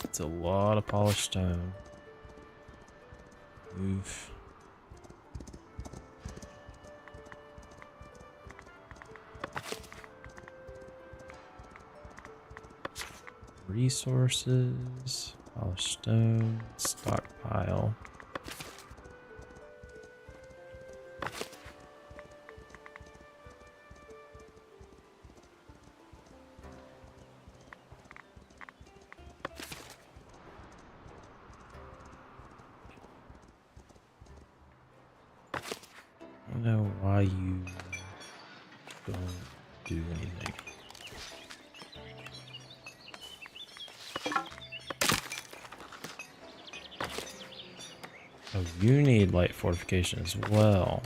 It's a lot of polished stone. Oof. Resources, polished stone, stockpile. I don't know why you don't do anything. Oh, you need light fortification as well.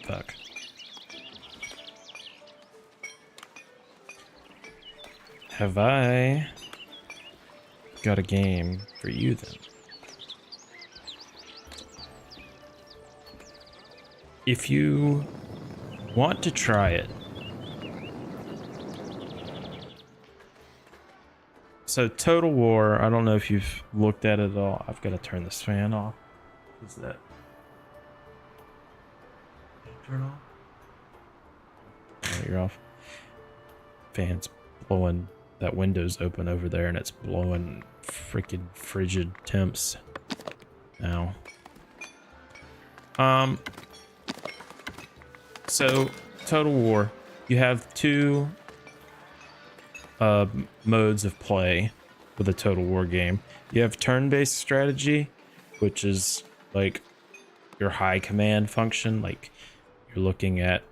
Fuck. Have I got a game for you then? If you want to try it, so Total War, I don't know if you've looked at it at all. I've got to turn this fan off. What's that? Turn off? Oh, you're off. Fan's blowing, that window's open over there and it's blowing freaking frigid temps now. So Total War, you have two modes of play with a Total War game. You have turn-based strategy, which is like your high command function, like you're looking at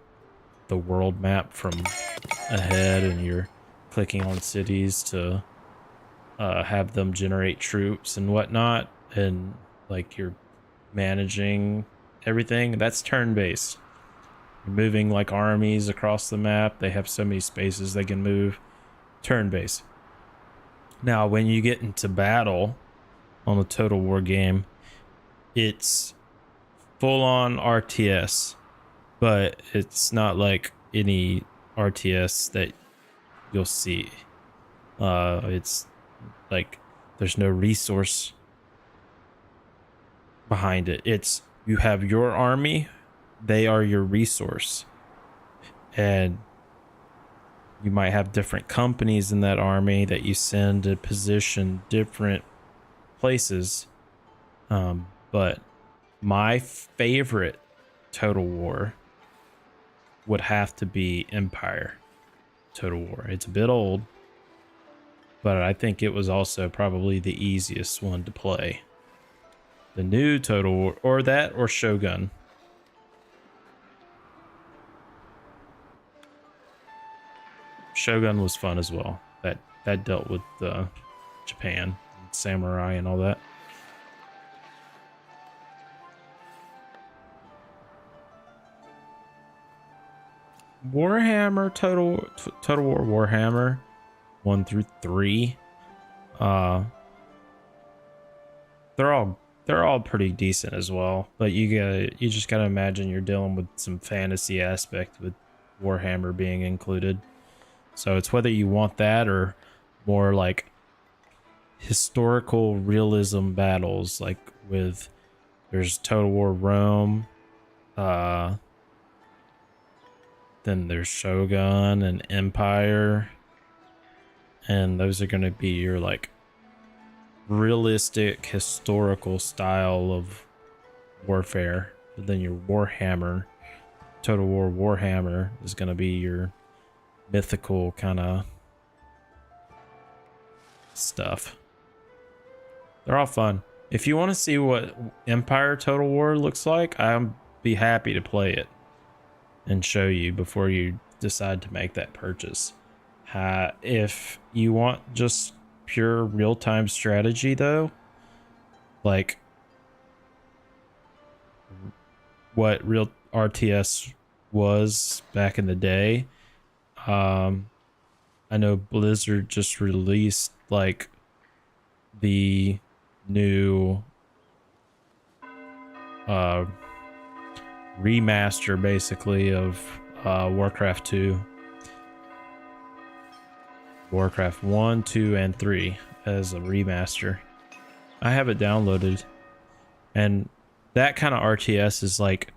the world map from ahead and you're clicking on cities to have them generate troops and whatnot, and like you're managing everything. That's turn-based. You're moving like armies across the map. They have so many spaces they can move. Turn-based. Now, when you get into battle on the Total War game, it's full-on RTS, but it's not like any RTS that you'll see. It's like there's no resource behind it. It's you have your army, they are your resource, and you might have different companies in that army that you send to position different places. But my favorite Total War would have to be Empire Total War. It's a bit old, but I think it was also probably the easiest one to play. The new Total War, or that, or Shogun. Shogun was fun as well. That dealt with Japan, samurai, and all that. Warhammer Total War Warhammer 1 through 3. They're all pretty decent as well, but you just gotta imagine you're dealing with some fantasy aspect with Warhammer being included. So it's whether you want that or more like historical realism battles, like with there's Total War Rome, then there's Shogun and Empire, and those are going to be your like realistic historical style of warfare. But then your Warhammer, Total War Warhammer, is going to be your mythical kind of stuff. They're all fun. If you want to see what Empire Total War looks like, I'll be happy to play it and show you before you decide to make that purchase. If you want just pure real-time strategy though, like what real RTS was back in the day, I know Blizzard just released like the new remaster basically of Warcraft 2. Warcraft 1, 2, and 3 as a remaster. I have it downloaded, and that kind of RTS is like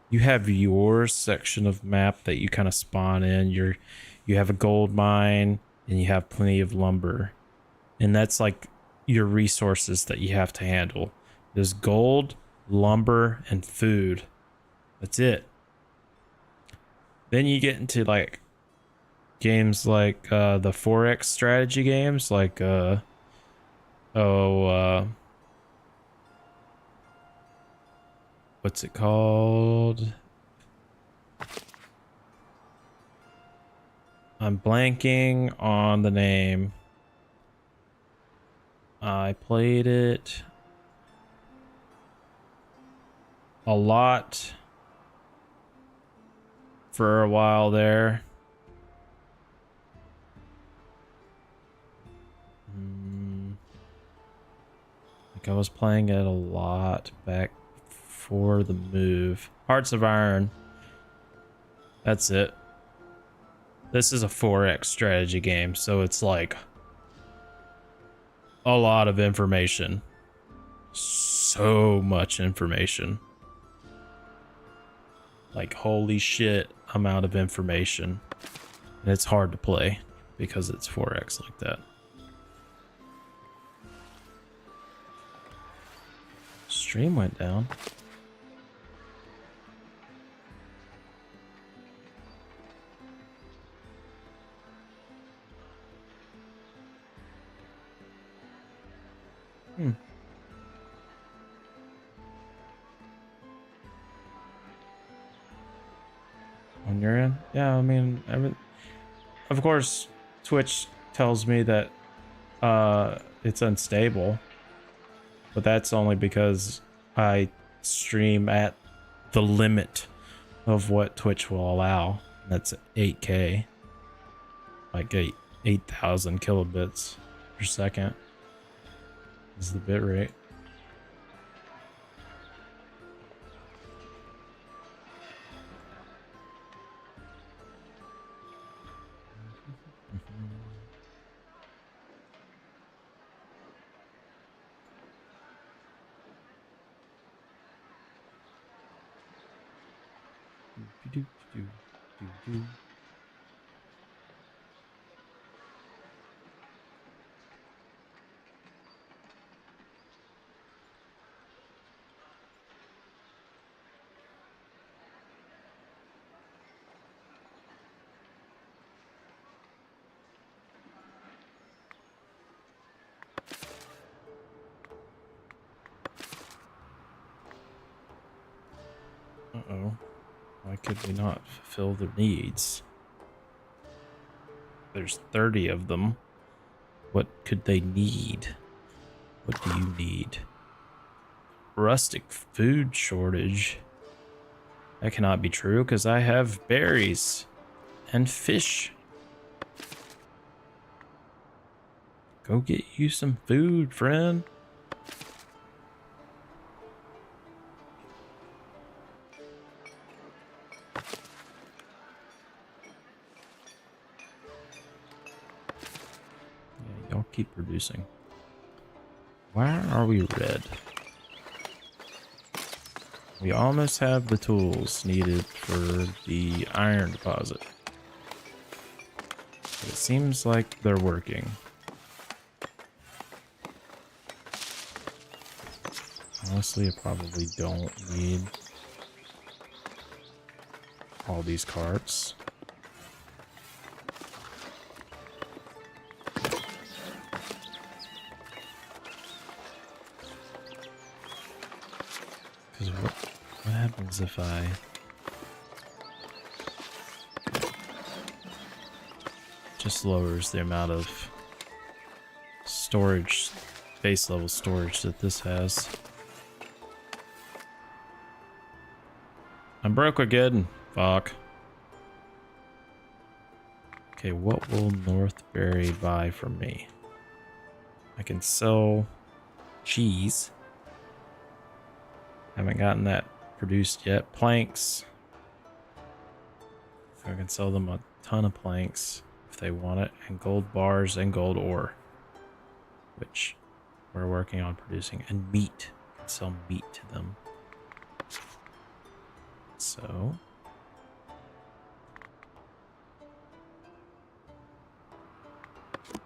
you have your section of map that you kind of spawn in. You have a gold mine and you have plenty of lumber, and that's like your resources that you have to handle. There's gold, lumber, and food. That's it. Then you get into like games like the 4X strategy games, like what's it called? I'm blanking on the name. I played it a lot for a while there. Like I was playing it a lot back before the move. Hearts of Iron. That's it. This is a 4X strategy game, so it's like a lot of information. So much information. Like holy shit amount of information. And it's hard to play because it's 4X like that. Stream went down. On your end? Yeah, I mean, of course, Twitch tells me that it's unstable, but that's only because I stream at the limit of what Twitch will allow. That's 8K, like 8,000 kilobits per second is the bit rate. Uh-oh. Why could we not fulfill their needs? There's 30 of them. What could they need? What do you need? Rustic food shortage. That cannot be true because I have berries and fish. Go get you some food, friend. Y'all keep producing. Why are we red? We almost have the tools needed for the iron deposit. But it seems like they're working. Honestly, I probably don't need all these carts. Because what happens if I... just lowers the amount of storage, base level storage that this has. I'm broke again. Fuck. Okay, what will Northbury buy from me? I can sell cheese. Haven't gotten that produced yet. Planks. I can sell them a ton of planks if they want it. And gold bars and gold ore, which we're working on producing. And meat. I can sell meat to them. So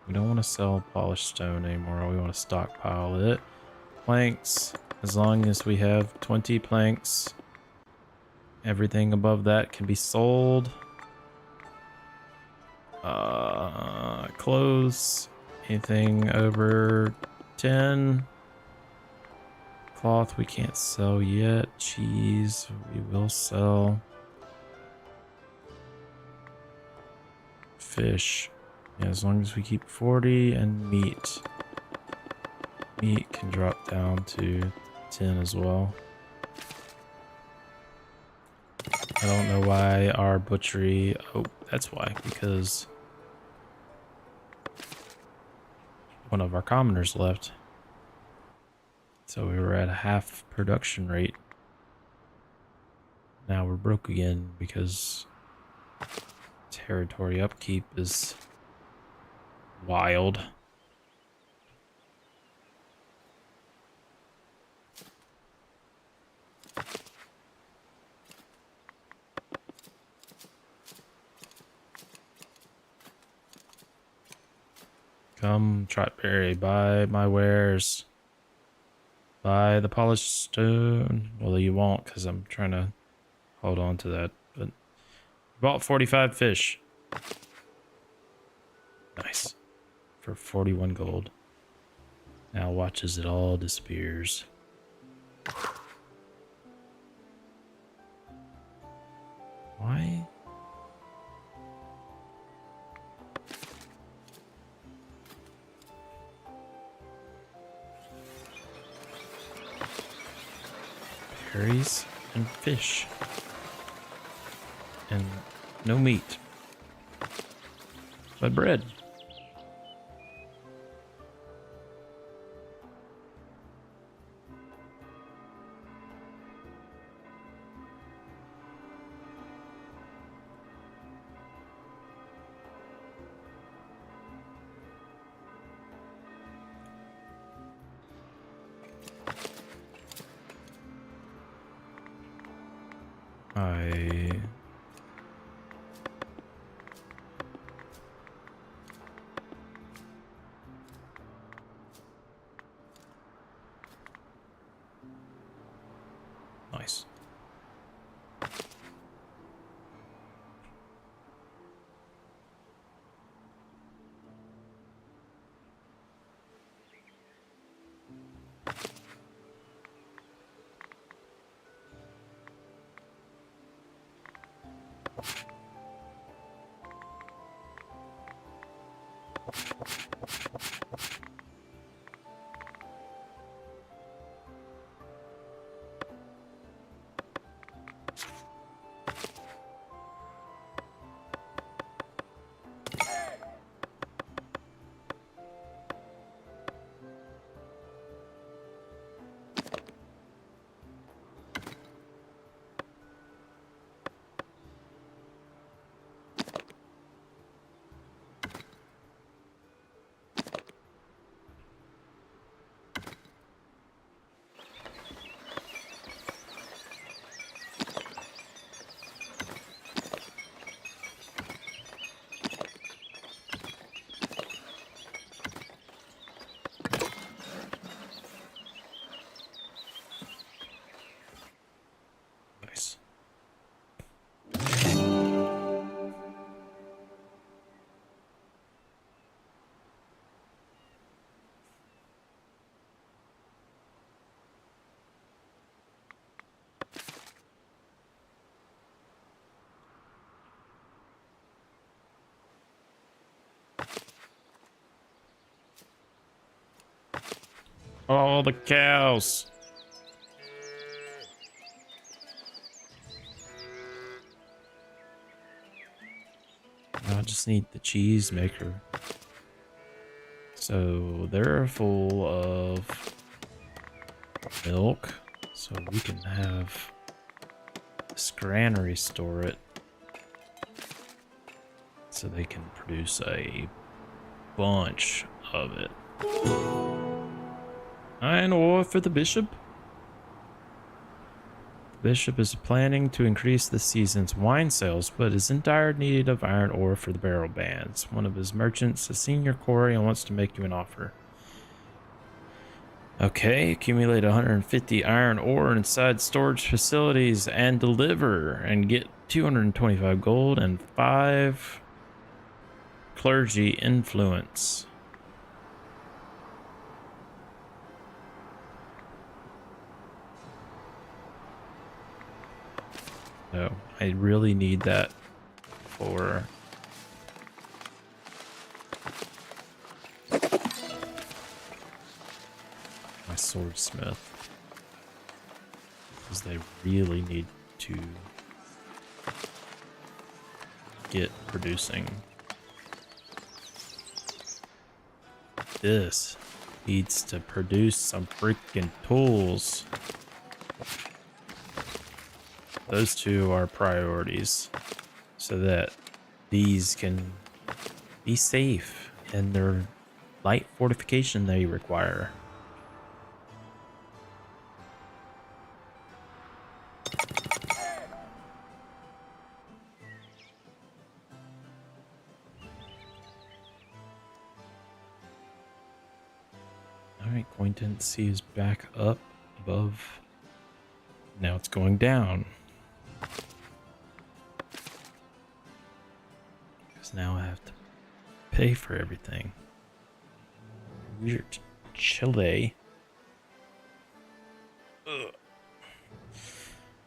we don't want to sell polished stone anymore. We want to stockpile it. Planks, as long as we have 20 planks, everything above that can be sold. Clothes, anything over 10. Cloth we can't sell yet. Cheese we will sell. Fish, yeah, as long as we keep 40, and meat. Meat can drop down to 10 as well. I don't know why our butchery... Oh, that's why. Because one of our commoners left. So we were at a half production rate. Now we're broke again because territory upkeep is wild. Come, Trotberry, buy my wares. Buy the polished stone. Well, you won't, because I'm trying to hold on to that. But bought 45 fish. Nice. For 41 gold. Now watch as it all disappears. Why? Berries and fish. And no meat. But bread. Nice. Nice. All the cows. I just need the cheese maker. So they're full of milk, so we can have this granary store it so they can produce a bunch of it. Iron ore for the bishop. The bishop is planning to increase this season's wine sales, but is in dire need of iron ore for the barrel bands. One of his merchants, a senior quarry, and wants to make you an offer. Okay, accumulate 150 iron ore inside storage facilities and deliver, and get 225 gold and 5 clergy influence. No, I really need that for my swordsmith. Because they really need to get producing. This needs to produce some freaking tools. Those two are priorities so that these can be safe in their light fortification they require. Alright, coin tendency is back up above. Now it's going down. Because now I have to pay for everything. Weird. Chile. Ugh.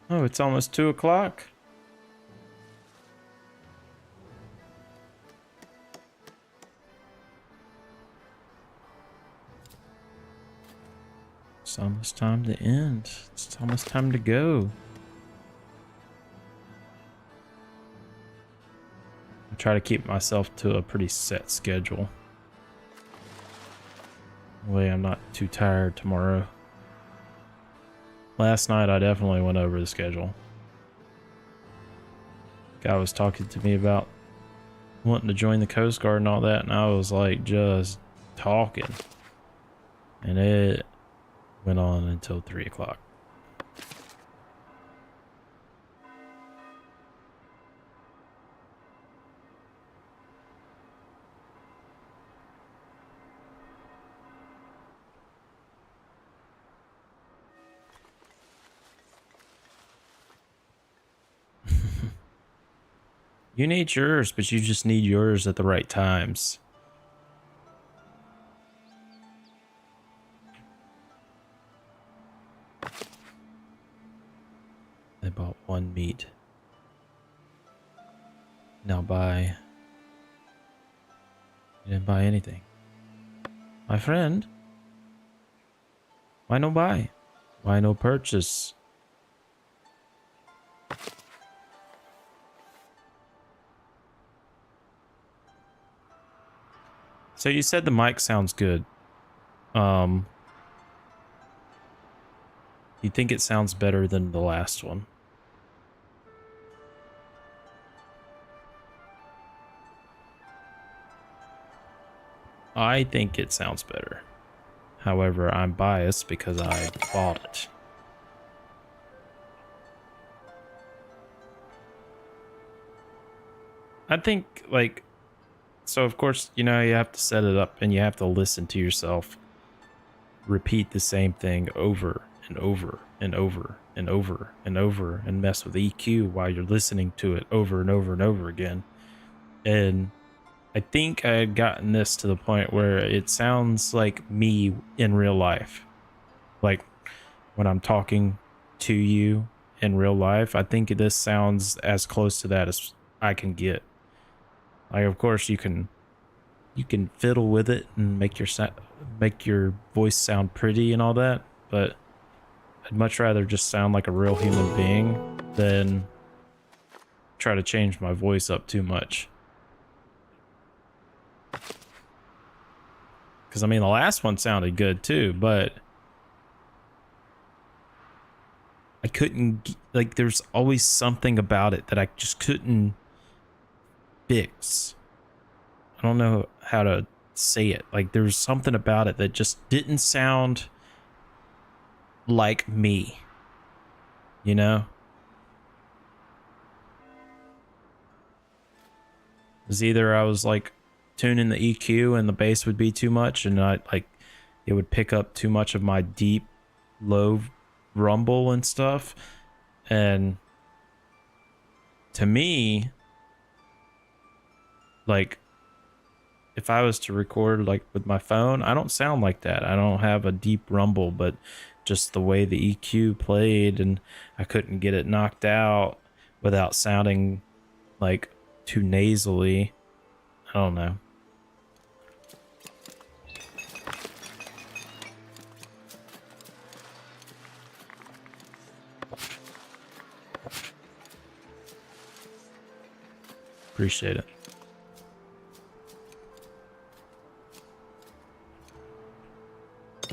Oh, it's almost 2 o'clock. It's almost time to end. It's almost time to go. I try to keep myself to a pretty set schedule. That way I'm not too tired tomorrow. Last night I definitely went over the schedule. Guy was talking to me about wanting to join the Coast Guard and all that, and I was like just talking. And it went on until 3 o'clock. You need yours, but you just need yours at the right times. I bought 1 meat. Now buy. You didn't buy anything. My friend. Why no buy? Why no purchase? So you said the mic sounds good. You think it sounds better than the last one? I think it sounds better. However, I'm biased because I bought it. I think, like, so of course, you know, you have to set it up and you have to listen to yourself repeat the same thing over and over and over and over and over and mess with EQ while you're listening to it over and over and over again. And I think I had gotten this to the point where it sounds like me in real life. Like when I'm talking to you in real life, I think this sounds as close to that as I can get. Like, of course, you can fiddle with it and make your voice sound pretty and all that, but I'd much rather just sound like a real human being than try to change my voice up too much. Because, I mean, the last one sounded good too, but I couldn't, like, there's always something about it that I just couldn't fix. I don't know how to say it. Like, there was something about it that just didn't sound like me, you know? It was either I was like tuning the EQ and the bass would be too much and it would pick up too much of my deep low rumble and stuff. And to me, like, if I was to record like with my phone, I don't sound like that. I don't have a deep rumble, but just the way the EQ played, and I couldn't get it knocked out without sounding like too nasally. I don't know. Appreciate it.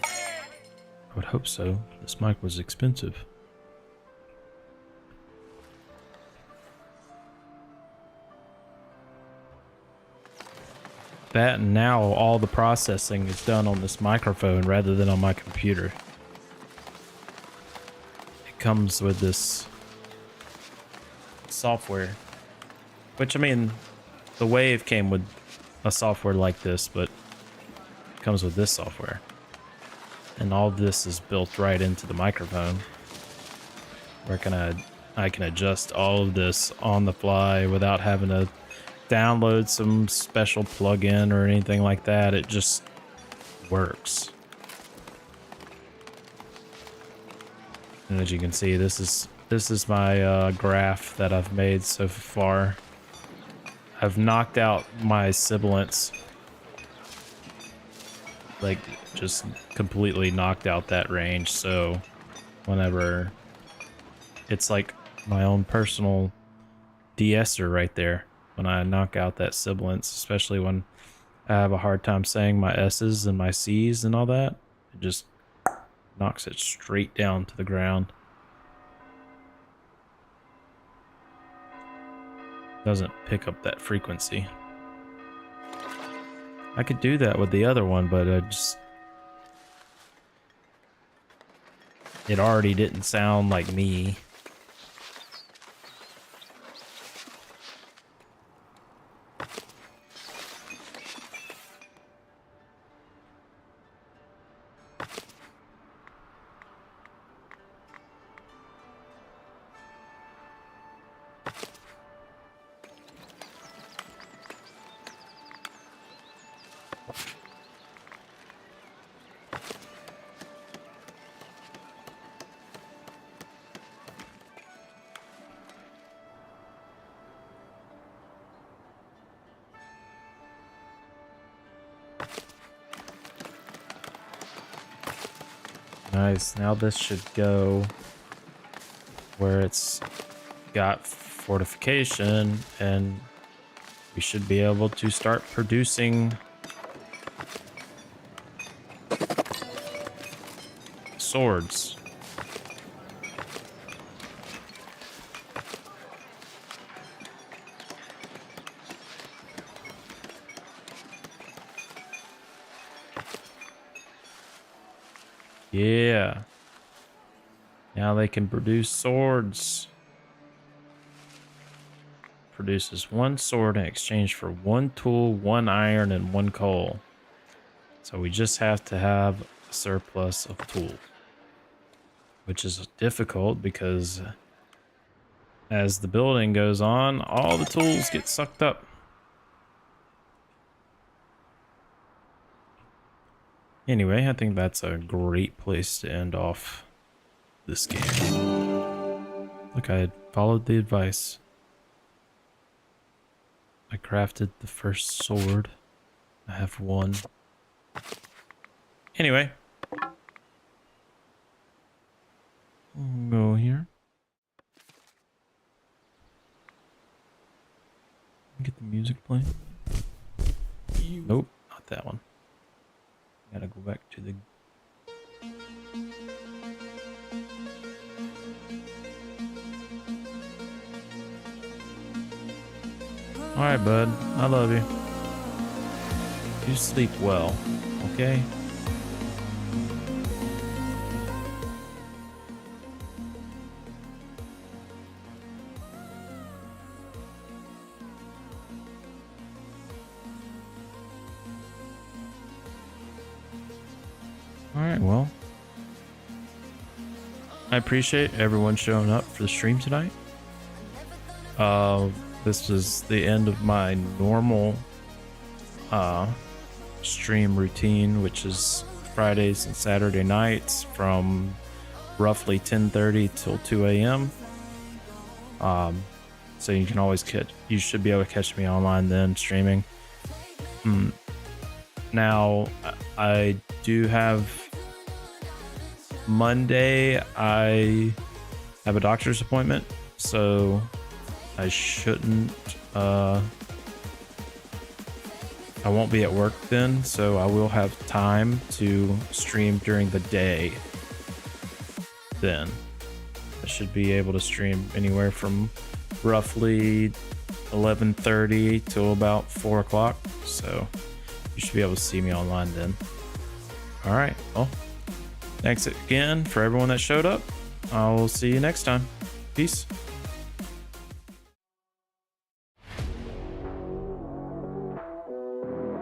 I would hope so. This mic was expensive. That, and now all the processing is done on this microphone rather than on my computer. It comes with this software, which, I mean, the Wave came with a software like this, but it comes with this software. And all this is built right into the microphone. Where I can adjust all of this on the fly without having to download some special plugin or anything like that. It just works. And as you can see, this is my graph that I've made so far. I've knocked out my sibilance, like just completely knocked out that range. So whenever it's like my own personal de-esser right there. When I knock out that sibilance, especially when I have a hard time saying my S's and my C's and all that, it just knocks it straight down to the ground. Doesn't pick up that frequency. I could do that with the other one, but it already didn't sound like me. Nice. Now this should go where it's got fortification, and we should be able to start producing swords. Yeah. Now they can produce swords. Produces one sword in exchange for one tool, one iron, and one coal. So we just have to have a surplus of tools. Which is difficult because as the building goes on, all the tools get sucked up. Anyway, I think that's a great place to end off this game. Look, I followed the advice. I crafted the first sword. I have one. Anyway. We'll go here. Get the music playing. Nope, not that one. Gotta go back to the... Alright, bud. I love you. You sleep well, okay? Alright, well, I appreciate everyone showing up for the stream tonight. This is the end of my normal stream routine, which is Fridays and Saturday nights from roughly 10:30 till 2 a.m. So you can always you should be able to catch me online then streaming. Now, I do have Monday, I have a doctor's appointment, so I shouldn't I won't be at work then, so I will have time to stream during the day then. I should be able to stream anywhere from roughly 11:30 till about 4 o'clock, so you should be able to see me online then. All right, well, thanks again for everyone that showed up. I'll see you next time. Peace.